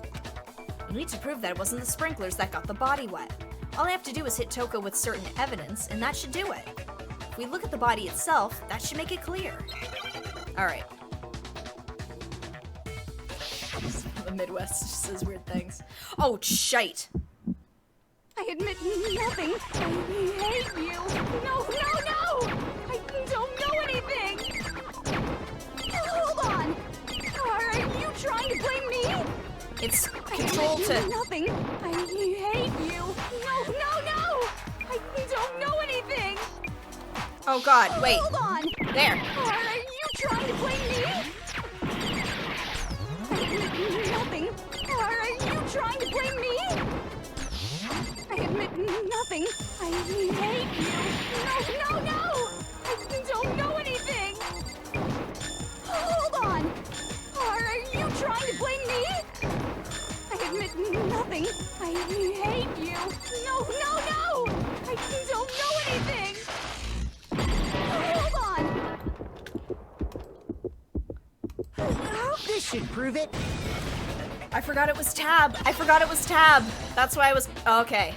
You need to prove that it wasn't the sprinklers that got the body wet. All I have to do is hit Toko with certain evidence, and that should do it. If we look at the body itself, that should make it clear. Alright. The Midwest just says weird things. Oh, shite! I admit nothing. I hate you. No, no, no! I don't know anything! Hold on! Are you trying to blame me? It's control to... Nothing. I hate you. No, no, no! I don't know anything! Oh god, wait. Hold on! There. Are you trying to blame me? Nothing. Are you trying to blame me? I admit nothing. I hate you. No, no, no! I don't know anything! Hold on! Are you trying to blame me? I admit nothing. I hate you. No, no, no! I don't know anything! Hold on! This should prove it. I forgot it was Tab. I forgot it was Tab. That's why I was... Okay.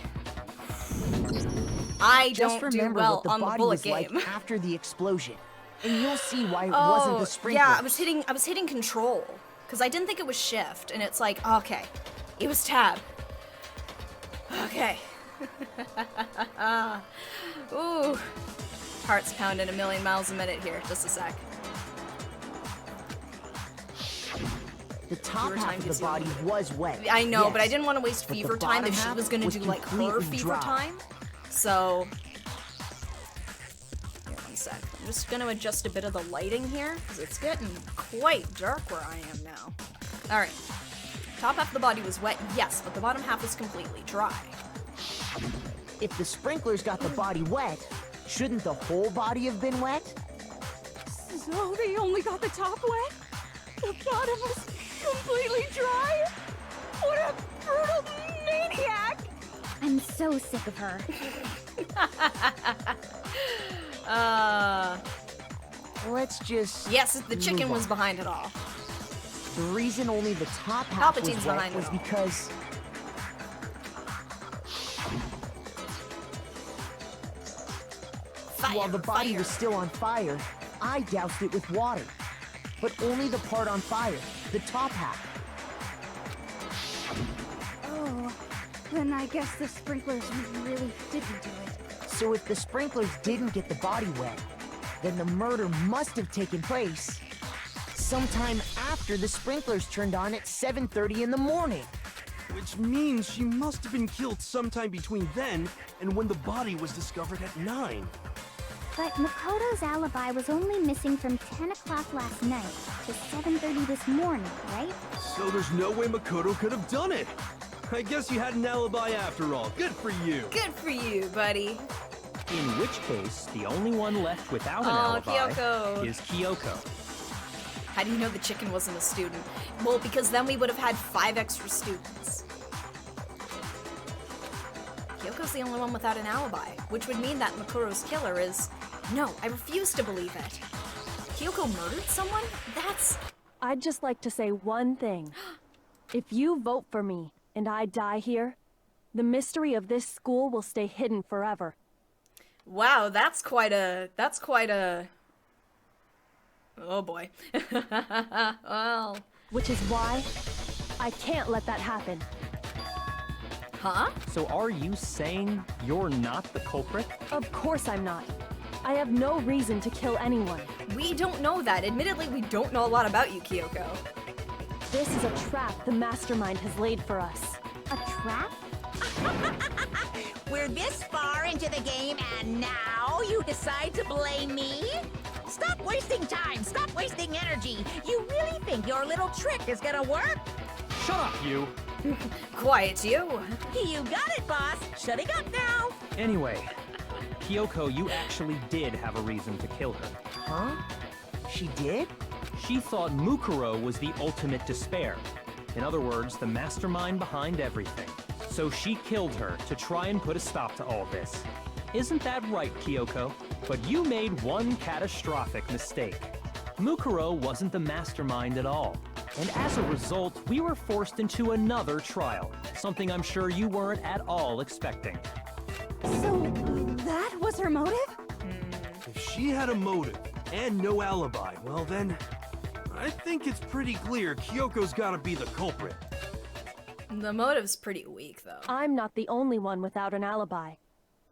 I Just don't do remember well what the on the body bullet was game. like after the explosion, and you'll see why it wasn't the sprinklers. Yeah, I was hitting control because I didn't think it was shift, and it's like, okay, it was Tab. Okay. Ooh, heart's pounding a million miles a minute here. Just a sec. The top half of the body was wet. I know, yes, but I didn't want to waste but the fever time bottom if she half was gonna do like her completely fever dry. time. So, here, 1 sec. I'm just gonna adjust a bit of the lighting here because it's getting quite dark where I am now. All right, top half of the body was wet, yes, but the bottom half was completely dry. If the sprinklers got the body wet, shouldn't the whole body have been wet? So they only got the top wet? The bottom was completely dry? What a brutal maniac! I'm so sick of her. Let's just... Yes, the chicken move was on. behind it all. The reason only the top half Palpatine's was wet behind it was all. because... Fire, while the body fire. was still on fire, I doused it with water. But only the part on fire, the top half. Oh, then I guess the sprinklers really didn't do it. So if the sprinklers didn't get the body wet, then the murder must have taken place sometime after the sprinklers turned on at 7:30 in the morning. Which means she must have been killed sometime between then and when the body was discovered at 9. But Makoto's alibi was only missing from 10 o'clock last night to 7:30 this morning, right? So there's no way Makoto could have done it. I guess you had an alibi after all. Good for you. Good for you, buddy. In which case, the only one left without an alibi Kyoko. is Kyoko. How do you know the chicken wasn't a student? Well, because then we would have had 5 extra students. Kyoko's the only one without an alibi, which would mean that Makoto's killer is... No, I refuse to believe it. Kyoko murdered someone? That's... I'd just like to say one thing. If you vote for me, and I die here, the mystery of this school will stay hidden forever. Wow, that's quite a... Oh boy. Well... Which is why I can't let that happen. Huh? So are you saying you're not the culprit? Of course I'm not. I have no reason to kill anyone. We don't know that. Admittedly, we don't know a lot about you, Kyoko. This is a trap the mastermind has laid for us. A trap? We're this far into the game and now you decide to blame me? Stop wasting time! Stop wasting energy! You really think your little trick is gonna work? Shut up, you! Quiet, you. You got it, boss! Shutting up now! Anyway, Kyoko, you actually did have a reason to kill her. Huh? She did? She thought Mukuro was the ultimate despair. In other words, the mastermind behind everything. So she killed her to try and put a stop to all this. Isn't that right, Kyoko? But you made one catastrophic mistake. Mukuro wasn't the mastermind at all. And as a result, we were forced into another trial, something I'm sure you weren't at all expecting. So, that was her motive? If she had a motive and no alibi, well then, I think it's pretty clear Kyoko's gotta be the culprit. The motive's pretty weak, though. I'm not the only one without an alibi.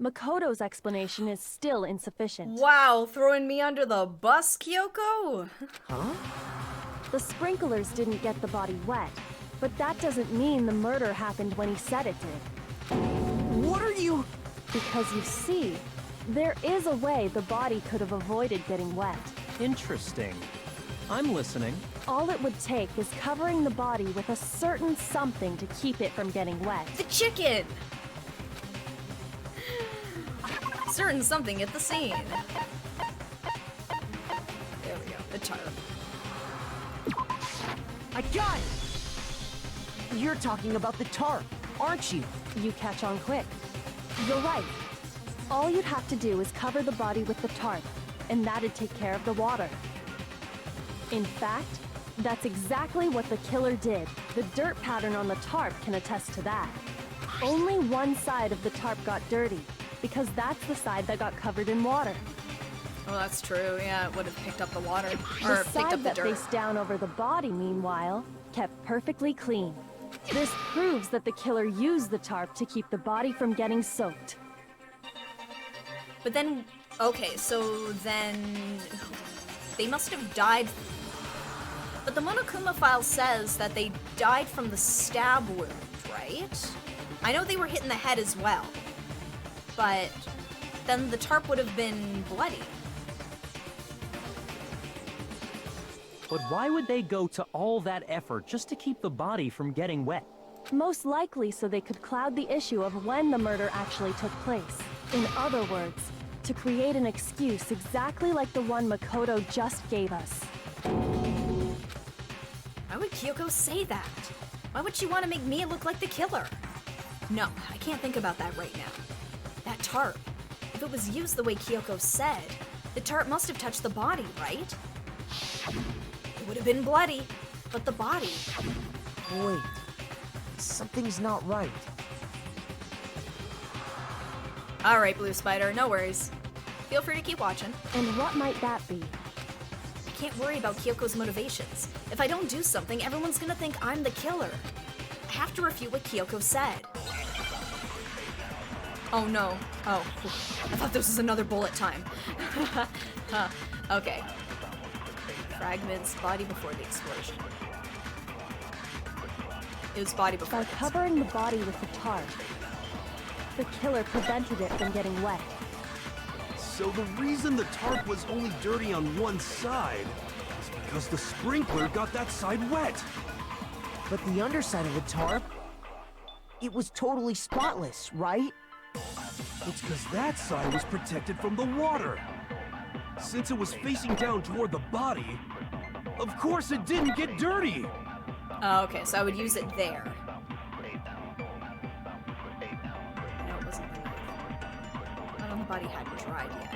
Makoto's explanation is still insufficient. Wow, throwing me under the bus, Kyoko? Huh? The sprinklers didn't get the body wet, but that doesn't mean the murder happened when he said it did. What are you... Because you see, there is a way the body could have avoided getting wet. Interesting. I'm listening. All it would take is covering the body with a certain something to keep it from getting wet. The chicken! Certain something at the scene. There we go, the tarp. I got it! You're talking about the tarp, aren't you? You catch on quick. You're right. All you'd have to do is cover the body with the tarp, and that'd take care of the water. In fact, that's exactly what the killer did. The dirt pattern on the tarp can attest to that. Only one side of the tarp got dirty, because that's the side that got covered in water. Oh, that's true. Yeah, it would have picked up the water. The Or picked side up the that dirt. faced down over the body, meanwhile, kept perfectly clean. This proves that the killer used the tarp to keep the body from getting soaked. But then, okay, so then they must have died. But the Monokuma file says that they died from the stab wound, right? I know they were hit in the head as well, but then the tarp would have been bloody. But why would they go to all that effort just to keep the body from getting wet? Most likely so they could cloud the issue of when the murder actually took place. In other words, to create an excuse exactly like the one Makoto just gave us. Why would Kyoko say that? Why would she want to make me look like the killer? No, I can't think about that right now. That tarp. If it was used the way Kyoko said, the tarp must have touched the body, right? It would have been bloody, but the body... Wait. Something's not right. Alright, Blue Spider, no worries. Feel free to keep watching. And what might that be? I can't worry about Kyoko's motivations. If I don't do something, everyone's gonna think I'm the killer. I have to refute what Kyoko said. Oh no. Oh, I thought this was another bullet time. Huh. Okay. Fragments, body before the explosion. It was body before. By covering the body with the tarp, the killer prevented it from getting wet. So the reason the tarp was only dirty on one side is because the sprinkler got that side wet. But the underside of the tarp, it was totally spotless, right? It's because that side was protected from the water. Since it was facing down toward the body, of course it didn't get dirty. Oh, okay, so I would use it there. No, it wasn't there. Blood on the body hadn't dried yet.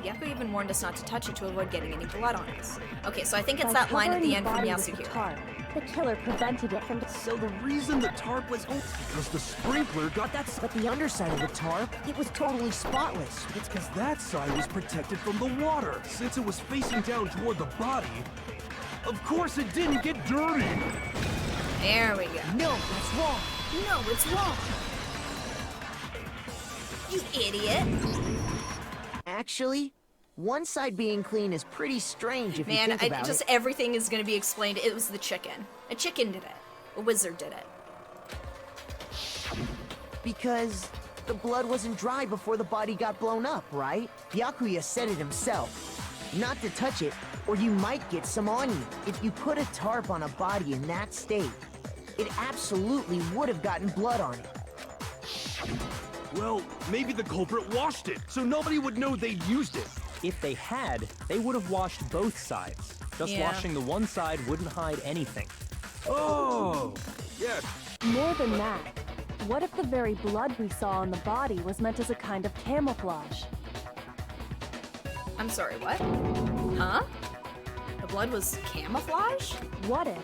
Yaku even warned us not to touch it to avoid getting any blood on us. Okay, so I think it's that line at the end from Yasuhiro. The killer prevented it from... So the reason the tarp was open because the sprinkler got that But the underside of the tarp, it was totally spotless. It's because that side was protected from the water. Since it was facing down toward the body, of course it didn't get dirty. There we go. No, that's wrong. No, it's wrong. You idiot. Actually, one side being clean is pretty strange if you think about it. Everything is going to be explained. It was the chicken. A chicken did it. A wizard did it. Because the blood wasn't dry before the body got blown up, right? Byakuya said it himself. Not to touch it, or you might get some on you. If you put a tarp on a body in that state, it absolutely would have gotten blood on it. Well, maybe the culprit washed it, so nobody would know they'd used it. If they had, they would have washed both sides. Just washing the one side wouldn't hide anything. Oh, yeah. More than that, what if the very blood we saw on the body was meant as a kind of camouflage? I'm sorry, what? Huh? The blood was camouflage? What if,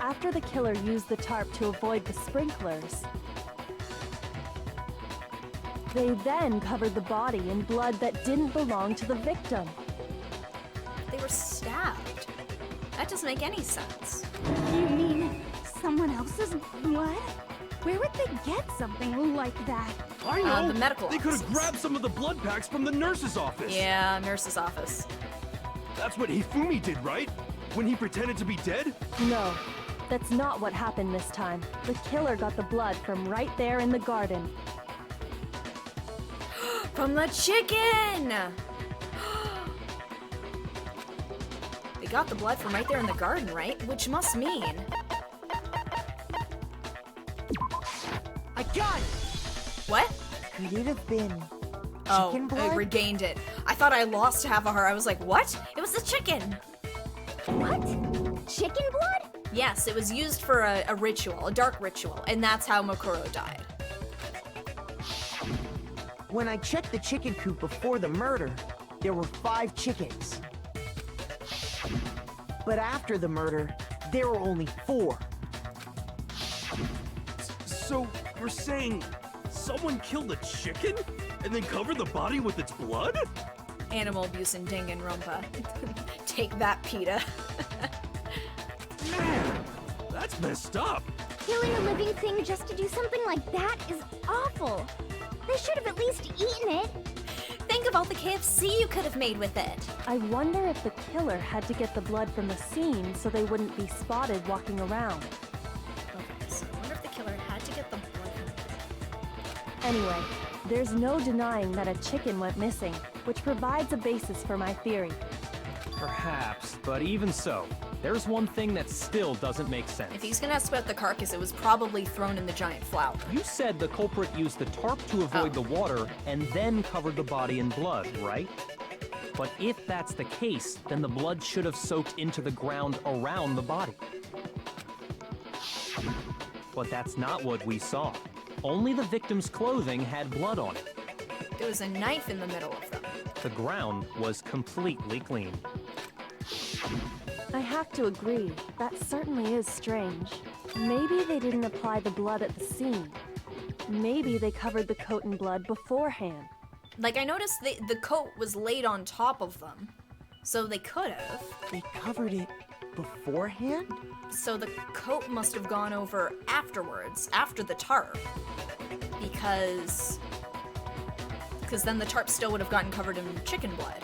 after the killer used the tarp to avoid the sprinklers, they then covered the body in blood that didn't belong to the victim? They were stabbed. That doesn't make any sense. You mean someone else's blood? Where would they get something like that? I know! The medical They could have offices. grabbed some of the blood packs from the nurse's office. Yeah, nurse's office. That's what Hifumi did, right? When he pretended to be dead? No, that's not what happened this time. The killer got the blood from right there in the garden. From the chicken! They got the blood from right there in the garden, right? Which must mean... I got it! What? Could it have been Oh, chicken blood? I regained it. I thought I lost half of her. I was like, what? It was the chicken! What? Chicken blood? Yes, it was used for a ritual, a dark ritual, and that's how Mokuro died. When I checked the chicken coop before the murder, there were 5 chickens. But after the murder, there were only 4. So, you're saying someone killed a chicken and then covered the body with its blood? Animal abuse in Danganronpa. Take that, PETA. Man, that's messed up. Killing a living thing just to do something like that is awful. They should have at least eaten it. Think of all the KFC you could have made with it. I wonder if the killer had to get the blood from the scene so they wouldn't be spotted walking around. Okay, so I wonder if the killer had to get the blood from... Anyway, there's no denying that a chicken went missing, which provides a basis for my theory. Perhaps, but even so, there's one thing that still doesn't make sense. If he's gonna ask about the carcass, it was probably thrown in the giant flower. You said the culprit used the tarp to avoid the water and then covered the body in blood, right? But if that's the case, then the blood should have soaked into the ground around the body. But that's not what we saw. Only the victim's clothing had blood on it. There was a knife in the middle of them. The ground was completely clean. I have to agree, that certainly is strange. Maybe they didn't apply the blood at the scene. Maybe they covered the coat in blood beforehand. Like, I noticed the coat was laid on top of them. So they could have. They covered it beforehand? So the coat must have gone over afterwards, after the tarp. Because then the tarp still would have gotten covered in chicken blood.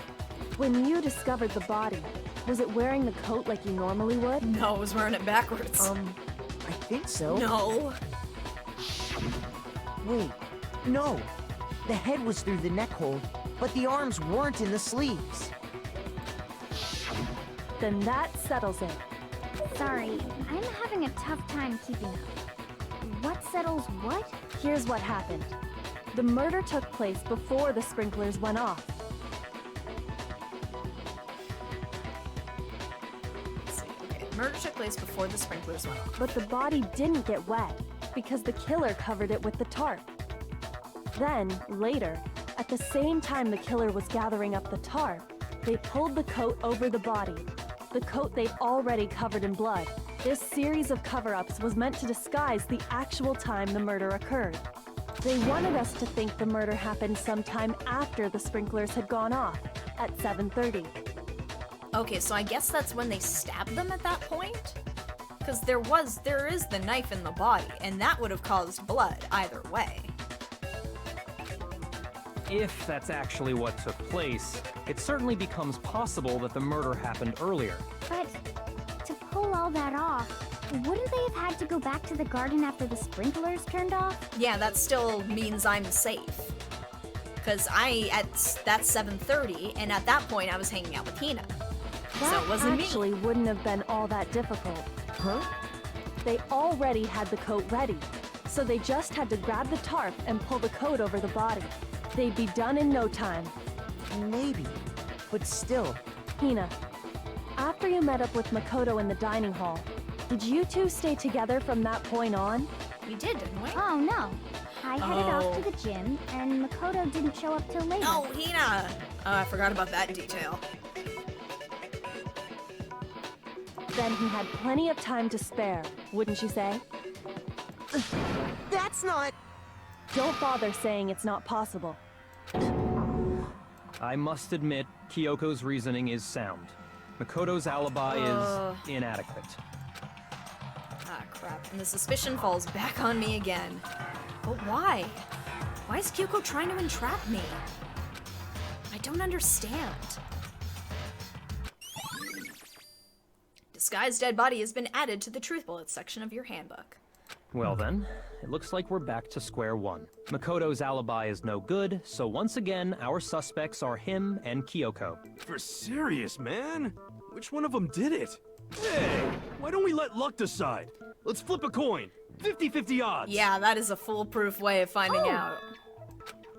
When you discovered the body, was it wearing the coat like you normally would? No, it was wearing it backwards. I think so. No. Wait, no. The head was through the neck hole, but the arms weren't in the sleeves. Then that settles it. Sorry, I'm having a tough time keeping up. What settles what? Here's what happened. The murder took place before the sprinklers went off. Let's see. Okay. Murder took place before the sprinklers went off. But the body didn't get wet because the killer covered it with the tarp. Then, later, at the same time the killer was gathering up the tarp, they pulled the coat over the body, the coat they'd already covered in blood. This series of cover-ups was meant to disguise the actual time the murder occurred. They wanted us to think the murder happened sometime after the sprinklers had gone off, at 7:30. Okay, so I guess that's when they stabbed them at that point? Because there is the knife in the body, and that would have caused blood either way. If that's actually what took place, it certainly becomes possible that the murder happened earlier. But to pull all that off, wouldn't they have had to go back to the garden after the sprinklers turned off? Yeah, that still means I'm safe. Because that's 7:30, and at that point I was hanging out with Hina. So it wasn't me. Actually wouldn't have been all that difficult. Huh? They already had the coat ready, so they just had to grab the tarp and pull the coat over the body. They'd be done in no time. Maybe, but still. Hina, after you met up with Makoto in the dining hall, did you two stay together from that point on? We did, didn't we? Oh no. I headed off to the gym, and Makoto didn't show up till later. No, Hina! Oh, I forgot about that detail. Then he had plenty of time to spare, wouldn't you say? That's not... Don't bother saying it's not possible. I must admit, Kyoko's reasoning is sound. Makoto's alibi is inadequate. Ah, crap. And the suspicion falls back on me again. But why? Why is Kyoko trying to entrap me? I don't understand. Disguised dead body has been added to the truth bullets section of your handbook. Well then, it looks like we're back to square one. Makoto's alibi is no good, so once again, our suspects are him and Kyoko. For serious, man? Which one of them did it? Hey, why don't we let luck decide? Let's flip a coin. 50-50 odds. Yeah, that is a foolproof way of finding out.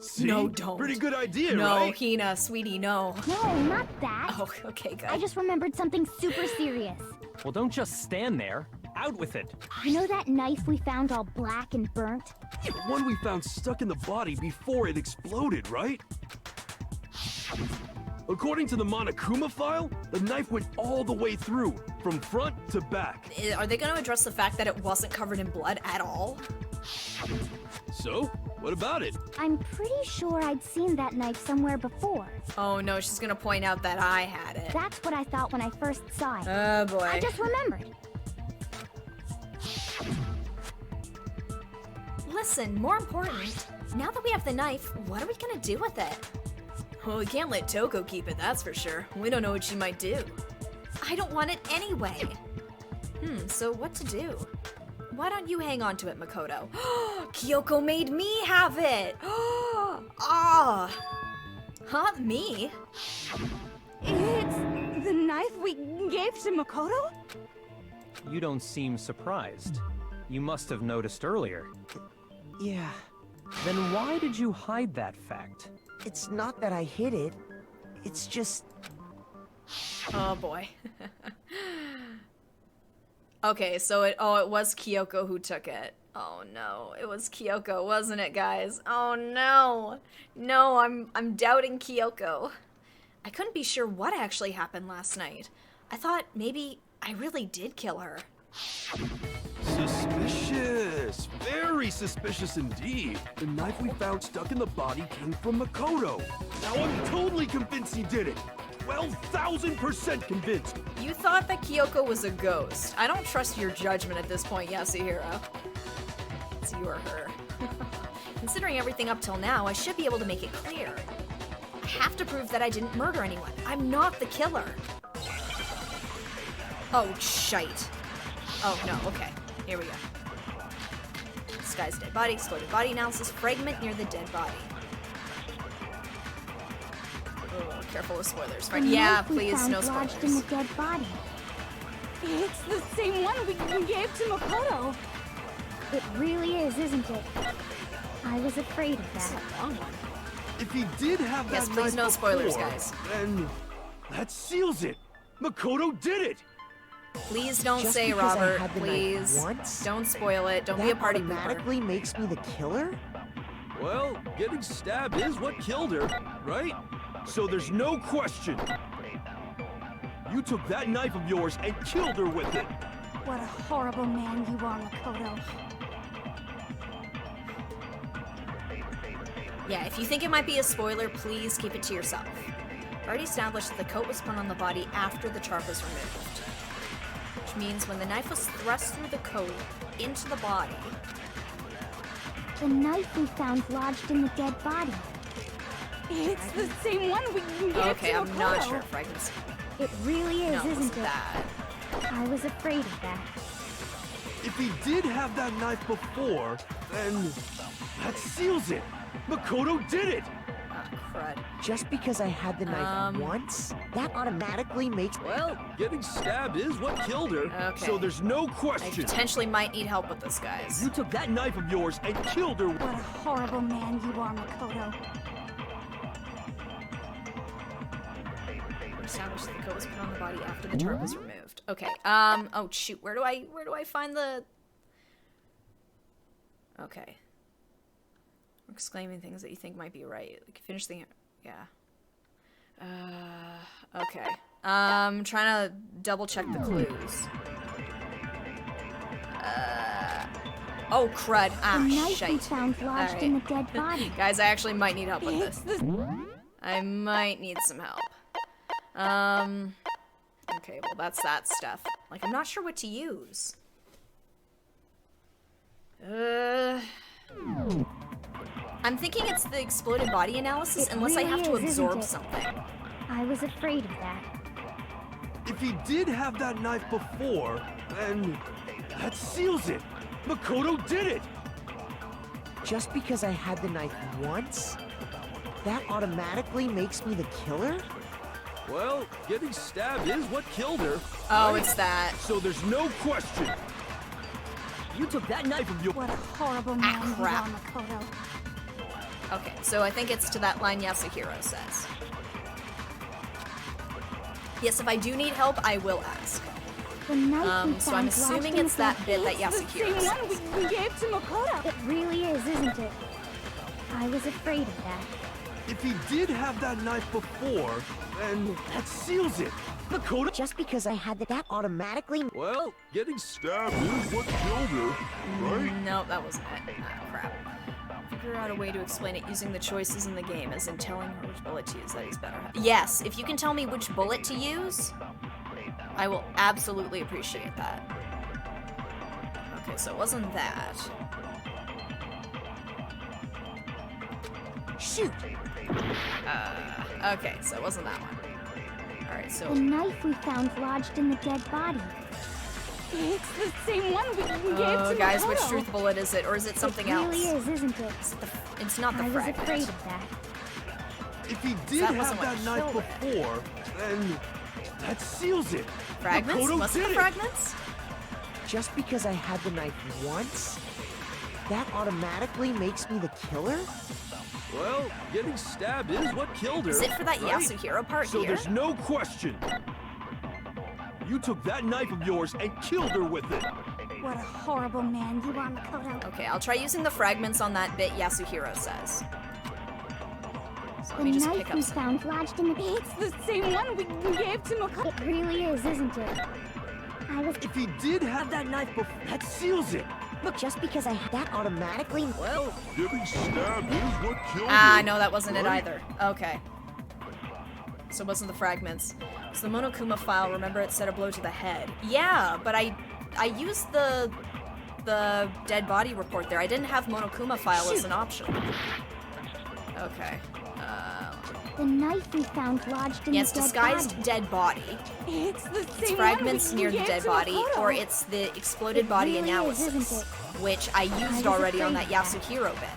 See? No, don't. Pretty good idea, No, right? Hina, sweetie, no. No, not that. Oh, okay, good. I just remembered something super serious. Well, don't just stand there. Out with it. You know that knife we found all black and burnt? The one we found stuck in the body before it exploded, right? According to the Monokuma file, the knife went all the way through, from front to back. Are they going to address the fact that it wasn't covered in blood at all? So, what about it? I'm pretty sure I'd seen that knife somewhere before. Oh no, she's going to point out that I had it. That's what I thought when I first saw it. Oh boy. I just remembered. Listen, more important, now that we have the knife, what are we gonna do with it? Well, we can't let Toko keep it, that's for sure. We don't know what she might do. I don't want it anyway. So what to do? Why don't you hang on to it, Makoto? Kyoko made me have it! Ah! Huh? Me? It's the knife we gave to Makoto? You don't seem surprised. You must have noticed earlier. Yeah. Then why did you hide that fact? It's not that I hid it. It's just... Oh boy. Okay, so it was Kyoko who took it. Oh no, it was Kyoko, wasn't it, guys? Oh no. No, I'm doubting Kyoko. I couldn't be sure what actually happened last night. I thought maybe I really did kill her. Suspicious. Very suspicious indeed. The knife we found stuck in the body came from Makoto. Now I'm totally convinced he did it. 12,000% convinced. You thought that Kyoko was a ghost. I don't trust your judgment at this point, Yasuhiro. It's you or her. Considering everything up till now, I should be able to make it clear. I have to prove that I didn't murder anyone. I'm not the killer. Oh, shite. Oh, no, okay. Here we go. Disguised dead body, exploded body analysis, fragment near the dead body. Oh, careful with spoilers. The Yeah, knife we please, found no lodged in the spoilers. dead body. It's the same one we gave to Makoto. It really is, isn't it? I was afraid of It's that. a long one. If he did have that Yes, please, knife no spoilers, before, guys. then that seals it. Makoto did it. Please don't Just say, because I Robert. had the knife Please. once, Don't spoil it. Don't that be a party pooper. automatically makes me the killer? Well, getting stabbed is what killed her, right? So there's no question. You took that knife of yours and killed her with it. What a horrible man you are, Makoto. Yeah, if you think it might be a spoiler, please keep it to yourself. Already established that the coat was put on the body after the tarp was removed. Which means when the knife was thrust through the coat into the body, The knife we found lodged in the dead body. It's the same one we gave okay, to I'm not Makoto. sure if I can. It really is, No, it isn't wasn't it? that. I was afraid of that. If he did have that knife before, then that seals it. Makoto did it. Ah, crud. Just because I had the knife once, that automatically makes... Well, getting stabbed is what killed her. Okay. So there's no I question. potentially might need help with this, guys. You took that knife of yours and killed her. What a horrible man you are, Makoto. Established that the coat was put on the body after the tarp was removed. Okay. Oh shoot. Where do I find the? Okay. Exclaiming things that you think might be right. Like finish the. Yeah. Okay. Trying to double check the clues. Oh crud. The Ah knife we shite. found lodged in the dead body. Guys, I actually might need help with It's this. the I might need some help. Okay, well that's that stuff. Like, I'm not sure what to use. I'm thinking it's the exploded body analysis It unless I have to really is, isn't absorb it? something. I was afraid of that. If he did have that knife before, then that seals it. Makoto did it. Just because I had the knife once, that automatically makes me the killer? Well, getting stabbed is what killed her. Oh, right? it's that. So there's no question. You took that knife of yours. what a horrible man you are, crap. Makoto. Okay, so I think it's to that line Yasuhiro says. Yes, if I do need help, I will ask. The knife we So I'm found assuming lodged in it's the that bit that It's the Yasuhiro same one says. we gave to Makoto. It really is, isn't it? I was afraid of that. If he did have that knife before, then that seals it. Makoto. Just because I had that automatically... Well, getting stabbed is what killed her, right? No, that wasn't it. Ah, crap. Figure out a way to explain it using the choices in the game, as in telling her which bullet to use. That is better. Yes, if you can tell me which bullet to use, I will absolutely appreciate that. Okay, so it wasn't that. Shoot! Okay, so it wasn't that one. Alright, so... The knife we found lodged in the dead body. It's the same one we gave to guys, Makoto. which truth bullet is it? Or is it something It really else? is, isn't it? It's not the I was fragment. afraid of that. If he did That have wasn't what that knife killed it. before, then that seals it. Fragments? Makoto Was it did the it. fragments? Just because I had the knife once, that automatically makes me the killer? Well, getting stabbed is what killed her. Is it for that right? Yasuhiro part So here? there's no question. You took that knife of yours and killed her with it. What a horrible man you are, Makoto. Okay, I'll try using the fragments on that bit Yasuhiro says. So let The me just knife pick up we some. found lodged in the... It's the same one we gave to Makoto. It really is, isn't it? I was... If he did have that knife before, that seals it. Look, just because I had that automatically... Well, getting stabbed is what killed Ah, her. no, that wasn't it right? either. Okay. So it wasn't the fragments. So the Monokuma file, remember it said a blow to the head. Yeah, but I used the dead body report there. I didn't have Monokuma file as an option. Okay. The knife we found lodged in Yeah, it's the dead disguised body. dead body. It's the It's same fragments one we near the gave dead to body, Makoto. or it's the exploded body really is, analysis, isn't it? which I used was already on afraid that of that. Yasuhiro bit.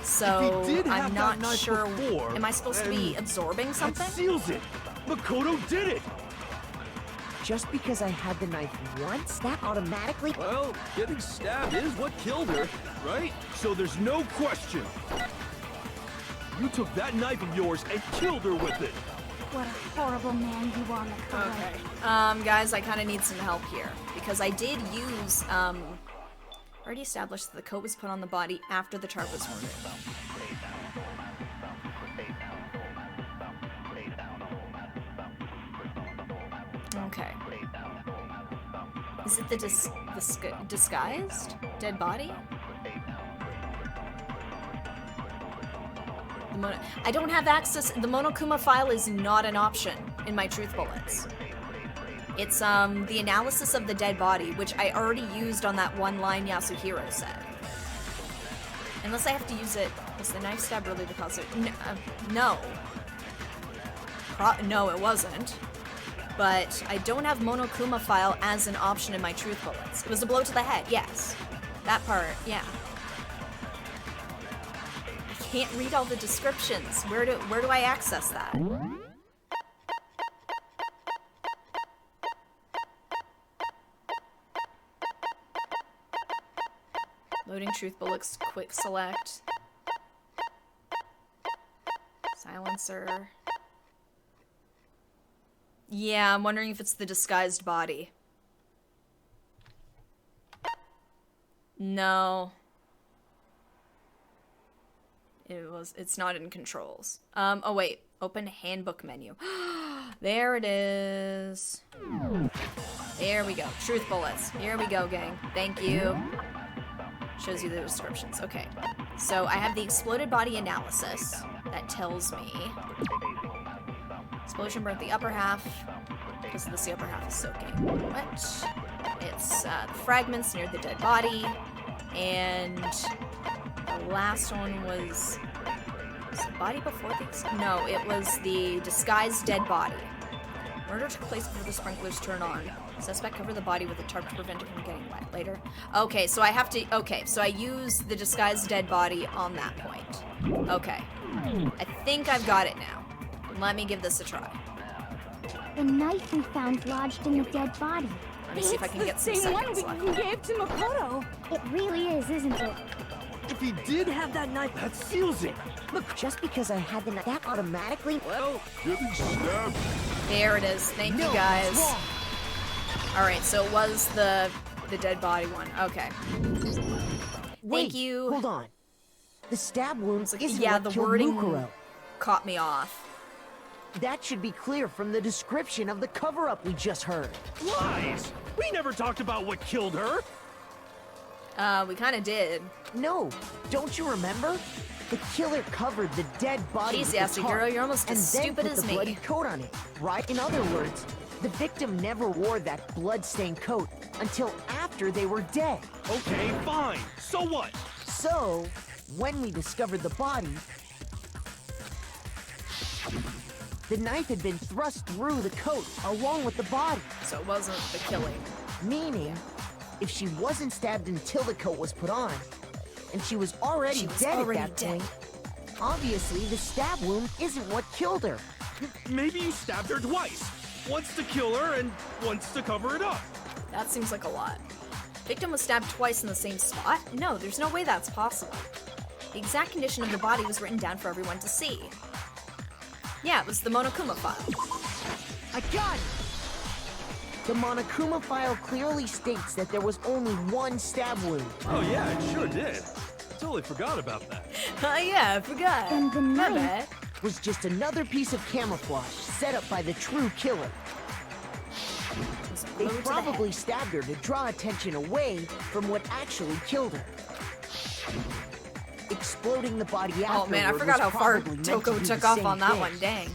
So If he did have I'm that not knife sure. before, Am I supposed to be then absorbing something? That seals it. Makoto did it. Just because I had the knife once, that automatically... Well, getting stabbed is what killed her, right? So there's no question. You took that knife of yours and killed her with it. What a horrible man you are, Makoto. Okay. Guys, I kind of need some help here because I did use already established that the coat was put on the body after the tarp was removed. Okay. Is it the disguised dead body? I don't have access. The Monokuma file is not an option in my truth bullets. It's the analysis of the dead body, which I already used on that one line Yasuhiro said. Unless I have to use it. Was the knife stab really the cause of it? No. No, it wasn't. But I don't have Monokuma file as an option in my truth bullets. It was a blow to the head, yes. That part, yeah. I can't read all the descriptions. Where do I access that? Loading truth bullets, quick select. Silencer. Yeah, I'm wondering if it's the disguised body. No. It's not in controls. Oh wait, open handbook menu. There it is. There we go, truth bullets. Here we go, gang. Thank you. Shows you the descriptions, okay. So I have the exploded body analysis that tells me explosion burnt the upper half because the upper half is soaking wet. It's the fragments near the dead body, and the last one was the body before the... No, it was the disguised dead body. Murder took place before the sprinklers turned on. Suspect covered the body with a tarp to prevent it from getting wet later. Okay, so I have to... Okay, so I use the disguised dead body on that point. Okay. I think I've got it now. Let me give this a try. The knife we found lodged in the dead body. Let me see if I can get some Same one seconds left. we gave to Makoto. It really is, isn't it? If he did have that knife, that seals it. Look, just because I had the knife, that automatically... Well, getting stabbed. There it is. Thank you, guys. Alright, so it was the dead body one. Okay. Wait, Thank you. Hold on. The stab wound isn't Yeah, what the killed wording Mukuro. caught me off. That should be clear from the description of the cover-up we just heard. Lies! We never talked about what killed her. We kind of did. No, don't you remember? The killer covered the dead body Jeez, with the Yasuhiro, tarp you're almost and as then stupid put as the me. bloody coat on it, right? In other words, the victim never wore that blood-stained coat until after they were dead. Okay, fine. So what? So, when we discovered the body, the knife had been thrust through the coat along with the body. So it wasn't the killing. Meaning, if she wasn't stabbed until the coat was put on, and she was already dead at that point, obviously the stab wound isn't what killed her. Maybe you stabbed her twice. Once to kill her and once to cover it up. That seems like a lot. Victim was stabbed twice in the same spot? No, there's no way that's possible. The exact condition of the body was written down for everyone to see. Yeah, it was the Monokuma file. I got it! The Monokuma file clearly states that there was only one stab wound. Oh yeah, it sure did. Totally forgot about that. Oh yeah, I forgot. And the My knife bad. Was just another piece of camouflage set up by the true killer. They probably stabbed her to draw attention away from what actually killed her. Exploding the body afterward. Oh man, I forgot how far Toko took off on that one, dang.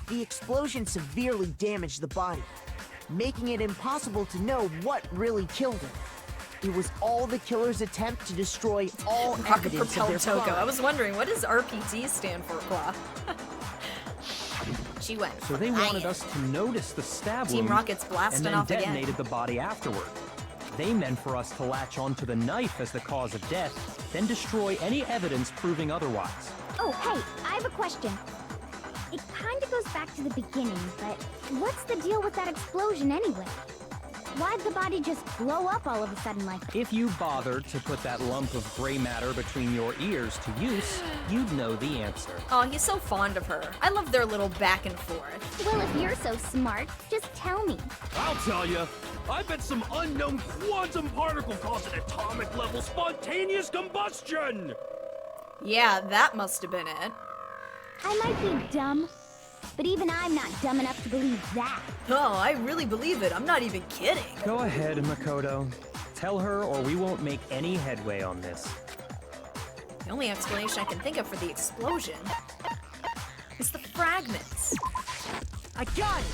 The explosion severely damaged the body, making it impossible to know what really killed her. It was all the killer's attempt to destroy all Rocket evidence of their propelled Toko. I crime. was wondering, what does RPT stand for, Claw? She went. So they wanted us to notice the stab Team wound Rocket's blasting and then off again. detonated the body afterward. They meant for us to latch onto the knife as the cause of death, then destroy any evidence proving otherwise. Oh, hey, I have a question. It kind of goes back to the beginning, but what's the deal with that explosion anyway? Why'd the body just blow up all of a sudden like that? If you bothered to put that lump of gray matter between your ears to use, you'd know the answer. Oh, he's so fond of her. I love their little back and forth. Well, if you're so smart, just tell me. I'll tell you. I bet some unknown quantum particle caused an atomic level spontaneous combustion! Yeah, that must have been it. I might be dumb, but even I'm not dumb enough to believe that. Oh, I really believe it. I'm not even kidding. Go ahead, Makoto. Tell her or we won't make any headway on this. The only explanation I can think of for the explosion is the fragments. I got it!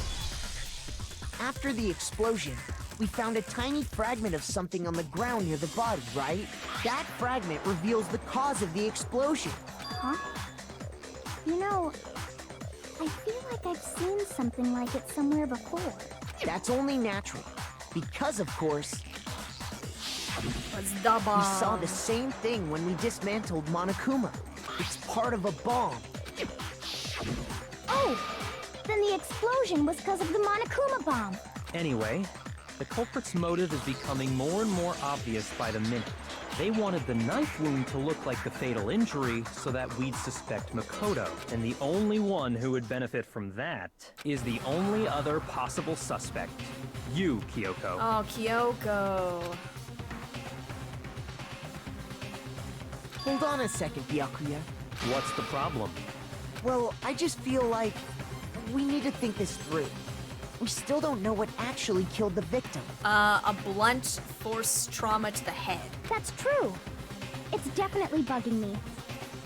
After the explosion, we found a tiny fragment of something on the ground near the body, right? That fragment reveals the cause of the explosion. Huh? You know, I feel like I've seen something like it somewhere before. That's only natural. Because, of course, What's the bomb? we saw the same thing when we dismantled Monokuma. It's part of a bomb. Oh! Then the explosion was because of the Monokuma bomb. Anyway, the culprit's motive is becoming more and more obvious by the minute. They wanted the knife wound to look like the fatal injury so that we'd suspect Makoto. And the only one who would benefit from that is the only other possible suspect. You, Kyoko. Oh, Kyoko. Hold on a second, Byakuya. What's the problem? Well, I just feel like we need to think this through. We still don't know what actually killed the victim. A blunt force trauma to the head. That's true. It's definitely bugging me.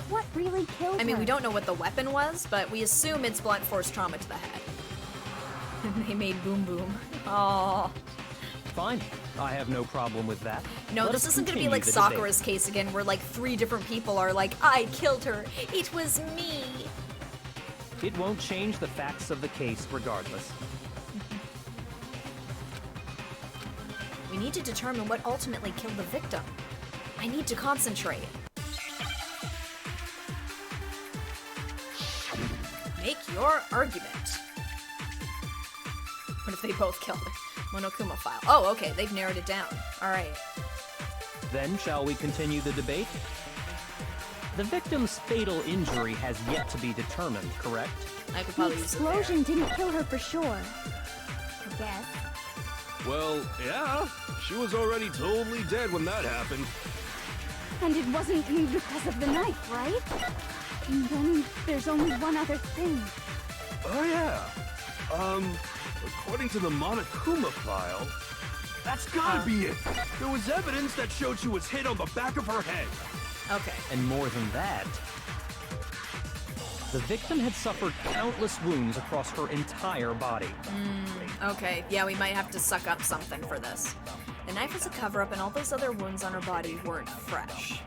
What really killed her? I mean, we don't know what the weapon was, but we assume it's blunt force trauma to the head. And they made boom boom. Oh. Fine. I have no problem with that. No, Let this us isn't gonna be continue like the Sakura's debate. case again, where like 3 different people are like, I killed her. It was me. It won't change the facts of the case regardless. We need to determine what ultimately killed the victim. I need to concentrate. Make your argument. What if they both killed her? Monokuma file. Oh, okay, they've narrowed it down. Alright. Then shall we continue the debate? The victim's fatal injury has yet to be determined, correct? I could The probably use it there. explosion didn't kill her for sure. I guess. Well, yeah. She was already totally dead when that happened. And it wasn't because of the knife, right? And then there's only one other thing. Oh, yeah. According to the Monokuma file, that's gotta be it. There was evidence that showed she was hit on the back of her head. Okay. And more than that, the victim had suffered countless wounds across her entire body. Okay, yeah, we might have to suck up something for this. The knife was a cover-up and all those other wounds on her body weren't fresh.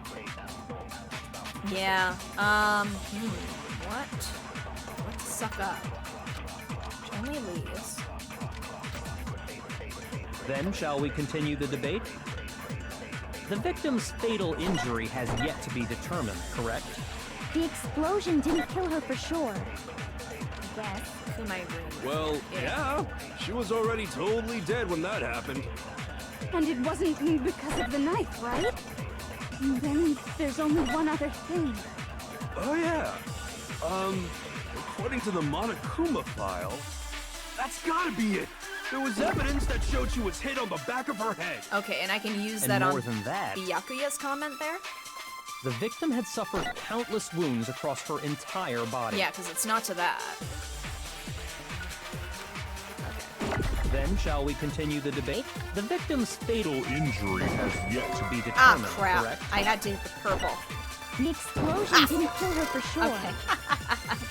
Yeah, what to suck up? Which only leaves. Then shall we continue the debate? The victim's fatal injury has yet to be determined, correct? The explosion didn't kill her for sure. I guess. Who am I agreeing with? Well, yeah. She was already totally dead when that happened. And it wasn't because of the knife, right? And then there's only one other thing. Oh, yeah. According to the Monokuma file, that's gotta be it. There was evidence that showed she was hit on the back of her head. Okay, and I can use And that more on than that, Byakuya's comment there? the victim had suffered countless wounds across her entire body. Yeah, because it's not to that. Then shall we continue the debate? The victim's fatal injury has yet to be determined, Ah, crap. correct? I had to hit the purple. The explosion didn't kill her for sure. Okay.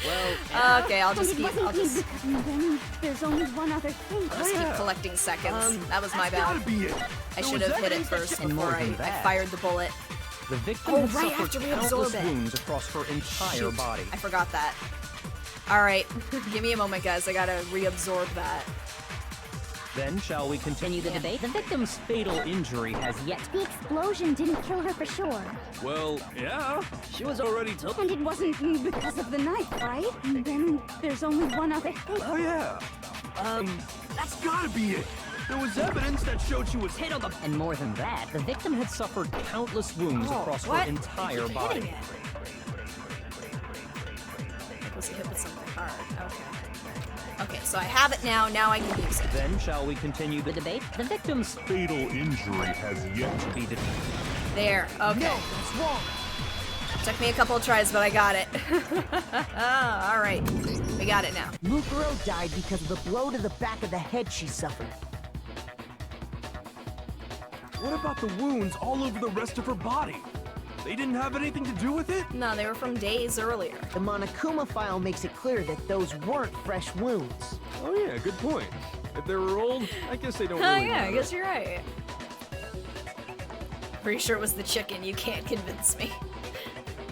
Well, Okay, I'll And just it keep, wasn't and then there's only one other thing. I'll just keep collecting seconds. That was my That's gotta bad. be it. I There should was have hit it evidence that first And more before I than that. fired the bullet. the victim Oh, had right, suffered after we absorb countless it. wounds across her entire Shoot, body. I forgot that. Alright, give me a moment, guys. I gotta reabsorb that. Then shall we continue the debate? The victim's fatal injury has yet... The explosion didn't kill her for sure. Well, yeah. She was already told. And it wasn't because of the knife, right? And then there's only one other thing. Oh, yeah. That's gotta be it. There was evidence that showed she was hit on the... And more than that, the victim had suffered countless wounds across her entire body. Was he hit with something hard? Okay. Okay, so I have it now. Now I can use it. Then shall we continue the debate? The victim's fatal injury has yet to be determined. There. Okay. No, that's wrong. Took me a couple of tries, but I got it. All right. We got it now. Mukuro died because of the blow to the back of the head she suffered. What about the wounds all over the rest of her body? They didn't have anything to do with it? No, they were from days earlier. The Monokuma file makes it clear that those weren't fresh wounds. Oh yeah, good point. If they were old, I guess they don't Oh really yeah, matter. I guess you're right. Pretty sure it was the chicken. You can't convince me.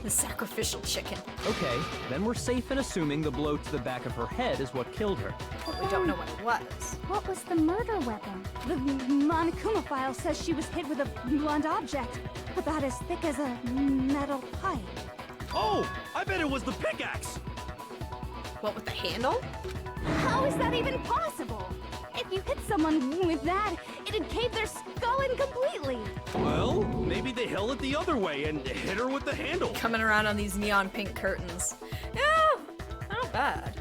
The sacrificial chicken. Okay, then we're safe in assuming the blow to the back of her head is what killed her. But we don't know what it was. What was the murder weapon? The Monokuma file says she was hit with a blunt object, about as thick as a metal pipe. Oh, I bet it was the pickaxe. What, with the handle? How is that even possible? If you hit someone with that, it'd cave their skull in completely. Well, maybe they held it the other way and hit her with the handle. Coming around on these neon pink curtains. Yeah, not bad.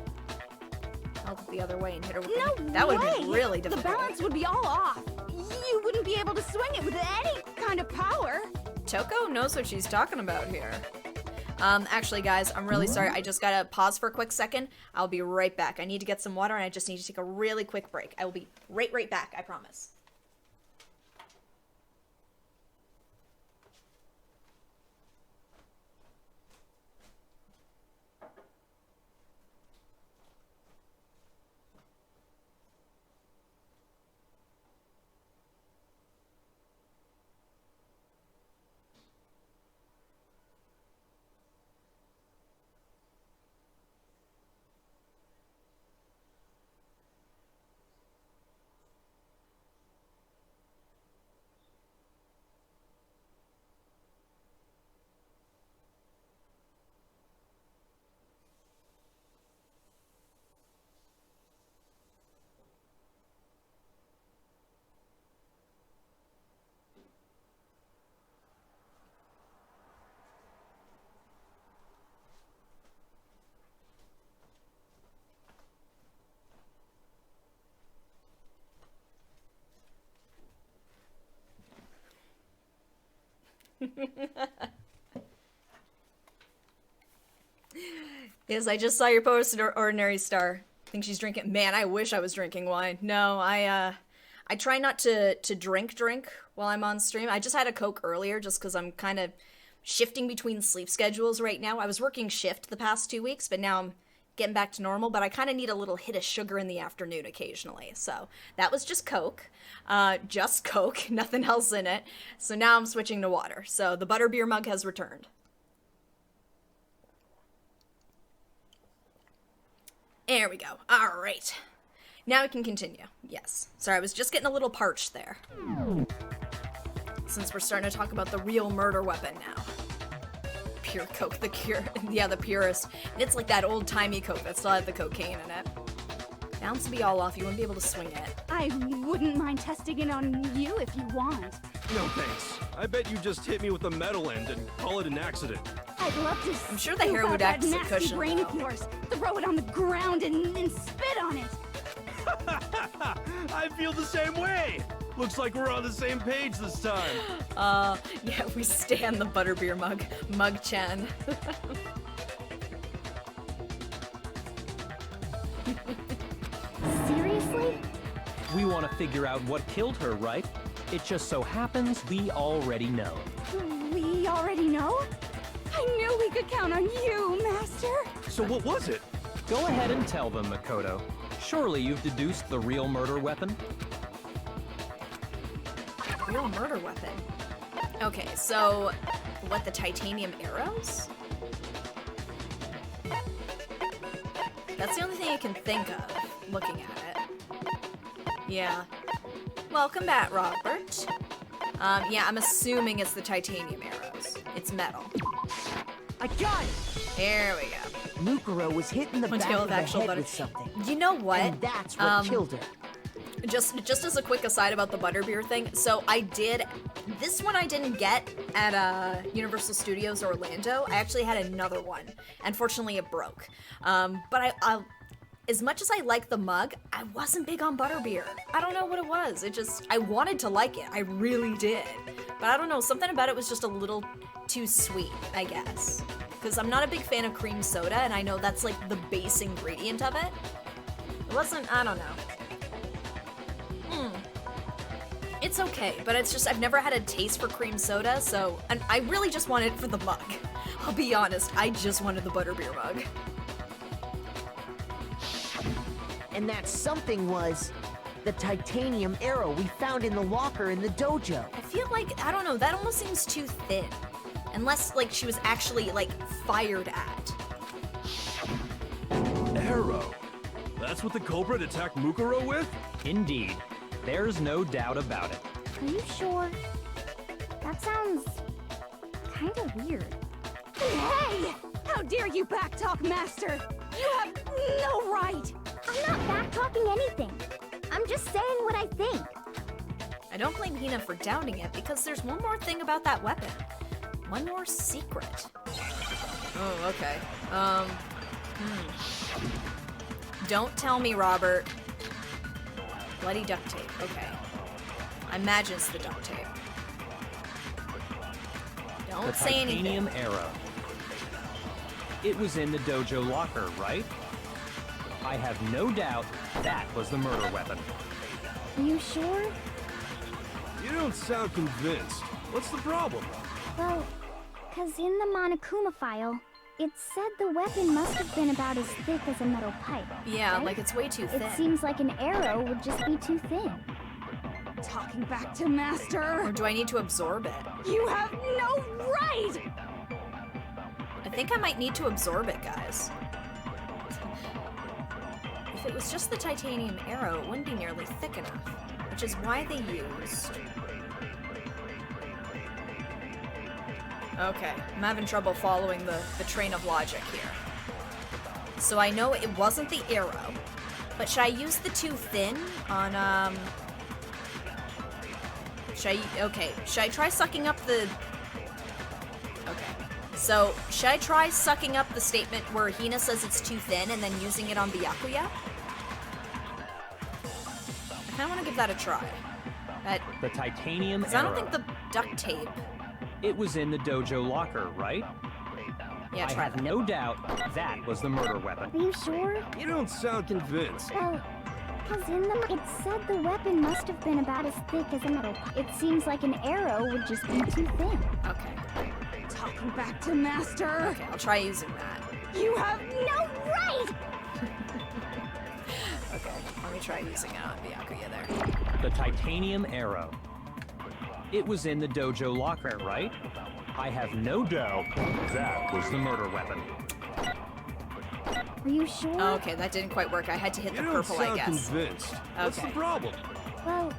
Held it the other way and hit her with the... That would have been really difficult. The balance would be all off. You wouldn't be able to swing it with any kind of power. Toko knows what she's talking about here. Actually, guys, I'm really sorry. I just gotta pause for a quick second. I'll be right back. I need to get some water, and I just need to take a really quick break. I will be right back, I promise. Yes, I just saw your post, Ordinary Star. Think she's drinking. Man, I wish I was drinking wine. No, I try not to drink while I'm on stream. I just had a Coke earlier just because I'm kind of shifting between sleep schedules right now. I was working shift the past 2 weeks, but now I'm getting back to normal, but I kind of need a little hit of sugar in the afternoon occasionally. So that was just Coke. Just Coke, nothing else in it. So now I'm switching to water. So the butterbeer mug has returned. There we go. All right. Now we can continue. Yes. Sorry, I was just getting a little parched there. Since we're starting to talk about the real murder weapon now. Pure Coke, the purest. And it's like that old-timey Coke that still had the cocaine in it. Bounce would be all off. You wouldn't be able to swing it. I wouldn't mind testing it on you if you want. No thanks. I bet you just hit me with the metal end and call it an accident. I'd love to. I'm sure the hair would act as a cushion. Brain of yours. Throw it on the ground and spit on it. I feel the same way. Looks like we're on the same page this time. Yeah, we stand the butterbeer mug. Mug-chan. Seriously? We want to figure out what killed her, right? It just so happens we already know. We already know? I knew we could count on you, Master. So what was it? Go ahead and tell them, Makoto. Surely you've deduced the real murder weapon? Real murder weapon? Okay, so... what, the titanium arrows? That's the only thing I can think of, looking at it. Yeah. Welcome back, Robert. Yeah, I'm assuming it's the titanium arrows. It's metal. I got it! There we go. Mukuro was hit in the back of the head with something. You know what? And that's what killed her. Just as a quick aside about the butterbeer thing, so this one I didn't get at Universal Studios Orlando. I actually had another one. Unfortunately, it broke. But I as much as I like the mug, I wasn't big on butterbeer. I don't know what it was. I wanted to like it. I really did. But I don't know, something about it was just a little too sweet, I guess. Because I'm not a big fan of cream soda, and I know that's like the base ingredient of it. It wasn't, I don't know. It's okay, but it's just, I've never had a taste for cream soda, so, and I really just wanted it for the mug. I'll be honest, I just wanted the butterbeer mug. And that something was the titanium arrow we found in the locker in the dojo. I feel like, I don't know, that almost seems too thin. Unless, like, she was actually, like, fired at. Arrow? That's what the culprit attacked Mukuro with? Indeed. There's no doubt about it. Are you sure? That sounds kinda weird. Hey! How dare you backtalk, Master? You have no right! I'm not backtalking anything. I'm just saying what I think. I don't blame Hina for doubting it, because there's one more thing about that weapon. One more secret. Oh, okay. Don't tell me, Robert. Bloody duct tape, okay. I imagine it's the duct tape. Don't say anything. The titanium arrow. It was in the dojo locker, right? I have no doubt that was the murder weapon. Are you sure? You don't sound convinced. What's the problem? Well, 'cause in the Monokuma file, it said the weapon must have been about as thick as a metal pipe. Yeah, right? like it's way too thin. It seems like an arrow would just be too thin. Talking back to Master. Or do I need to absorb it? You have no right! I think I might need to absorb it, guys. If it was just the titanium arrow, it wouldn't be nearly thick enough, which is why they used... Okay, I'm having trouble following the train of logic here. So I know it wasn't the arrow, but should I use the too thin on, should I try sucking up the... Okay. So, should I try sucking up the statement where Hina says it's too thin and then using it on Byakuya? I kinda wanna give that a try. The titanium arrow. I don't think the duct tape... It was in the dojo locker, right? Yeah, try I have no doubt that was the murder weapon. Are you sure? You don't sound convinced. Well, 'cause it said the weapon must have been about as thick as a metal pipe. It seems like an arrow would just be too thin. Okay. Talking back to Master. Okay, I'll try using that. You have no right! Okay, let me try using it on Byakuya there. The titanium arrow. It was in the dojo locker, right? I have no doubt that was the murder weapon. Are you sure? Oh, okay, that didn't quite work. I had to hit the purple, I guess. You don't sound convinced. What's the problem? Well,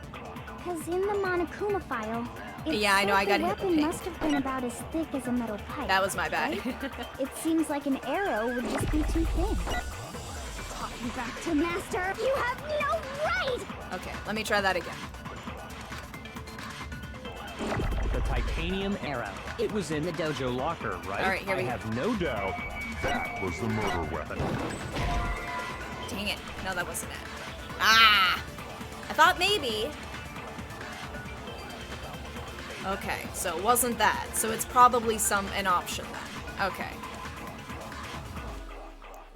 'cause in the Monokuma file, it yeah, I know, I said got the weapon must have been about as thick as a metal pipe. That was my bad. Right? It seems like an arrow would just be too thin. Talking back to Master. You have no right! Okay, let me try that again. The titanium arrow. It was in the dojo locker, right? All right, here we go. I have no doubt that was the murder weapon. Dang it. No, that wasn't it. Ah! I thought maybe. Okay, so it wasn't that. So it's probably an option then. Okay.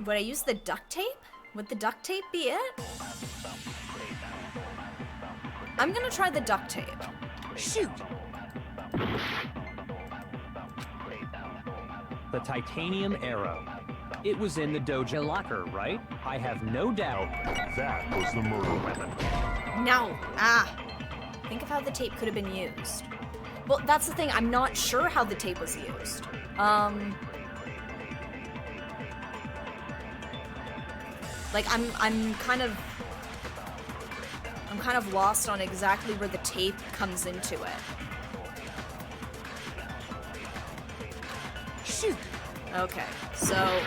Would I use the duct tape? Would the duct tape be it? I'm gonna try the duct tape. Shoot! The titanium arrow. It was in the dojo locker, right? I have no doubt that was the murder weapon. No! Ah! Think of how the tape could have been used. Well, that's the thing. I'm not sure how the tape was used. Like, I'm kind of... I'm kind of lost on exactly where the tape comes into it. Shoot! Okay, so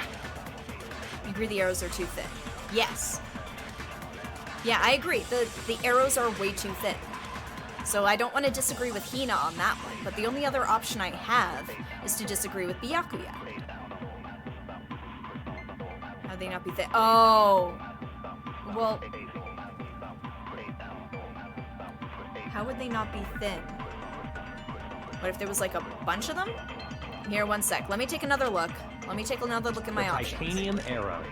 you agree the arrows are too thin? Yes. Yeah, I agree. The arrows are way too thin. So I don't want to disagree with Hina on that one, but the only other option I have is to disagree with Byakuya. How'd they not be thin? Oh! Well... How would they not be thin? What if there was like a bunch of them? Here, one sec. Let me take another look. Let me take another look at my options. Titanium arrow.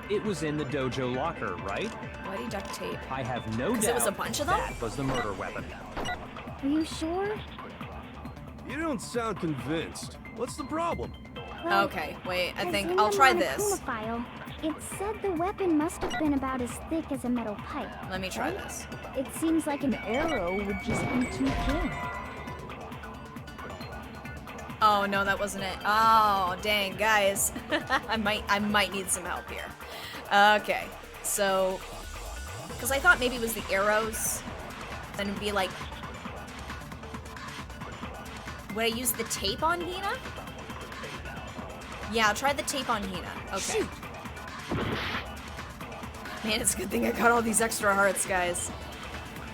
It was in the dojo locker, right? Bloody duct tape. I have no doubt it was a bunch of them? that was the murder weapon. Are you sure? You don't sound convinced. What's the problem? Well, Okay, wait, I 'cause think in I'll the try Monokuma this. file, it said the weapon must have been about as thick as a metal pipe. Let me try this. It seems like an arrow would just be too thin. Oh no, that wasn't it. Oh, dang, guys. I might need some help here. Okay, so, because I thought maybe it was the arrows, then it'd be like, would I use the tape on Hina? Yeah, I'll try the tape on Hina. Okay. Shoot! Man, it's a good thing I got all these extra hearts, guys.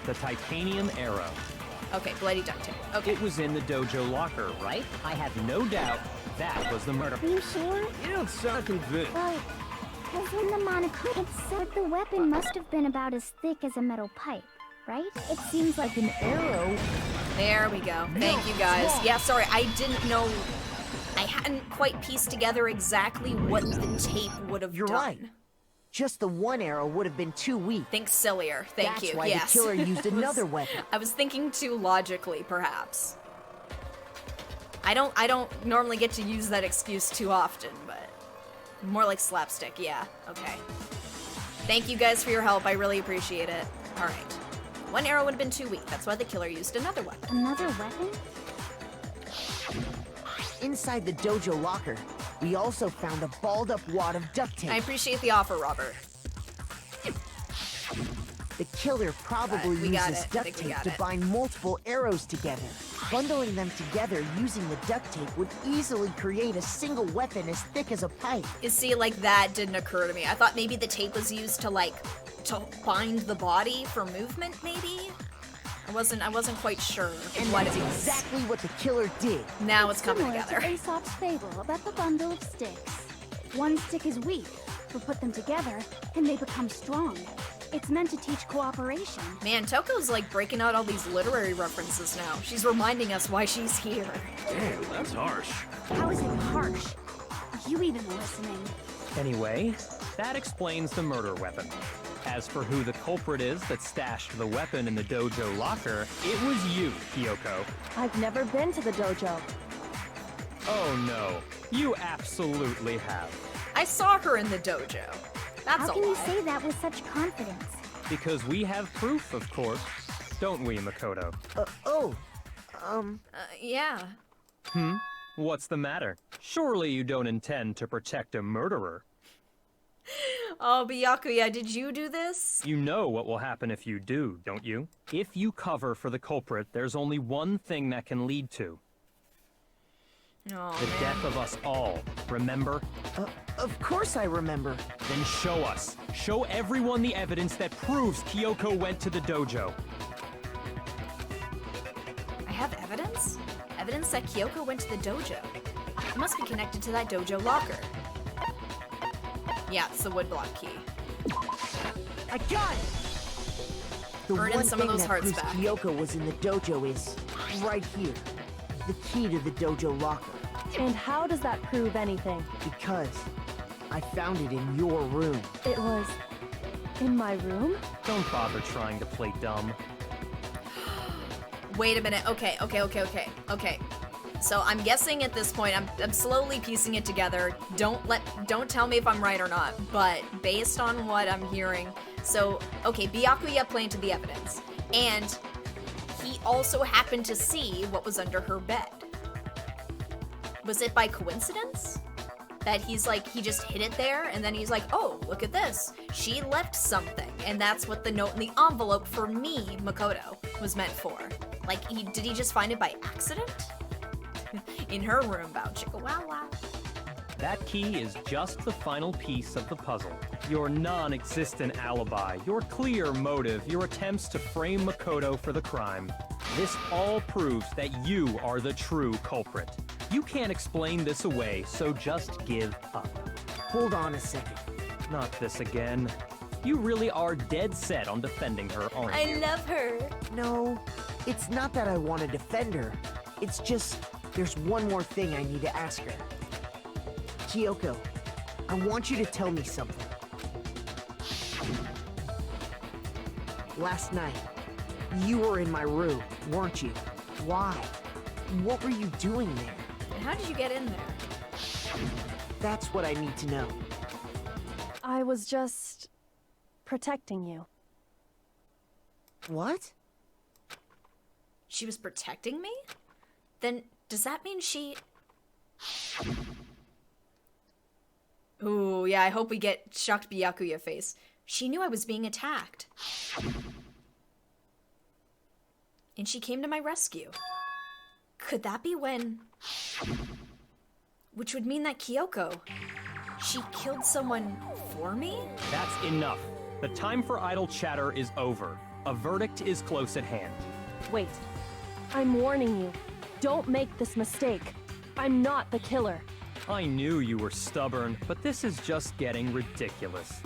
The titanium arrow. Okay, bloody duct tape. Okay. It was in the dojo locker, right? I have no doubt that was the murder. Are you sure? You don't sound convinced. Well, because in the Monokuma, it said the weapon must have been about as thick as a metal pipe, right? It seems like an arrow. There we go. Thank you, guys. Yeah, sorry, I didn't know. I hadn't quite pieced together exactly what the tape would have You're done. right. Just the one arrow would have been too weak. Think sillier. Thank That's you. why Yes. the killer used another weapon. I was thinking too logically, perhaps. I don't normally get to use that excuse too often, but more like slapstick. Yeah. Okay. Thank you guys for your help. I really appreciate it. All right. One arrow would have been too weak. That's why the killer used another weapon. Another weapon? Inside the dojo locker, we also found a balled up wad of duct tape. I appreciate the offer, Robert. The killer probably We got uses it. I duct think we tape got to it. bind multiple arrows together. Bundling them together using the duct tape would easily create a single weapon as thick as a pipe. You see, like, that didn't occur to me. I thought maybe the tape was used to, like, to bind the body for movement, maybe? I wasn't quite sure And what that's it was. exactly what the killer did. Now it's coming Similar together. to Aesop's fable about the bundle of sticks. One stick is weak, but put them together, and they become strong. It's meant to teach cooperation. Man, Toko's like breaking out all these literary references now. She's reminding us why she's here. Damn, that's harsh. How is it harsh? Are you even listening? Anyway, that explains the murder weapon. As for who the culprit is that stashed the weapon in the dojo locker, it was you, Kyoko. I've never been to the dojo. Oh no, you absolutely have. I saw her in the dojo. That's How a can you lie. say that with such confidence? Because we have proof, of course. Don't we, Makoto? Yeah. What's the matter? Surely you don't intend to protect a murderer. Oh, Byakuya, did you do this? You know what will happen if you do, don't you? If you cover for the culprit, there's only one thing that can lead to. Oh, The man. death of us all, remember? Of course I remember. Then show us. Show everyone the evidence that proves Kyoko went to the dojo. I have evidence? Evidence that Kyoko went to the dojo. It must be connected to that dojo locker. Yeah, it's the woodblock key. I got it! The Earning one some of thing those that hearts proves back. Kyoko was in the dojo is right here. The key to the dojo locker. And how does that prove anything? Because I found it in your room. It was in my room? Don't bother trying to play dumb. Wait a minute. Okay. So I'm guessing at this point, I'm slowly piecing it together. Don't tell me if I'm right or not, but based on what I'm hearing, so, okay, Byakuya planted the evidence, and he also happened to see what was under her bed. Was it by coincidence? That he's like, he just hid it there, and then he's like, oh, look at this. She left something, and that's what the note in the envelope for me, Makoto, was meant for. Like, did he just find it by accident? In her room, bow chicka wow wow. That key is just the final piece of the puzzle. Your non-existent alibi, your clear motive, your attempts to frame Makoto for the crime. This all proves that you are the true culprit. You can't explain this away, so just give up. Hold on a second. Not this again. You really are dead set on defending her, aren't you? I love her. No, it's not that I want to defend her. It's just, there's one more thing I need to ask her. Kyoko, I want you to tell me something. Last night, you were in my room, weren't you? Why? What were you doing there? And how did you get in there? That's what I need to know. I was just protecting you. What? She was protecting me? Then does that mean she... Ooh, yeah, I hope we get shocked Byakuya face. She knew I was being attacked. And she came to my rescue. Could that be when... Which would mean that Kyoko... She killed someone for me? That's enough. The time for idle chatter is over. A verdict is close at hand. Wait. I'm warning you. Don't make this mistake. I'm not the killer. I knew you were stubborn, but this is just getting ridiculous.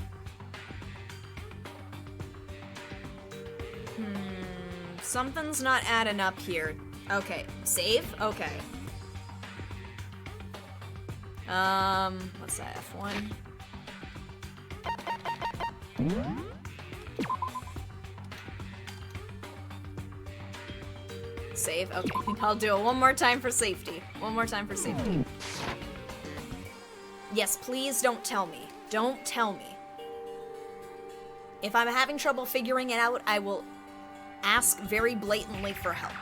Something's not adding up here. Okay, save? Okay. What's that, F1? Save? Okay, I'll do it one more time for safety. One more time for safety. Yes, please don't tell me. Don't tell me. If I'm having trouble figuring it out, I will ask very blatantly for help.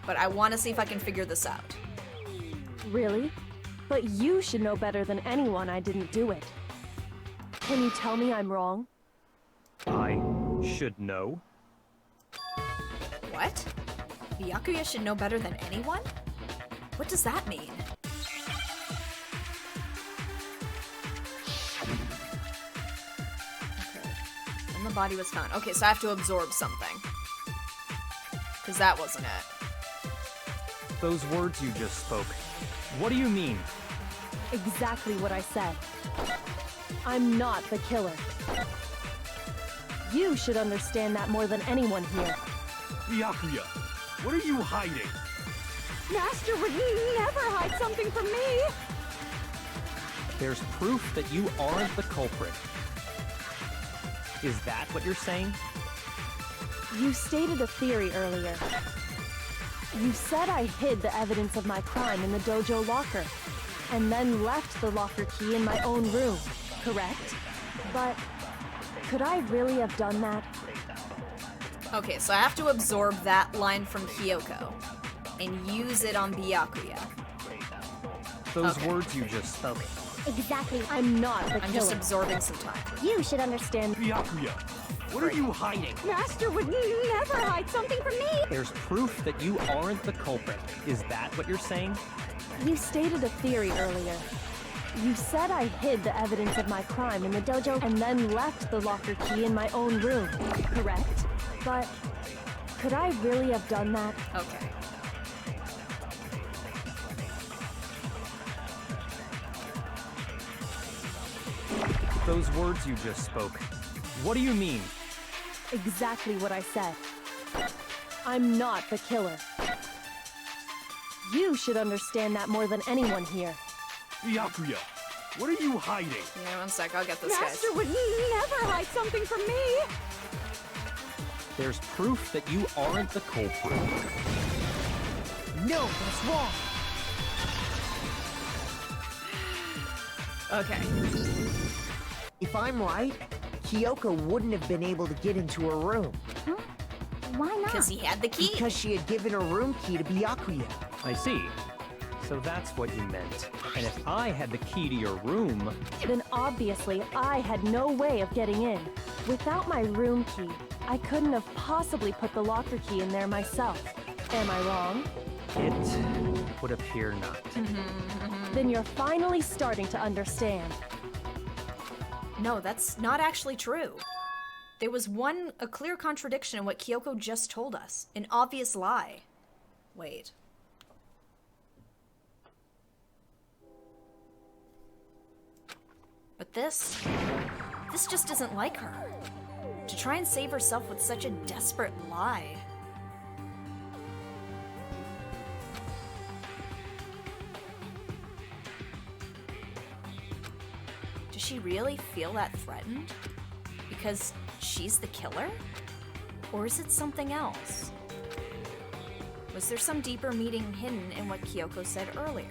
But I want to see if I can figure this out. Really? But you should know better than anyone I didn't do it. Can you tell me I'm wrong? I should know. What? Byakuya should know better than anyone? What does that mean? Okay. And the body was found. Okay, so I have to absorb something. Because that wasn't it. Those words you just spoke. What do you mean? Exactly what I said. I'm not the killer. You should understand that more than anyone here. Byakuya, what are you hiding? Master would never hide something from me! There's proof that you aren't the culprit. Is that what you're saying? You stated a theory earlier. You said I hid the evidence of my crime in the dojo locker, and then left the locker key in my own room, correct? But could I really have done that? Okay, so I have to absorb that line from Kyoko and use it on Byakuya. Those words you just spoke. Exactly. I'm not the killer. I'm just absorbing some time. You should understand. Byakuya, what are you hiding? Master would never hide something from me! There's proof that you aren't the culprit. Is that what you're saying? You stated a theory earlier. You said I hid the evidence of my crime in the dojo and then left the locker key in my own room, correct? But could I really have done that? Okay. Those words you just spoke. What do you mean? Exactly what I said. I'm not the killer. You should understand that more than anyone here. Byakuya, what are you hiding? Yeah, one sec, I'll get this, guys. Master would never hide something from me! There's proof that you aren't the culprit. No, that's wrong. Okay. If I'm right, Kyoko wouldn't have been able to get into her room. Huh? Why not? Because he had the key. Because she had given her room key to Byakuya. I see. So that's what you meant. And if I had the key to your room... Then obviously I had no way of getting in. Without my room key, I couldn't have possibly put the locker key in there myself. Am I wrong? It would appear not. Then you're finally starting to understand. No, that's not actually true. There was a clear contradiction in what Kyoko just told us. An obvious lie. Wait. But this just isn't like her. To try and save herself with such a desperate lie. Does she really feel that threatened? Because she's the killer? Or is it something else? Was there some deeper meaning hidden in what Kyoko said earlier?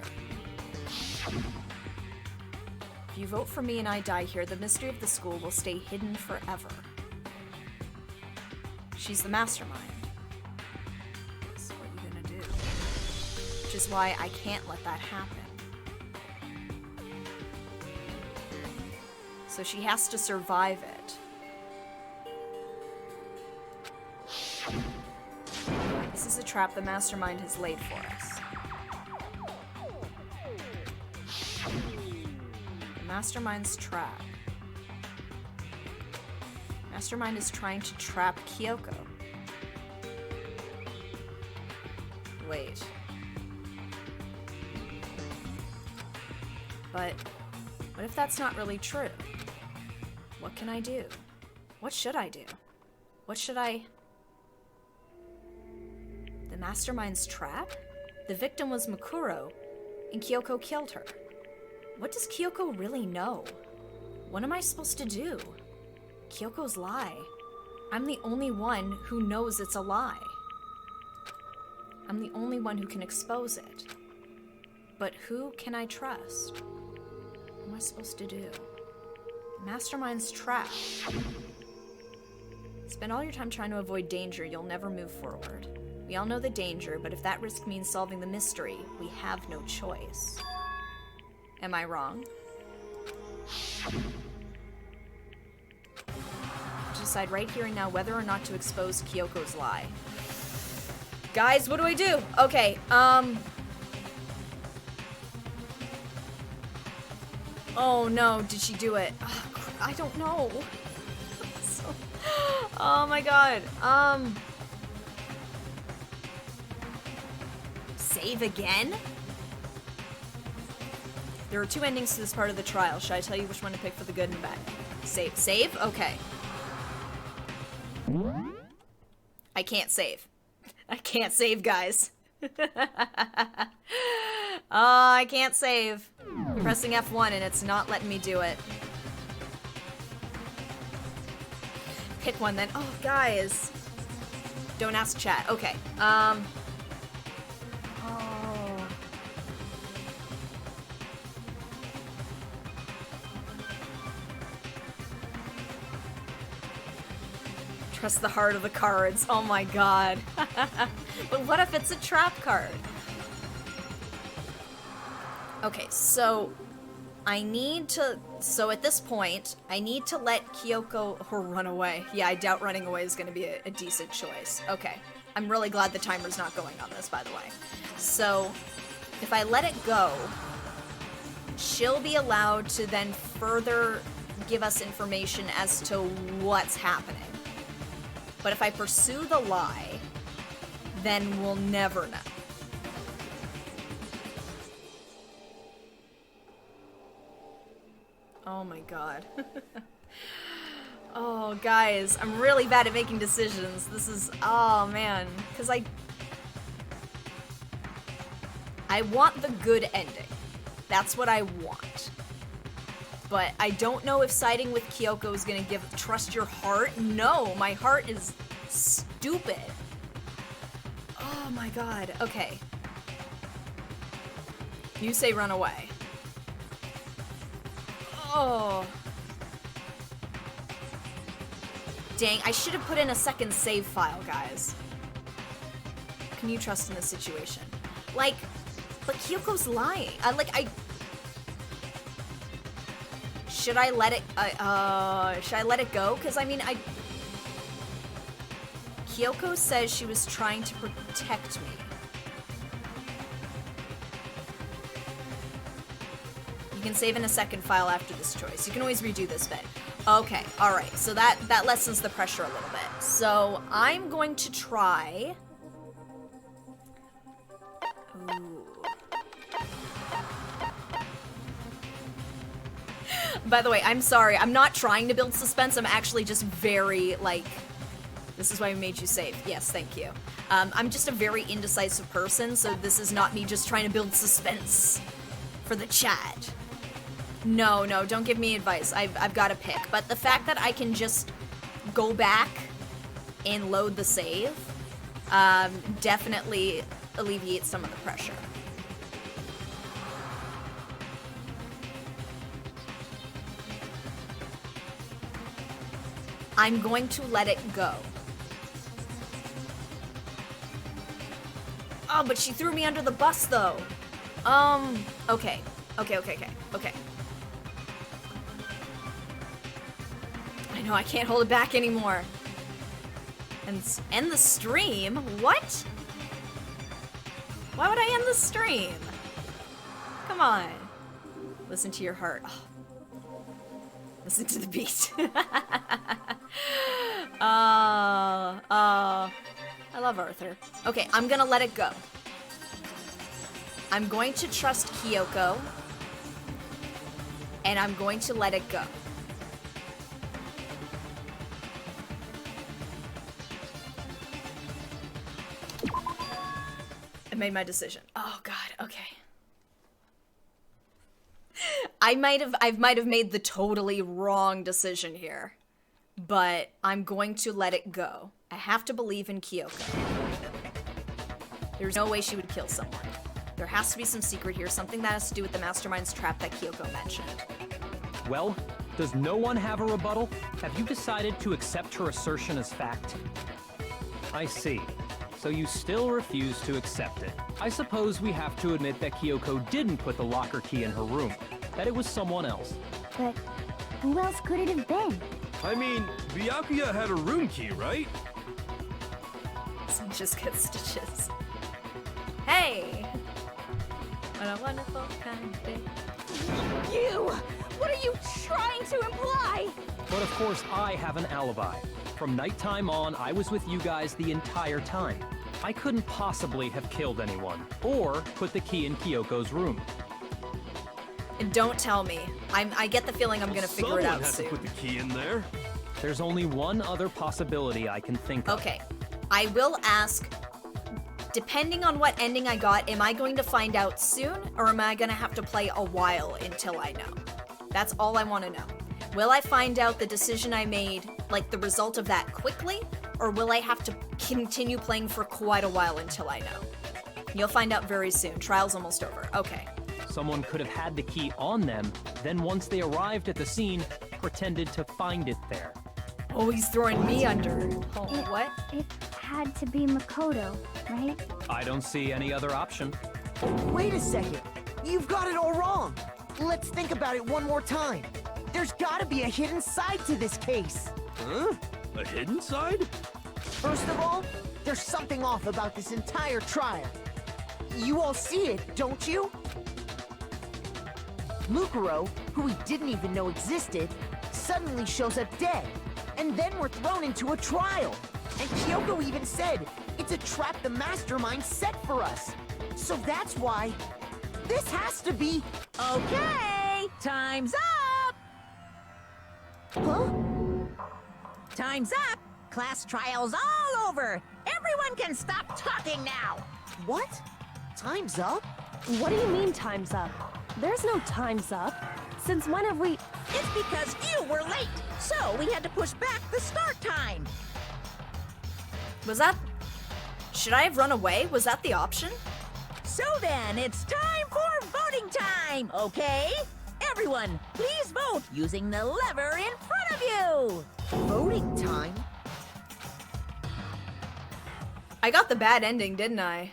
If you vote for me and I die here, the mystery of the school will stay hidden forever. She's the mastermind. So what are you gonna do? Which is why I can't let that happen. So she has to survive it. This is a trap the mastermind has laid for us. The mastermind's trap. Mastermind is trying to trap Kyoko. Wait. But what if that's not really true? What can I do? What should I do? What should I... The mastermind's trap? The victim was Makuro, and Kyoko killed her. What does Kyoko really know? What am I supposed to do? Kyoko's lie. I'm the only one who knows it's a lie. I'm the only one who can expose it. But who can I trust? What am I supposed to do? Mastermind's trap. Spend all your time trying to avoid danger, you'll never move forward. We all know the danger, but if that risk means solving the mystery, we have no choice. Am I wrong? Decide right here and now whether or not to expose Kyoko's lie. Guys, what do I do? Okay, oh no, did she do it? Oh, I don't know. Oh my god. Save again? There are two endings to this part of the trial. Should I tell you which one to pick for the good and bad? Save. Save? Okay. I can't save. I can't save, guys. I can't save. I'm pressing F1 and it's not letting me do it. Pick one then. Oh, guys. Don't ask chat. Okay. Oh. Trust the heart of the cards. Oh my god. But what if it's a trap card? Okay, so I need to... So at this point, I need to let Kyoko run away. Yeah, I doubt running away is going to be a decent choice. Okay. I'm really glad the timer's not going on this, by the way. So, if I let it go, she'll be allowed to then further give us information as to what's happening. But if I pursue the lie, then we'll never know. Oh my god. Oh, guys, I'm really bad at making decisions. This is... Oh, man. Because I want the good ending. That's what I want. But I don't know if siding with Kyoko is gonna give... Trust your heart? No, my heart is stupid. Oh my god. Okay. You say run away. Oh. Dang, I should have put in a second save file, guys. Can you trust in this situation? Like, But Kyoko's lying. Should I let it go? Because I mean, Kyoko says she was trying to protect me. You can save in a second file after this choice. You can always redo this bit. Okay, alright, so that lessens the pressure a little bit. So I'm going to try... Ooh. By the way, I'm sorry, I'm not trying to build suspense, I'm actually just very, like... This is why I made you save. Yes, thank you. I'm just a very indecisive person, so this is not me just trying to build suspense for the chat. No, don't give me advice. I've got to pick. But the fact that I can just go back and load the save definitely alleviates some of the pressure. I'm going to let it go. Oh, but she threw me under the bus, though. Okay. Okay. I know, I can't hold it back anymore. And end the stream? What? Why would I end the stream? Come on. Listen to your heart. Oh. Listen to the beat. I love Arthur. Okay, I'm gonna let it go. I'm going to trust Kyoko. And I'm going to let it go. I made my decision. Oh god, okay. I might have made the totally wrong decision here. But I'm going to let it go. I have to believe in Kyoko. There's no way she would kill someone. There has to be some secret here, something that has to do with the mastermind's trap that Kyoko mentioned. Well, does no one have a rebuttal? Have you decided to accept her assertion as fact? I see. So you still refuse to accept it. I suppose we have to admit that Kyoko didn't put the locker key in her room, that it was someone else. But who else could it have been? I mean, Byakuya had a room key, right? Just get stitches. Hey! What a wonderful kind of day. You! What are you trying to imply? But of course I have an alibi. From nighttime on, I was with you guys the entire time. I couldn't possibly have killed anyone, or put the key in Kyoko's room. And don't tell me. I get the feeling I'm gonna figure it out soon. Someone had to put the key in there. There's only one other possibility I can think of. Okay, I will ask, depending on what ending I got, am I going to find out soon, or am I gonna have to play a while until I know? That's all I want to know. Will I find out the decision I made, like the result of that quickly, or will I have to continue playing for quite a while until I know? You'll find out very soon. Trial's almost over. Okay. Someone could have had the key on them, then once they arrived at the scene, pretended to find it there. Oh, he's throwing me under. Oh, what? It had to be Makoto, right? I don't see any other option. Wait a second. You've got it all wrong. Let's think about it one more time. There's gotta be a hidden side to this case. Huh? A hidden side? First of all, there's something off about this entire trial. You all see it, don't you? Mukuro, who we didn't even know existed, suddenly shows up dead. And then we're thrown into a trial. And Kyoko even said, it's a trap the mastermind set for us. So that's why this has to be... Okay, time's up! Huh? Time's up! Class trial's all over! Everyone can stop talking now! What? Time's up? What do you mean time's up? There's no time's up. Since when have we... It's because you were late, so we had to push back the start time. Was that... Should I have run away? Was that the option? So then, it's time for voting time, okay? Everyone, please vote using the lever in front of you! Voting time? I got the bad ending, didn't I?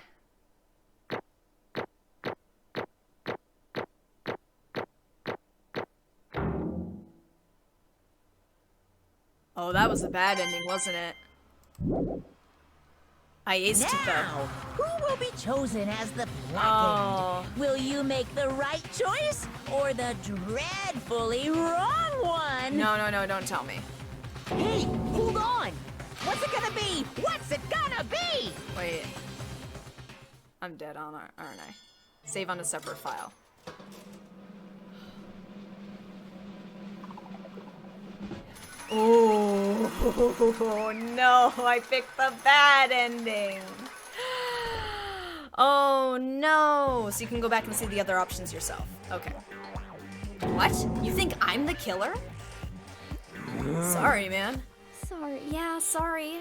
Oh, that was a bad ending, wasn't it? I aced it though. Now, who will be chosen as the blackened? Oh. Will you make the right choice or the dreadfully wrong one? No, don't tell me. Hey, hold on! What's it gonna be? What's it gonna be? Wait. I'm dead on, aren't I? Save on a separate file. Oh no, I picked the bad ending. Oh no. So you can go back and see the other options yourself. Okay. What? You think I'm the killer? Sorry, man. Sorry. Yeah, sorry.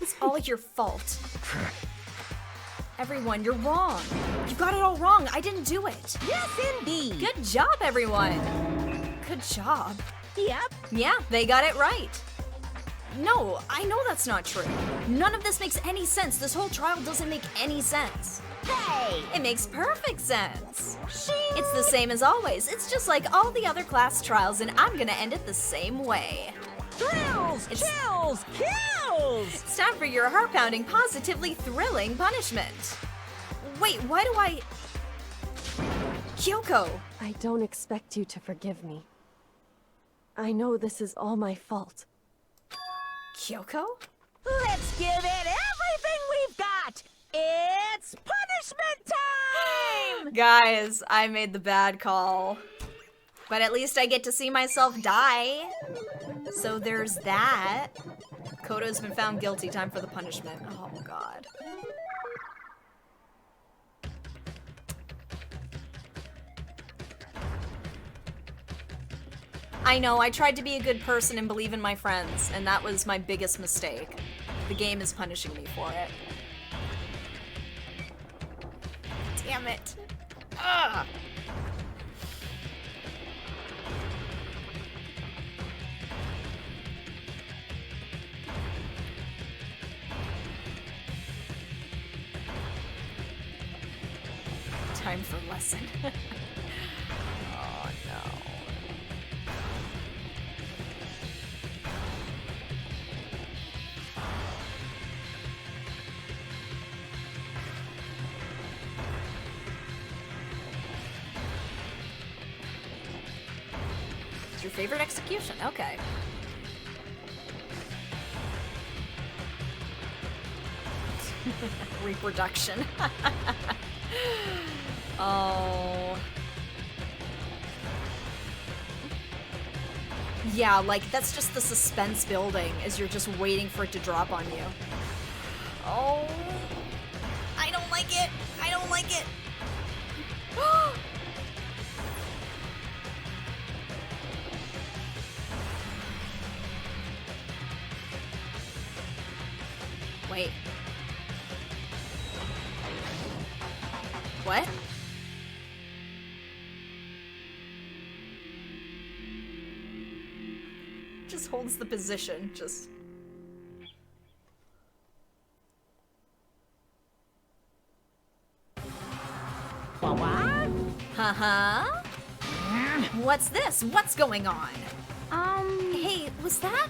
It's all your fault. Everyone, you're wrong. You got it all wrong. I didn't do it. Yes, indeed. Good job, everyone. Good job. Yep. Yeah, they got it right. No, I know that's not true. None of this makes any sense. This whole trial doesn't make any sense. Hey! It makes perfect sense. Shing! It's the same as always. It's just like all the other class trials, and I'm gonna end it the same way. Thrills! Chills! Kills! It's time for your heart-pounding, positively thrilling punishment. Wait, why do I... Kyoko! I don't expect you to forgive me. I know this is all my fault. Kyoko? Let's give it everything we've got! It's punishment time! Guys, I made the bad call. But at least I get to see myself die. So there's that. Koto's been found guilty. Time for the punishment. Oh, God. I know, I tried to be a good person and believe in my friends, and that was my biggest mistake. The game is punishing me for it. Damn it. Ugh. Time for lesson. Oh no. It's your favorite execution, okay. Reproduction. Oh. Yeah, like, that's just the suspense building, as you're just waiting for it to drop on you. Oh. I don't like it. I don't like it. Wait. What? Just holds the position, just... Uh-huh. What's this? What's going on? Hey, was that?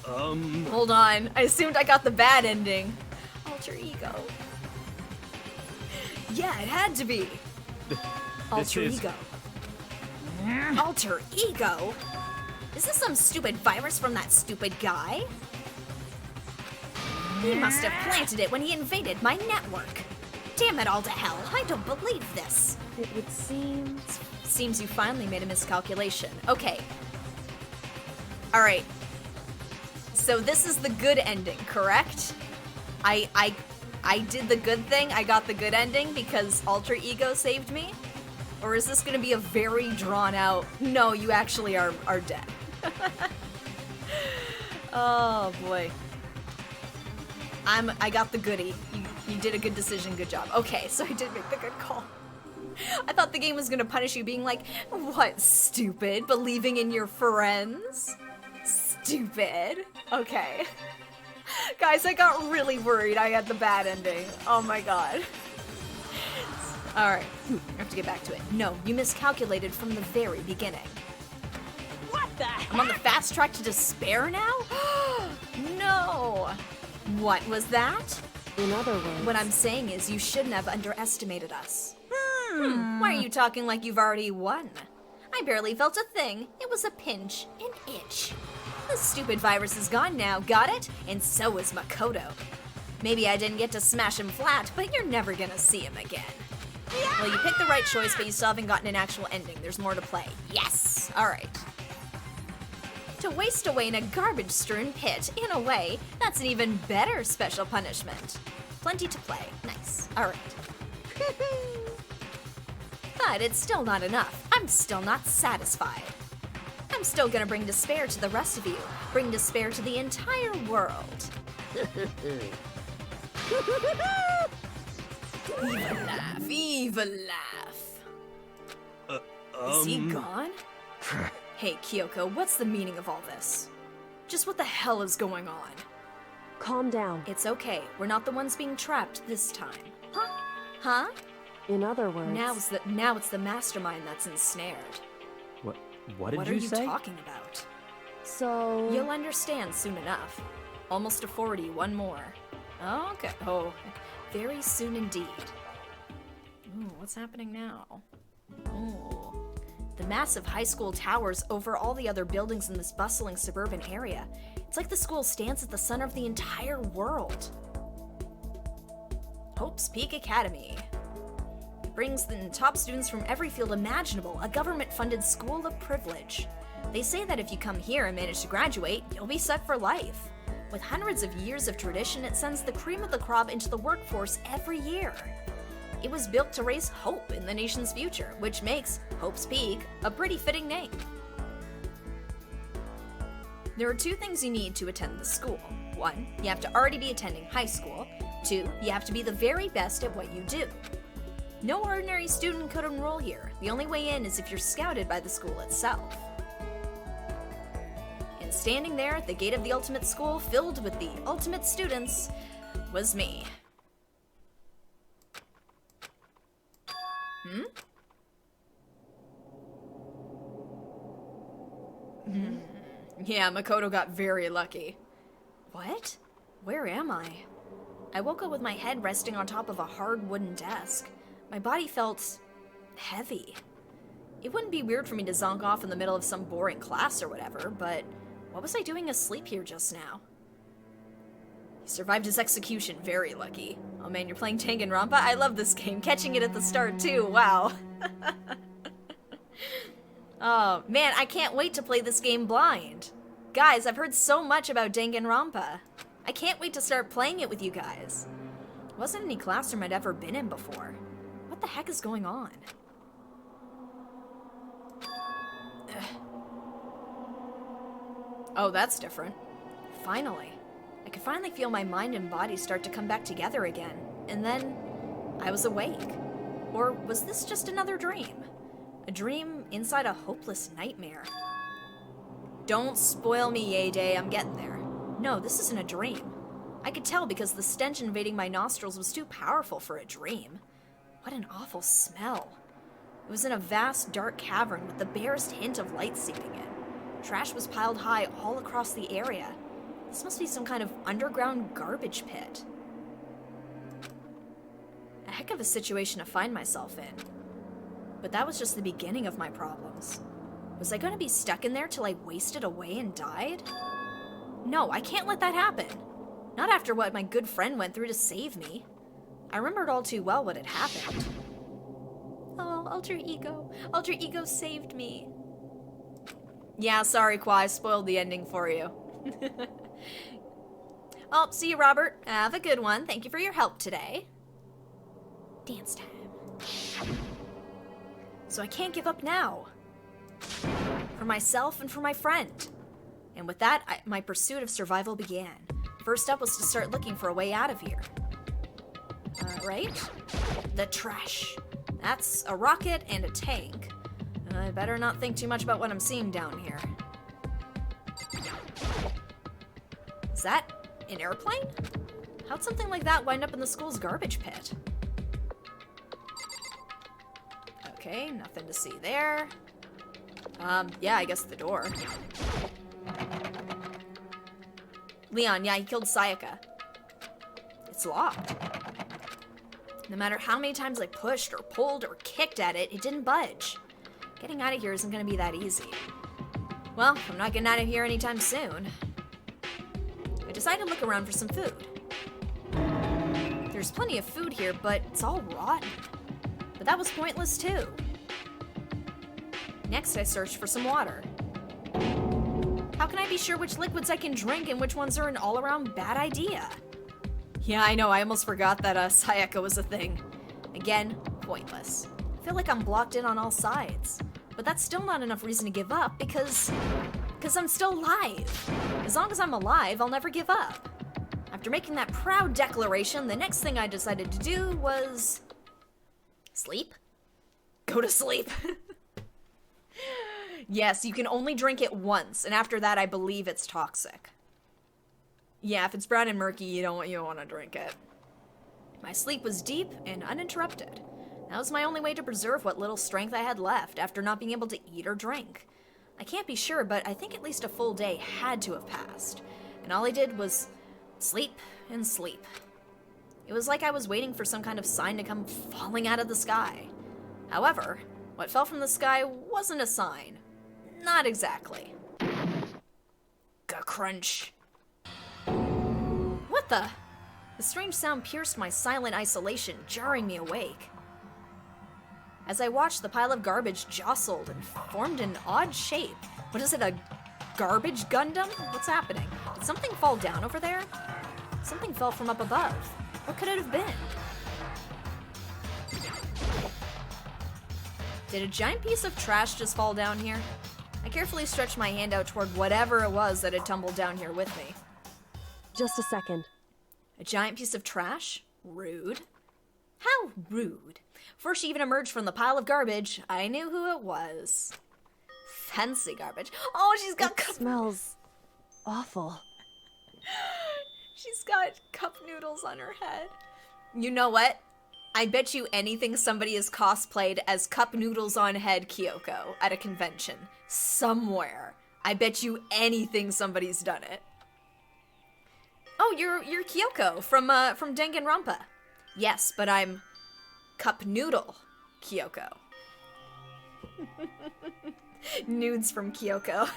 Hold on. I assumed I got the bad ending. Alter ego. Yeah, it had to be. Alter ego. Alter ego? Is this some stupid virus from that stupid guy? He must have planted it when he invaded my network. Damn it all to hell, I don't believe this. It would seem... Seems you finally made a miscalculation. Okay. Alright. So this is the good ending, correct? I did the good thing, I got the good ending because Alter Ego saved me? Or is this gonna be a very drawn out, no, you actually are dead. Oh boy. I got the goodie. You did a good decision, good job. Okay, so I did make the good call. I thought the game was gonna punish you being like, what, stupid? Believing in your friends? Stupid. Okay. Guys, I got really worried I had the bad ending. Oh my god. Alright, I have to get back to it. No, you miscalculated from the very beginning. What I'm on the fast track to despair now? No! What was that? In other words... What I'm saying is you shouldn't have underestimated us. Why are you talking like you've already won? I barely felt a thing. It was a pinch, an itch. The stupid virus is gone now, got it? And so is Makoto. Maybe I didn't get to smash him flat, but you're never gonna see him again. Well, you picked the right choice, but you still haven't gotten an actual ending. There's more to play. Yes! Alright. To waste away in a garbage-strewn pit, in a way, that's an even better special punishment. Plenty to play. Nice. Alright. But it's still not enough. I'm still not satisfied. I'm still gonna bring despair to the rest of you. Bring despair to the entire world. Evil laugh, evil laugh. Is he gone? Hey, Kyoko, what's the meaning of all this? Just what the hell is going on? Calm down. It's okay. We're not the ones being trapped this time. Huh? In other words... Now it's the mastermind that's ensnared. What did you say? What are you talking about? So... You'll understand soon enough. Almost to 40, one more. Okay. Oh, very soon indeed. Ooh, what's happening now? Ooh. The massive high school towers over all the other buildings in this bustling suburban area. It's like the school stands at the center of the entire world. Hope's Peak Academy. It brings the top students from every field imaginable, a government-funded school of privilege. They say that if you come here and manage to graduate, you'll be set for life. With hundreds of years of tradition, it sends the cream of the crop into the workforce every year. It was built to raise hope in the nation's future, which makes Hope's Peak a pretty fitting name. There are two things you need to attend the school. One, you have to already be attending high school. Two, you have to be the very best at what you do. No ordinary student could enroll here. The only way in is if you're scouted by the school itself. And standing there at the gate of the ultimate school filled with the ultimate students was me. Yeah, Makoto got very lucky. What? Where am I? I woke up with my head resting on top of a hard wooden desk. My body felt heavy. It wouldn't be weird for me to zonk off in the middle of some boring class or whatever, but what was I doing asleep here just now? He survived his execution, very lucky. Oh man, you're playing Danganronpa? I love this game, catching it at the start too, wow. Oh man, I can't wait to play this game blind. Guys, I've heard so much about Danganronpa. I can't wait to start playing it with you guys. It wasn't any classroom I'd ever been in before. What the heck is going on? Oh, that's different. Finally. I could finally feel my mind and body start to come back together again. And then, I was awake. Or was this just another dream? A dream inside a hopeless nightmare. Don't spoil me, Yay, I'm getting there. No, this isn't a dream. I could tell because the stench invading my nostrils was too powerful for a dream. What an awful smell. It was in a vast, dark cavern with the barest hint of light seeping in. Trash was piled high all across the area. This must be some kind of underground garbage pit. A heck of a situation to find myself in. But that was just the beginning of my problems. Was I going to be stuck in there till I wasted away and died? No, I can't let that happen. Not after what my good friend went through to save me. I remembered all too well what had happened. Oh, Alter Ego. Alter Ego saved me. Yeah, sorry, Kwa, I spoiled the ending for you. Oh, see you, Robert. Have a good one. Thank you for your help today. Dance time. So I can't give up now. For myself and for my friend. And with that, my pursuit of survival began. First up was to start looking for a way out of here. Right? The trash. That's a rocket and a tank. I better not think too much about what I'm seeing down here. Is that an airplane? How'd something like that wind up in the school's garbage pit? Okay, nothing to see there. Yeah, I guess the door. Leon, yeah, he killed Sayaka. It's locked. No matter how many times I pushed or pulled or kicked at it, it didn't budge. Getting out of here isn't gonna be that easy. Well, I'm not getting out of here anytime soon. I decided to look around for some food. There's plenty of food here, but it's all rotten. But that was pointless too. Next, I searched for some water. How can I be sure which liquids I can drink and which ones are an all-around bad idea? Yeah, I know, I almost forgot that Sayaka was a thing. Again, pointless. I feel like I'm blocked in on all sides. But that's still not enough reason to give up because I'm still alive. As long as I'm alive, I'll never give up. After making that proud declaration, the next thing I decided to do was sleep? Go to sleep. Yes, you can only drink it once, and after that I believe it's toxic. Yeah, if it's brown and murky, you don't want to drink it. My sleep was deep and uninterrupted. That was my only way to preserve what little strength I had left after not being able to eat or drink. I can't be sure, but I think at least a full day had to have passed, and all I did was sleep and sleep. It was like I was waiting for some kind of sign to come falling out of the sky. However, what fell from the sky wasn't a sign. Not exactly. Crunch. What the? The strange sound pierced my silent isolation, jarring me awake. As I watched, the pile of garbage jostled and formed an odd shape. What is it, a garbage Gundam? What's happening? Did something fall down over there? Something fell from up above. What could it have been? Did a giant piece of trash just fall down here? I carefully stretched my hand out toward whatever it was that had tumbled down here with me. Just a second. A giant piece of trash? Rude. How rude. Before she even emerged from the pile of garbage, I knew who it was. Fancy garbage. Oh, she's got It smells awful. She's got cup noodles on her head. You know what? I bet you anything somebody is cosplayed as Cup Noodles on Head Kyoko at a convention. Somewhere. I bet you anything somebody's done it. Oh, you're Kyoko from Danganronpa. Yes, but I'm Cup Noodle Kyoko. Nudes from Kyoko.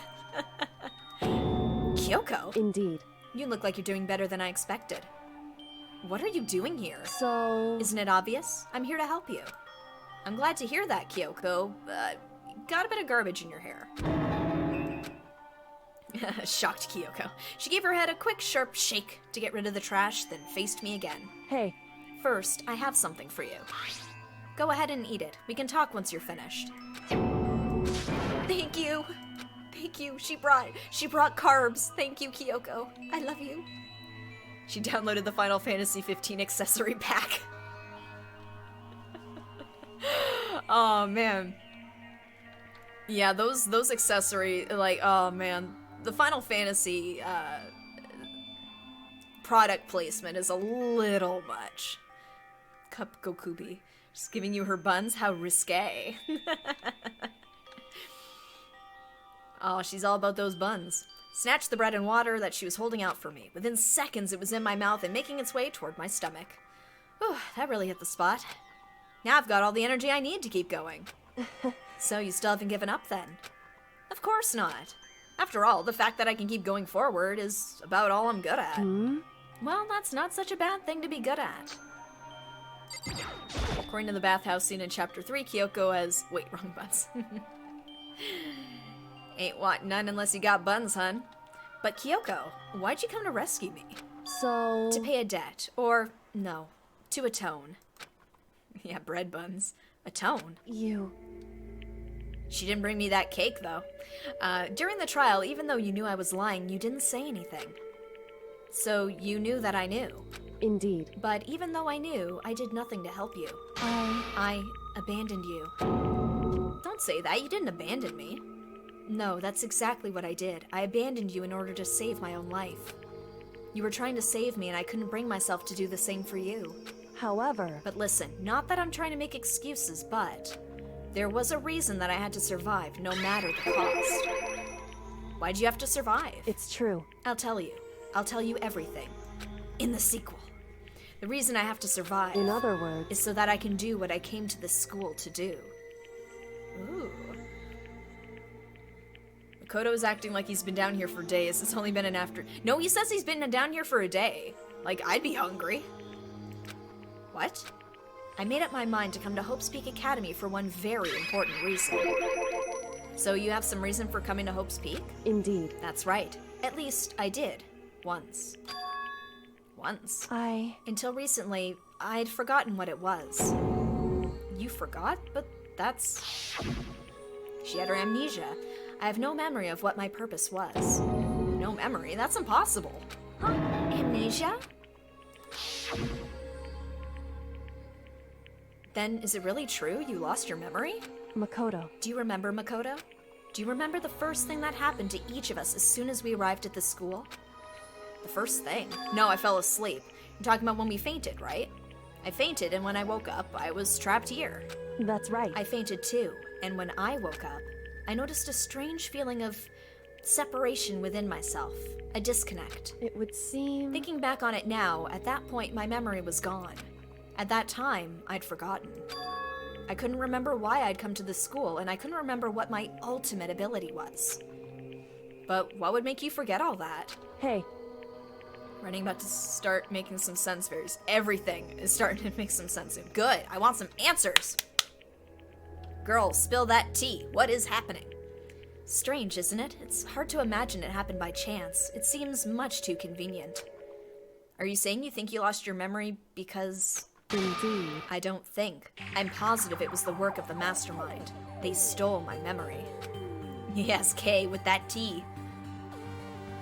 Kyoko? Indeed. You look like you're doing better than I expected. What are you doing here? So... Isn't it obvious? I'm here to help you. I'm glad to hear that, Kyoko. Got a bit of garbage in your hair. Shocked Kyoko. She gave her head a quick, sharp shake to get rid of the trash, then faced me again. Hey. First, I have something for you. Go ahead and eat it. We can talk once you're finished. Thank you. Thank you. She brought carbs. Thank you, Kyoko. I love you. She downloaded the Final Fantasy 15 accessory pack. Oh, man. Yeah, those accessory, like, oh, man. The Final Fantasy, product placement is a little much. Cup Gokubi. Just giving you her buns? How risque. Oh, she's all about those buns. Snatched the bread and water that she was holding out for me. Within seconds, it was in my mouth and making its way toward my stomach. Whew, that really hit the spot. Now I've got all the energy I need to keep going. So you still haven't given up then? Of course not. After all, the fact that I can keep going forward is about all I'm good at. Well, that's not such a bad thing to be good at. According to the bathhouse scene in Chapter 3, Kyoko has... Wait, wrong buns. Ain't want none unless you got buns, hun. But Kyoko, why'd you come to rescue me? So... To pay a debt. Or, no, to atone. Yeah, bread buns. Atone. You... She didn't bring me that cake, though. During the trial, even though you knew I was lying, you didn't say anything. So you knew that I knew. Indeed. But even though I knew, I did nothing to help you. I abandoned you. Don't say that, you didn't abandon me. No, that's exactly what I did. I abandoned you in order to save my own life. You were trying to save me and I couldn't bring myself to do the same for you. However... But listen, not that I'm trying to make excuses, but... There was a reason that I had to survive, no matter the cost. Why'd you have to survive? It's true. I'll tell you. I'll tell you everything. In the sequel. The reason I have to survive, In other words, is so that I can do what I came to this school to do. Ooh. Makoto's acting like he's been down here for days. It's only been an after. No, he says he's been down here for a day. Like, I'd be hungry. What? I made up my mind to come to Hope's Peak Academy for one very important reason. So you have some reason for coming to Hope's Peak? Indeed. That's right. At least I did. Once. Once. Until recently, I'd forgotten what it was. You forgot? But that's... She had her amnesia. I have no memory of what my purpose was. No memory? That's impossible. Huh? Amnesia? Then, is it really true you lost your memory? Makoto. Do you remember, Makoto? Do you remember the first thing that happened to each of us as soon as we arrived at the school? The first thing? No, I fell asleep. You're talking about when we fainted, right? I fainted, and when I woke up, I was trapped here. That's right. I fainted too, and when I woke up, I noticed a strange feeling of separation within myself. A disconnect. It would seem... Thinking back on it now, at that point, my memory was gone. At that time, I'd forgotten. I couldn't remember why I'd come to the school, and I couldn't remember what my ultimate ability was. But what would make you forget all that? Hey. Running about to start making some sense. Everything is starting to make some sense. Good. I want some answers. Girl, spill that tea. What is happening? Strange, isn't it? It's hard to imagine it happened by chance. It seems much too convenient. Are you saying you think you lost your memory because... Indeed. I don't think. I'm positive it was the work of the mastermind. They stole my memory. Yes, Kay, with that tea.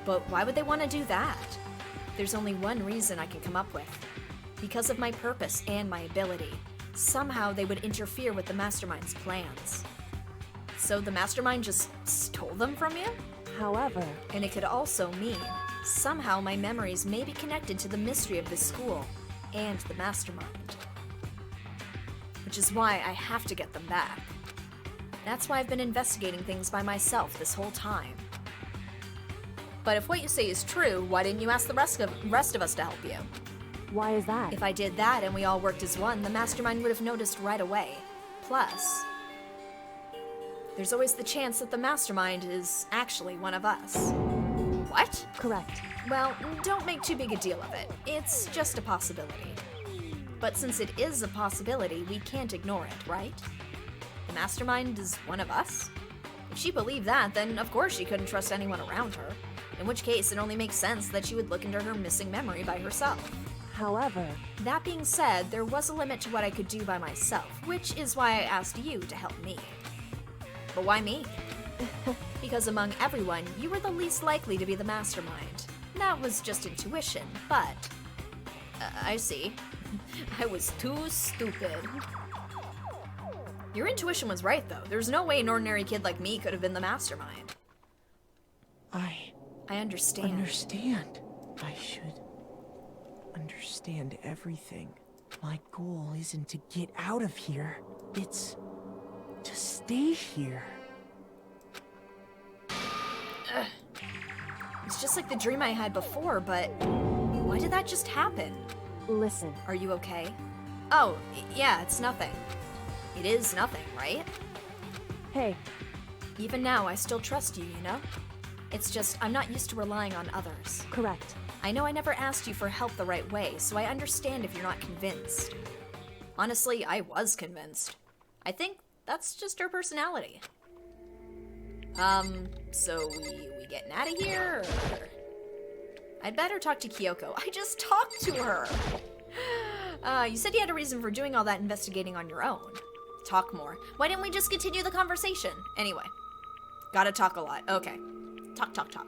But why would they want to do that? There's only one reason I can come up with. Because of my purpose and my ability. Somehow they would interfere with the mastermind's plans. So the mastermind just stole them from you? However... And it could also mean, somehow my memories may be connected to the mystery of this school and the mastermind. Which is why I have to get them back. That's why I've been investigating things by myself this whole time. But if what you say is true, why didn't you ask the rest of us to help you? Why is that? If I did that and we all worked as one, the mastermind would have noticed right away. Plus, there's always the chance that the mastermind is actually one of us. What? Correct. Well, don't make too big a deal of it. It's just a possibility. But since it is a possibility, we can't ignore it, right? The mastermind is one of us? If she believed that, then of course she couldn't trust anyone around her. In which case, it only makes sense that she would look into her missing memory by herself. However... That being said, there was a limit to what I could do by myself, which is why I asked you to help me. But why me? Because among everyone, you were the least likely to be the mastermind. That was just intuition, but... I see. I was too stupid. Your intuition was right, though. There's no way an ordinary kid like me could have been the mastermind. I understand. I should understand everything. My goal isn't to get out of here. It's to stay here. Ugh. It's just like the dream I had before, but why did that just happen? Listen. Are you okay? Oh, yeah, it's nothing. It is nothing, right? Hey. Even now, I still trust you, you know? It's just, I'm not used to relying on others. Correct. I know I never asked you for help the right way, so I understand if you're not convinced. Honestly, I was convinced. I think that's just her personality. So we getting out of here, or... I'd better talk to Kyoko. I just talked to her! You said you had a reason for doing all that investigating on your own. Talk more. Why didn't we just continue the conversation? Anyway. Gotta talk a lot. Okay. Talk.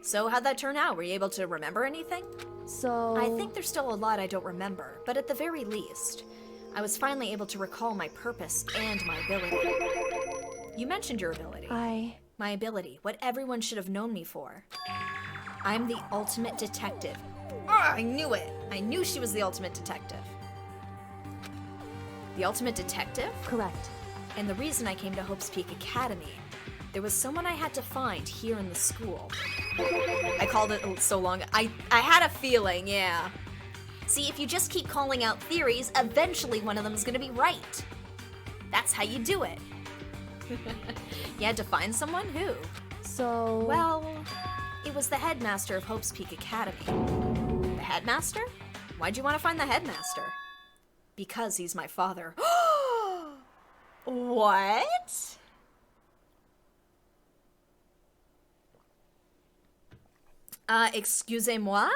So how'd that turn out? Were you able to remember anything? So... I think there's still a lot I don't remember, but at the very least, I was finally able to recall my purpose and my ability. You mentioned your ability. My ability, what everyone should have known me for. I'm the ultimate detective. Ah, I knew it! I knew she was the ultimate detective. The ultimate detective? Correct. And the reason I came to Hope's Peak Academy, there was someone I had to find here in the school. I called it so long. I had a feeling, yeah. See, if you just keep calling out theories, eventually one of them is gonna be right. That's how you do it. You had to find someone? Who? So... Well, it was the headmaster of Hope's Peak Academy. The headmaster? Why'd you want to find the headmaster? Because he's my father. What? Excusez-moi?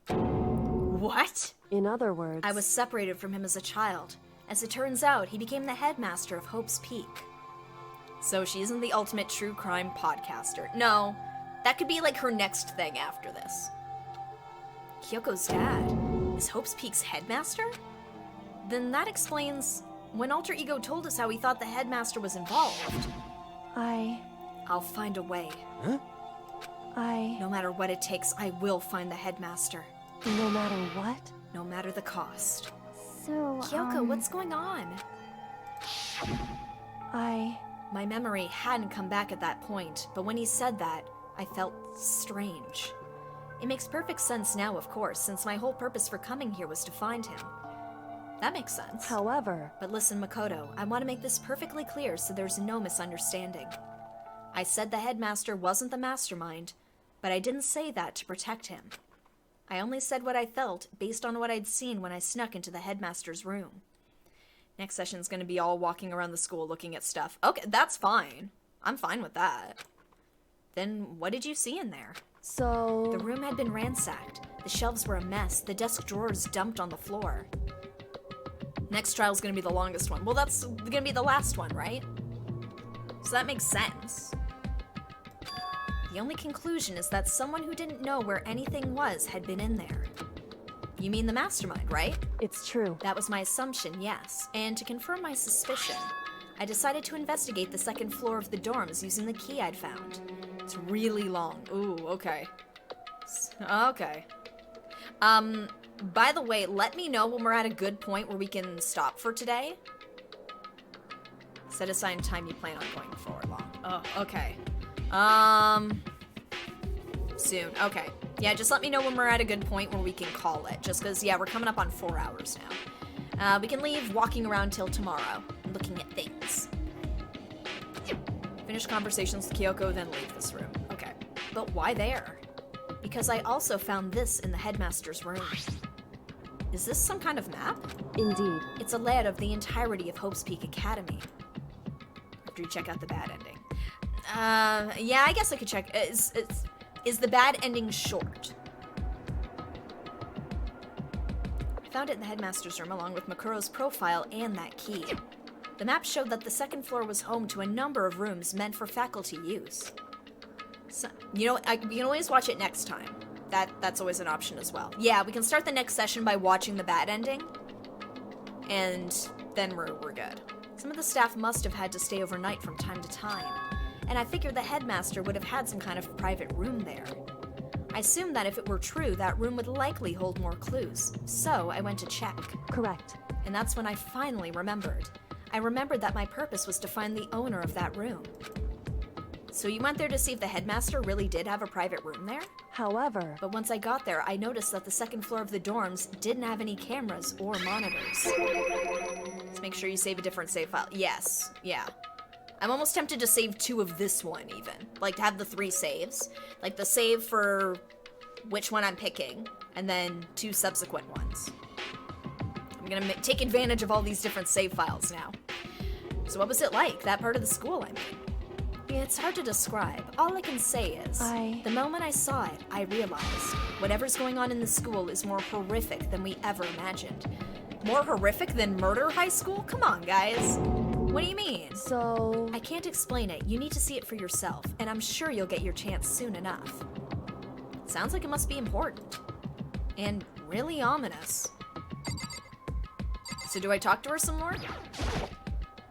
What? In other words... I was separated from him as a child. As it turns out, he became the headmaster of Hope's Peak. So she isn't the ultimate true crime podcaster. No, that could be like her next thing after this. Kyoko's dad is Hope's Peak's headmaster? Then that explains when Alter Ego told us how he thought the headmaster was involved. I'll find a way. Huh? No matter what it takes, I will find the headmaster. No matter what? No matter the cost. So, Kyoko, what's going on? My memory hadn't come back at that point, but when he said that, I felt strange. It makes perfect sense now, of course, since my whole purpose for coming here was to find him. That makes sense. However... But listen, Makoto, I want to make this perfectly clear so there's no misunderstanding. I said the headmaster wasn't the mastermind, but I didn't say that to protect him. I only said what I felt based on what I'd seen when I snuck into the headmaster's room. Next session's gonna be all walking around the school looking at stuff. Okay, that's fine. I'm fine with that. Then what did you see in there? So... The room had been ransacked. The shelves were a mess. The desk drawers dumped on the floor. Next trial's gonna be the longest one. Well, that's gonna be the last one, right? So that makes sense. The only conclusion is that someone who didn't know where anything was had been in there. You mean the mastermind, right? It's true. That was my assumption, yes. And to confirm my suspicion, I decided to investigate the second floor of the dorms using the key I'd found. It's really long. Ooh, okay. Okay. By the way, let me know when we're at a good point where we can stop for today. Set aside time you plan on going for long. Oh, okay. Soon. Okay. Yeah, just let me know when we're at a good point where we can call it. Just because, yeah, we're coming up on 4 hours now. We can leave walking around till tomorrow, looking at things. Finish conversations with Kyoko, then leave this room. Okay. But why there? Because I also found this in the headmaster's room. Is this some kind of map? Indeed. It's a layout of the entirety of Hope's Peak Academy. After you check out the bad ending. Yeah, I guess I could check. Is the bad ending short? I found it in the headmaster's room along with Makuro's profile and that key. The map showed that the second floor was home to a number of rooms meant for faculty use. So, you know, we can always watch it next time. That's always an option as well. Yeah, we can start the next session by watching the bad ending. And then we're good. Some of the staff must have had to stay overnight from time to time. And I figured the headmaster would have had some kind of private room there. I assumed that if it were true, that room would likely hold more clues. So I went to check. Correct. And that's when I finally remembered. I remembered that my purpose was to find the owner of that room. So you went there to see if the headmaster really did have a private room there? However... But once I got there, I noticed that the second floor of the dorms didn't have any cameras or monitors. Let's make sure you save a different save file. Yes, yeah. I'm almost tempted to save 2 of this one, even. Like, to have the 3 saves. Like, the save for which one I'm picking, and then 2 subsequent ones. I'm gonna take advantage of all these different save files now. So what was it like, that part of the school, I mean? Yeah, it's hard to describe. All I can say is, the moment I saw it, I realized whatever's going on in the school is more horrific than we ever imagined. More horrific than Murder High School? Come on, guys. What do you mean? So... I can't explain it. You need to see it for yourself, and I'm sure you'll get your chance soon enough. Sounds like it must be important. And really ominous. So do I talk to her some more?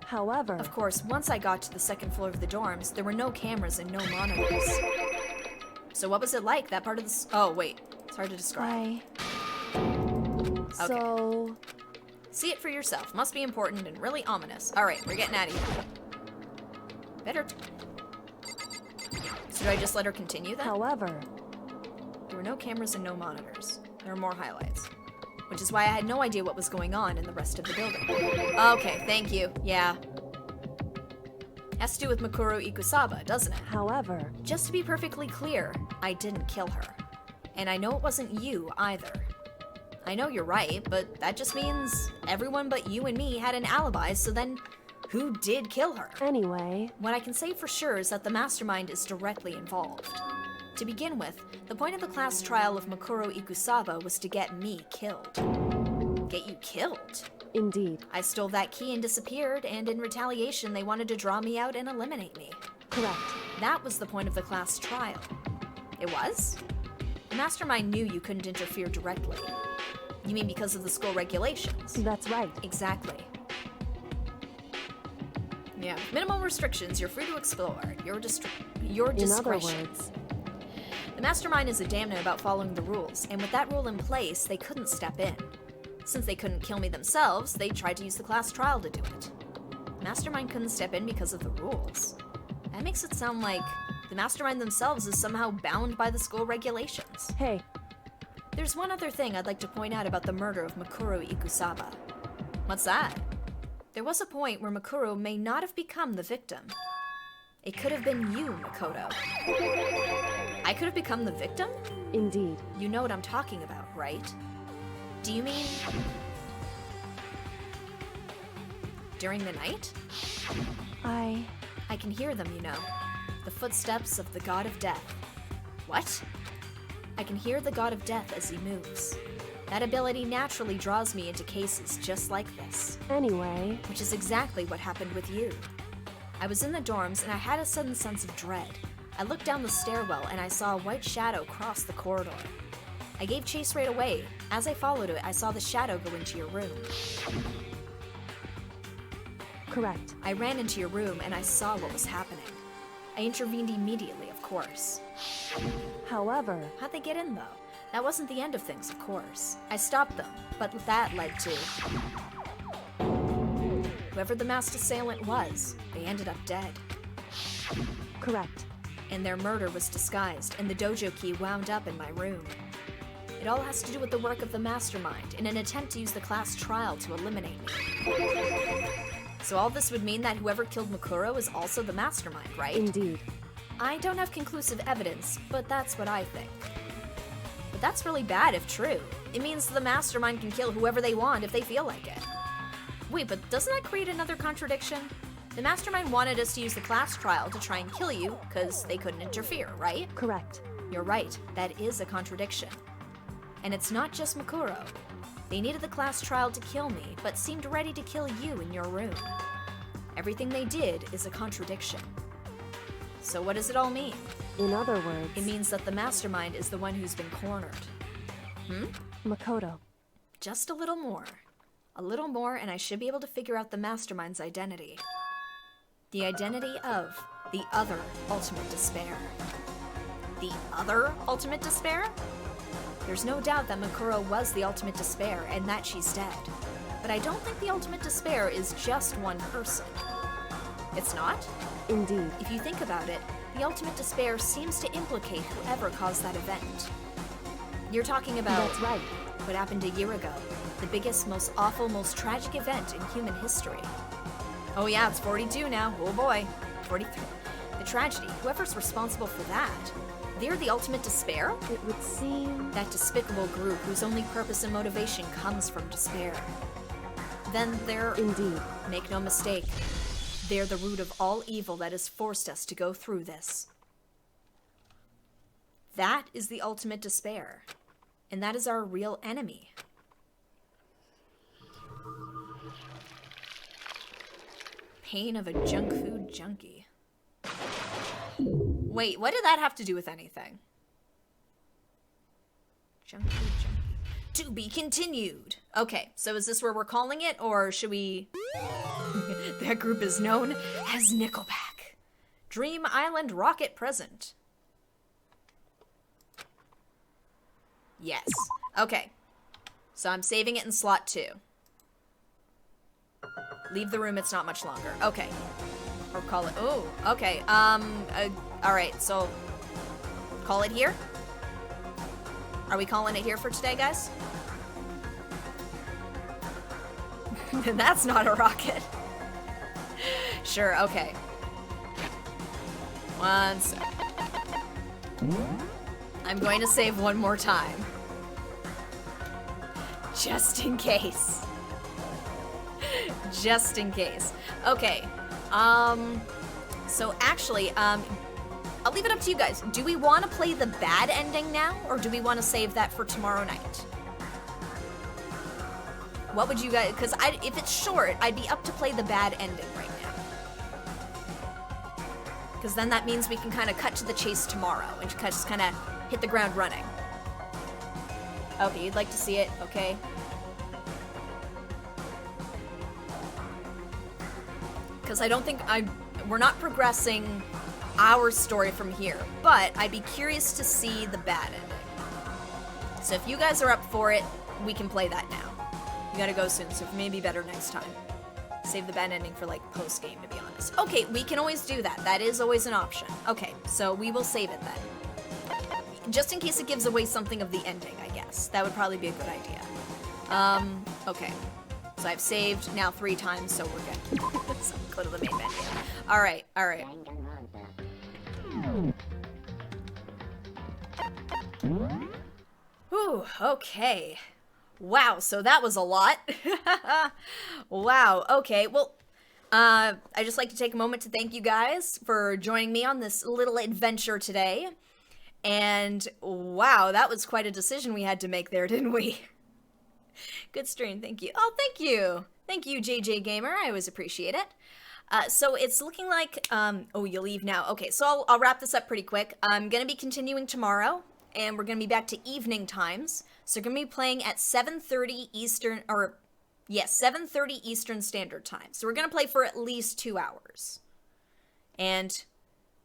However... Of course, once I got to the second floor of the dorms, there were no cameras and no monitors. So what was it like, that part of the... Oh, wait. It's hard to describe. So... See it for yourself. Must be important and really ominous. Alright, we're getting out of here. Better. So do I just let her continue then? However, there were no cameras and no monitors. There were more highlights. Which is why I had no idea what was going on in the rest of the building. Okay, thank you. Yeah. Has to do with Mikuro Ikusaba, doesn't it? however, Just to be perfectly clear, I didn't kill her. And I know it wasn't you either. I know you're right, but that just means everyone but you and me had an alibi, so then who did kill her? anyway, What I can say for sure is that the mastermind is directly involved. To begin with, the point of the class trial of Mikuro Ikusaba was to get me killed. Get you killed? indeed, I stole that key and disappeared, and in retaliation they wanted to draw me out and eliminate me. correct. That was the point of the class trial. It was? The mastermind knew you couldn't interfere directly. You mean because of the school regulations? That's right. Exactly. Yeah, with minimal restrictions, you're free to explore. Your In other discretion. words, The mastermind is a damnit about following the rules, and with that rule in place, they couldn't step in. Since they couldn't kill me themselves, they tried to use the class trial to do it. The mastermind couldn't step in because of the rules. That makes it sound like the mastermind themselves is somehow bound by the school regulations. hey, There's one other thing I'd like to point out about the murder of Mikuro Ikusaba. What's that? There was a point where Mikuro may not have become the victim. It could have been you, Makoto. I could have become the victim? indeed, You know what I'm talking about, right? Do you mean... during the night? I can hear them, you know. The footsteps of the god of death. What? I can hear the god of death as he moves. That ability naturally draws me into cases just like this. anyway, Which is exactly what happened with you. I was in the dorms and I had a sudden sense of dread. I looked down the stairwell and I saw a white shadow cross the corridor. I gave chase right away. As I followed it, I saw the shadow go into your room. correct. I ran into your room and I saw what was happening. I intervened immediately, of course. However, How'd they get in, though? That wasn't the end of things, of course. I stopped them, but that led to... whoever the masked assailant was, they ended up dead. correct. And their murder was disguised, and the dojo key wound up in my room. It all has to do with the work of the mastermind, in an attempt to use the class trial to eliminate me. So all this would mean that whoever killed Mikuro is also the mastermind, right? Indeed. I don't have conclusive evidence, but that's what I think. But that's really bad if true. It means the mastermind can kill whoever they want if they feel like it. Wait, but doesn't that create another contradiction? The mastermind wanted us to use the class trial to try and kill you, because they couldn't interfere, right? Correct. You're right, that is a contradiction. And it's not just Mikuro. They needed the class trial to kill me, but seemed ready to kill you in your room. Everything they did is a contradiction. So what does it all mean? In other words, It means that the mastermind is the one who's been cornered. Makoto. Just a little more. A little more and I should be able to figure out the mastermind's identity. The identity of the other ultimate despair. The other ultimate despair? There's no doubt that Mikuro was the ultimate despair and that she's dead. But I don't think the ultimate despair is just one person. It's not? Indeed. If you think about it, the ultimate despair seems to implicate whoever caused that event. You're talking about That's right. what happened a year ago. The biggest, most awful, most tragic event in human history. Oh yeah, it's 42 now. Oh boy. 43. The tragedy, whoever's responsible for that, they're the ultimate despair? It would seem... That despicable group whose only purpose and motivation comes from despair. Then they're... Indeed. Make no mistake. They're the root of all evil that has forced us to go through this. That is the ultimate despair. And that is our real enemy. Pain of a junk food junkie. Wait, what did that have to do with anything? Junk food junkie. To be continued. Okay, so is this where we're calling it, or should we... That group is known as Nickelback. Dream Island Rocket Present. Yes. Okay. So I'm saving it in slot 2. Leave the room, it's not much longer. Okay. Or call it, oh, okay. Alright, so, call it here? Are we calling it here for today, guys? That's not a rocket. Sure, okay. One sec. I'm going to save one more time. Just in case. Just in case. Okay. So actually, I'll leave it up to you guys. Do we want to play the bad ending now, or do we want to save that for tomorrow night? What would you guys, because if it's short, I'd be up to play the bad ending right now. Because then that means we can kind of cut to the chase tomorrow and just kind of hit the ground running. Okay, you'd like to see it, okay. Because I don't think we're not progressing our story from here, but I'd be curious to see the bad ending. So if you guys are up for it, we can play that now. You gotta go soon, so maybe better next time. Save the bad ending for like post-game, to be honest. Okay, we can always do that. That is always an option. Okay, so we will save it then. Just in case it gives away something of the ending, I guess. That would probably be a good idea. Okay. So I've saved now 3 times, so we're good. So go to the main menu. Alright, alright. Whew, okay. Wow, so that was a lot. Wow, okay, well, I'd just like to take a moment to thank you guys for joining me on this little adventure today. And wow, that was quite a decision we had to make there, didn't we? Good stream, thank you. Oh, thank you. Thank you, JJ Gamer, I always appreciate it. So it's looking like, oh, you leave now. Okay, so I'll wrap this up pretty quick. I'm gonna be continuing tomorrow, and we're gonna be back to evening times. So we're gonna be playing at 7:30 Eastern, or yes, 7:30 Eastern Standard Time. So we're gonna play for at least 2 hours. And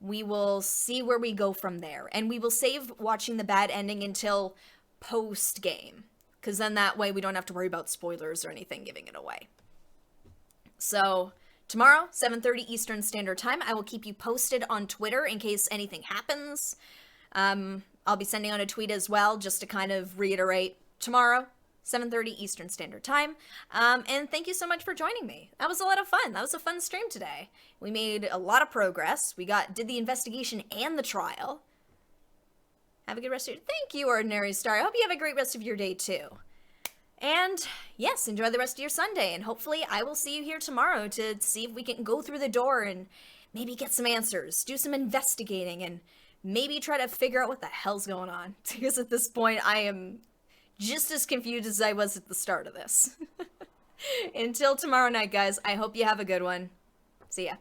we will see where we go from there. And we will save watching the bad ending until post-game. Because then that way we don't have to worry about spoilers or anything giving it away. So tomorrow, 7:30 Eastern Standard Time, I will keep you posted on Twitter in case anything happens. I'll be sending out a tweet as well, just to kind of reiterate tomorrow, 7:30 Eastern Standard Time. And thank you so much for joining me. That was a lot of fun. That was a fun stream today. We made a lot of progress. We did the investigation and the trial. Have a good rest of your... Thank you, Ordinary Star. I hope you have a great rest of your day, too. And, yes, enjoy the rest of your Sunday. And hopefully I will see you here tomorrow to see if we can go through the door and maybe get some answers, do some investigating, and maybe try to figure out what the hell's going on. Because at this point, I am just as confused as I was at the start of this. Until tomorrow night, guys, I hope you have a good one. See ya.